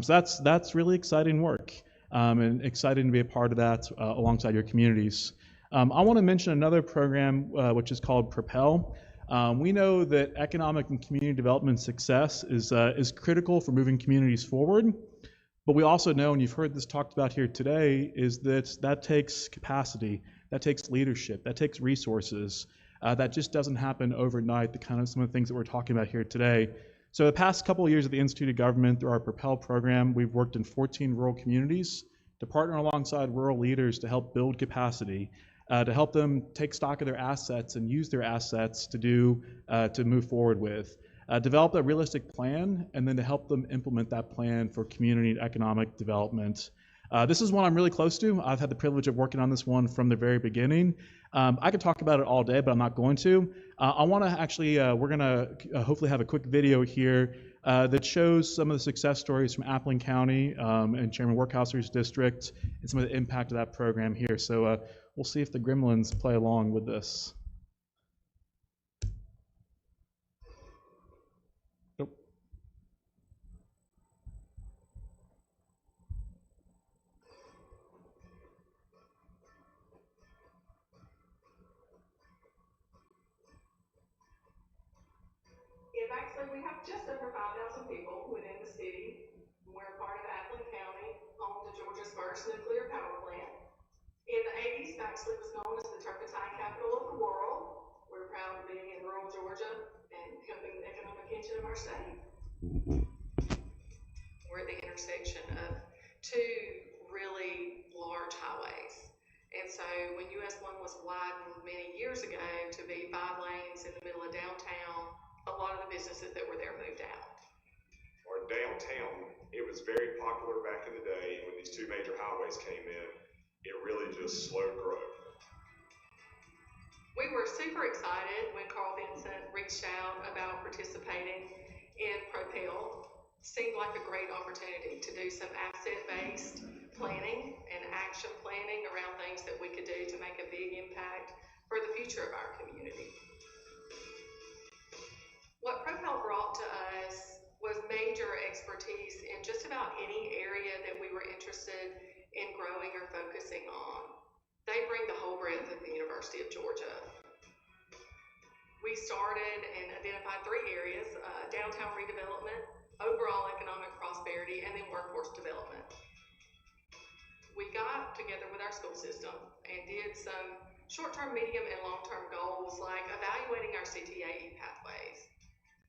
So that's really exciting work, and exciting to be a part of that alongside your communities. I want to mention another program which is called Propel. We know that economic and community development success is critical for moving communities forward, but we also know, and you've heard this talked about here today, is that takes capacity, that takes leadership, that takes resources. That just doesn't happen overnight, some of the things that we're talking about here today. So the past couple of years at the Institute of Government, through our Propel program, we've worked in 14 rural communities to partner alongside rural leaders to help build capacity, to help them take stock of their assets and use their assets to move forward with. Develop a realistic plan, and then to help them implement that plan for community and economic development. This is one I'm really close to. I've had the privilege of working on this one from the very beginning. I could talk about it all day, but I'm not going to. I want to actually, we're going to hopefully have a quick video here that shows some of the success stories from Appling County and Chairman Workhouser's district and some of the impact of that program here. So we'll see if the gremlins play along with this. We have just over 5,000 people within the city. We're a part of Appling County, home to Georgia's first nuclear power plant. In the 80s, Baxley was known as the turpentine capital of the world. We're proud of being in rural Georgia and helping the economic engine of our state. We're at the intersection of two really large highways. And so when US 1 was widened many years ago to be 5 lanes in the middle of downtown, a lot of the businesses that were there moved out. Or downtown, it was very popular back in the day. When these two major highways came in, it really just slowed growth. We were super excited when Carl Vincent reached out about participating in Propel. Seemed like a great opportunity to do some asset-based planning and action planning around things that we could do to make a big impact for the future of our community. What Propel brought to us was major expertise in just about any area that we were interested in growing or focusing on. They bring the whole breadth of the University of Georgia. We started and identified 3 areas, downtown redevelopment, overall economic prosperity, and then workforce development. We got together with our school system and did some short-term, medium, and long-term goals like evaluating our CTAE pathways.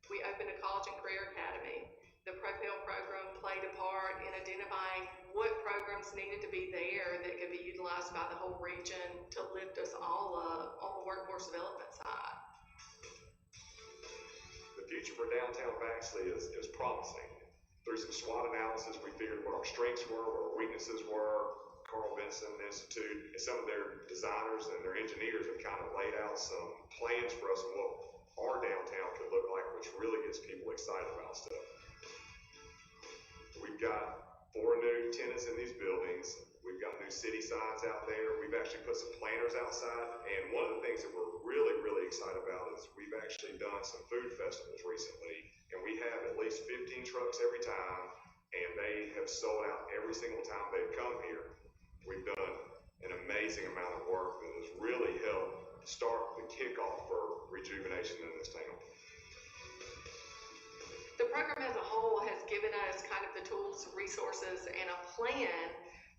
We opened a college and career academy. The Propel program played a part in identifying what programs needed to be there that could be utilized by the whole region to lift us all up on the workforce development side. The future for downtown Baxley is promising. Through some SWOT analysis, we figured what our strengths were, what our weaknesses were. Carl Vincent Institute and some of their designers and their engineers have kind of laid out some plans for us on what our downtown could look like, which really gets people excited about stuff. We've got 4 new tenants in these buildings. We've got new city signs out there. We've actually put some planters outside. And one of the things that we're really, really excited about is we've actually done some food festivals recently. And we have at least 15 trucks every time. And they have sold out every single time they've come here. We've done an amazing amount of work that has really helped start the kickoff for rejuvenation in this town. The program as a whole has given us kind of the tools, resources, and a plan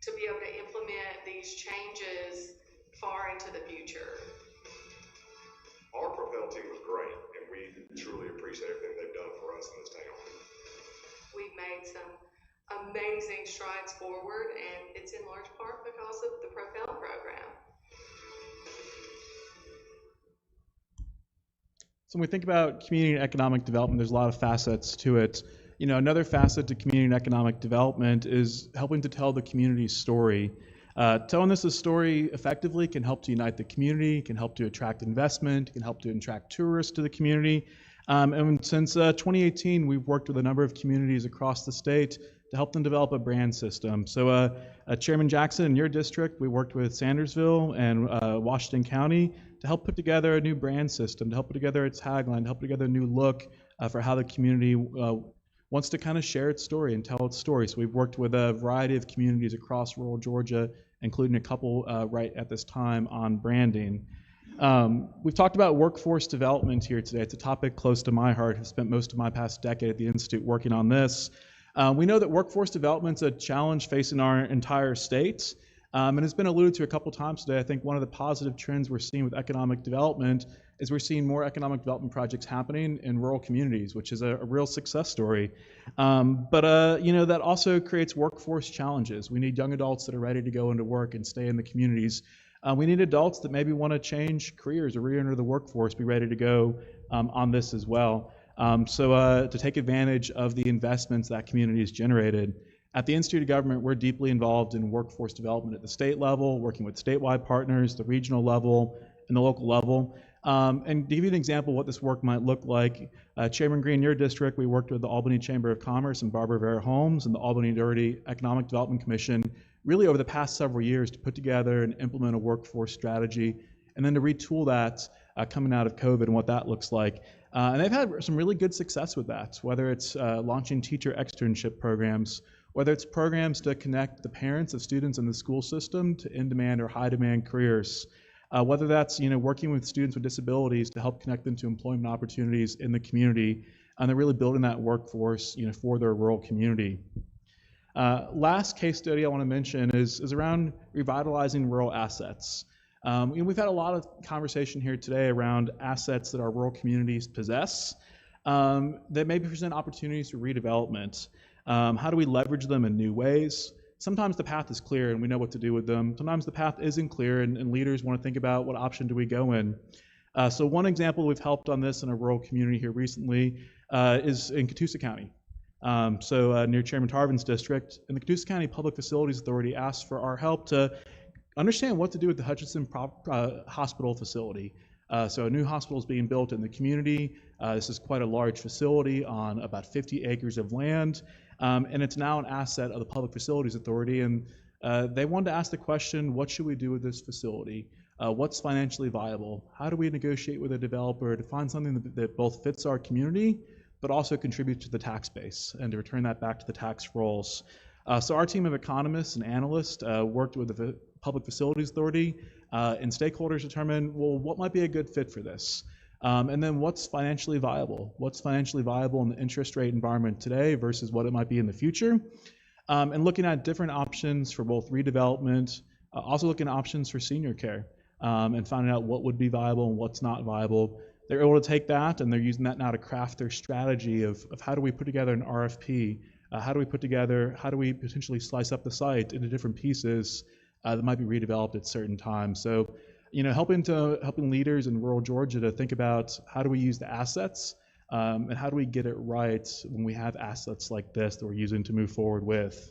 to be able to implement these changes far into the future. Our Propel team was great, and we truly appreciate everything they've done for us in this town. We've made some amazing strides forward, and it's in large part because of the Propel program. So when we think about community and economic development, there's a lot of facets to it. You know, another facet to community and economic development is helping to tell the community's story. Telling this story effectively can help to unite the community, can help to attract investment, can help to attract tourists to the community. And since 2018, we've worked with a number of communities across the state to help them develop a brand system. So Chairman Jackson, in your district, we worked with Sandersville and Washington County to help put together a new brand system, to help put together a tagline, to help put together a new look for how the community wants to kind of share its story and tell its story. So we've worked with a variety of communities across rural Georgia, including a couple right at this time on branding. We've talked about workforce development here today. It's a topic close to my heart. I've spent most of my past decade at the Institute working on this. We know that workforce development is a challenge facing our entire state. And it's been alluded to a couple times today. I think one of the positive trends we're seeing with economic development is we're seeing more economic development projects happening in rural communities, which is a real success story. But you know, that also creates workforce challenges. We need young adults that are ready to go into work and stay in the communities. We need adults that maybe want to change careers or re-enter the workforce, be ready to go on this as well. So to take advantage of the investments that community has generated. At the Institute of Government, we're deeply involved in workforce development at the state level, working with statewide partners, the regional level, and the local level. And to give you an example of what this work might look like, Chairman Green, your district, we worked with the Albany Chamber of Commerce and Barbara Vera Holmes and the Albany Doherty Economic Development Commission really over the past several years to put together and implement a workforce strategy and then to retool that coming out of COVID and what that looks like. And they've had some really good success with that, whether it's launching teacher externship programs, whether it's programs to connect the parents of students in the school system to in-demand or high-demand careers, whether that's working with students with disabilities to help connect them to employment opportunities in the community, and they're really building that workforce for their rural community. Last case study I want to mention is around revitalizing rural assets. We've had a lot of conversation here today around assets that our rural communities possess that maybe present opportunities for redevelopment. How do we leverage them in new ways? Sometimes the path is clear and we know what to do with them. Sometimes the path isn't clear and leaders want to think about what option do we go in. So one example we've helped on this in a rural community here recently is in Catoosa County. Near Chairman Tarvin's district, and the Catoosa County Public Facilities Authority asked for our help to understand what to do with the Hutchinson Hospital facility. So a new hospital is being built in the community. This is quite a large facility on about 50 acres of land, and it's now an asset of the Public Facilities Authority. And they wanted to ask the question, what should we do with this facility? What's financially viable? How do we negotiate with a developer to find something that both fits our community, but also contributes to the tax base and to return that back to the tax rolls? So our team of economists and analysts worked with the Public Facilities Authority and stakeholders determined, well, what might be a good fit for this? And then what's financially viable? What's financially viable in the interest rate environment today versus what it might be in the future? And looking at different options for both redevelopment, also looking at options for senior care, and finding out what would be viable and what's not viable. They're able to take that and they're using that now to craft their strategy of how do we put together an RFP? How do we potentially slice up the site into different pieces that might be redeveloped at certain times? So, helping leaders in rural Georgia to think about how do we use the assets and how do we get it right when we have assets like this that we're using to move forward with.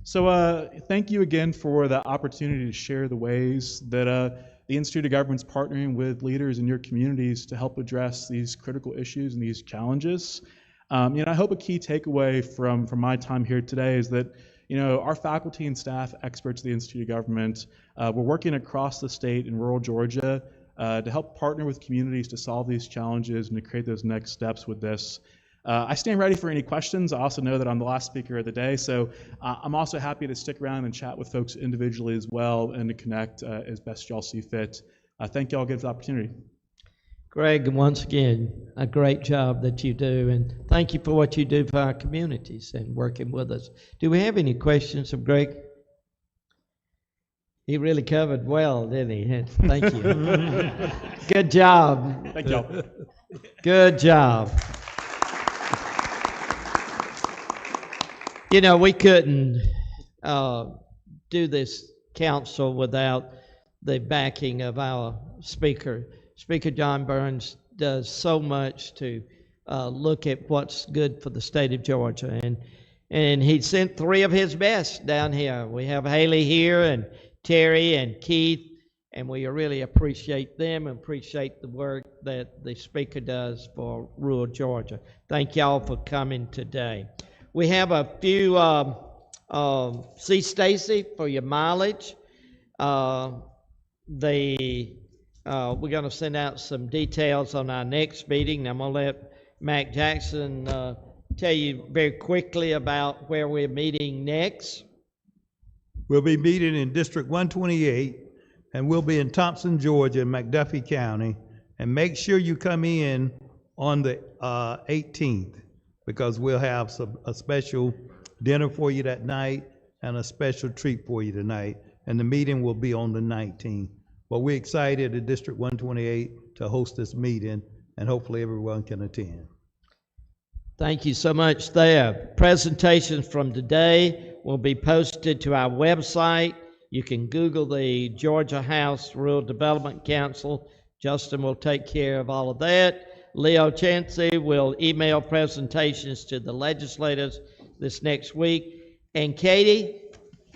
So thank you again for the opportunity to share the ways that the Institute of Government's partnering with leaders in your communities to help address these critical issues and these challenges. I hope a key takeaway from my time here today is that our faculty and staff experts at the Institute of Government, we're working across the state in rural Georgia to help partner with communities to solve these challenges and to create those next steps with this. I stand ready for any questions. I also know that I'm the last speaker of the day, so I'm also happy to stick around and chat with folks individually as well and to connect as best y'all see fit. Thank y'all again for the opportunity. Greg, once again, a great job that you do, and thank you for what you do for our communities and working with us. Do we have any questions of Greg? He really covered well, didn't he? Thank you. Good job. Thank y'all. Good job. We couldn't do this council without the backing of our speaker. Speaker John Burns does so much to look at what's good for the state of Georgia, and he sent 3 of his best down here. We have Haley here, and Terry, and Keith, and we really appreciate them and appreciate the work that the speaker does for rural Georgia. Thank y'all for coming today. We have a few, see Stacy for your mileage. We're going to send out some details on our next meeting. I'm going to let Mac Jackson tell you very quickly about where we're meeting next. We'll be meeting in District 128, and we'll be in Thompson, Georgia, in McDuffie County. And make sure you come in on the 18th, because we'll have a special dinner for you that night and a special treat for you tonight. And the meeting will be on the 19th. But we're excited at District 128 to host this meeting, and hopefully everyone can attend. Thank you so much there. Presentations from today will be posted to our website. You can Google the Georgia House Rural Development Council. Justin will take care of all of that. Leo Chansey will email presentations to the legislators this next week. And Katie,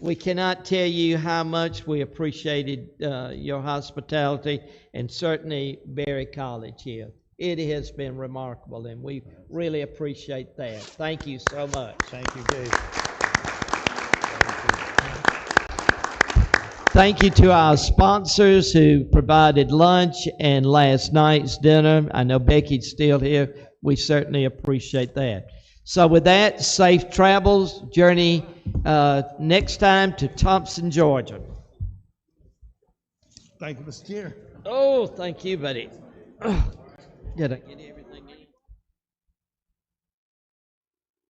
we cannot tell you how much we appreciated your hospitality, and certainly Berry College here. It has been remarkable, and we really appreciate that. Thank you so much. Thank you, Dave. Thank you to our sponsors who provided lunch and last night's dinner. I know Becky's still here. We certainly appreciate that. So with that, safe travels, journey next time to Thompson, Georgia. Thank you, Mr. Chair. Oh, thank you, buddy. Did I get everything?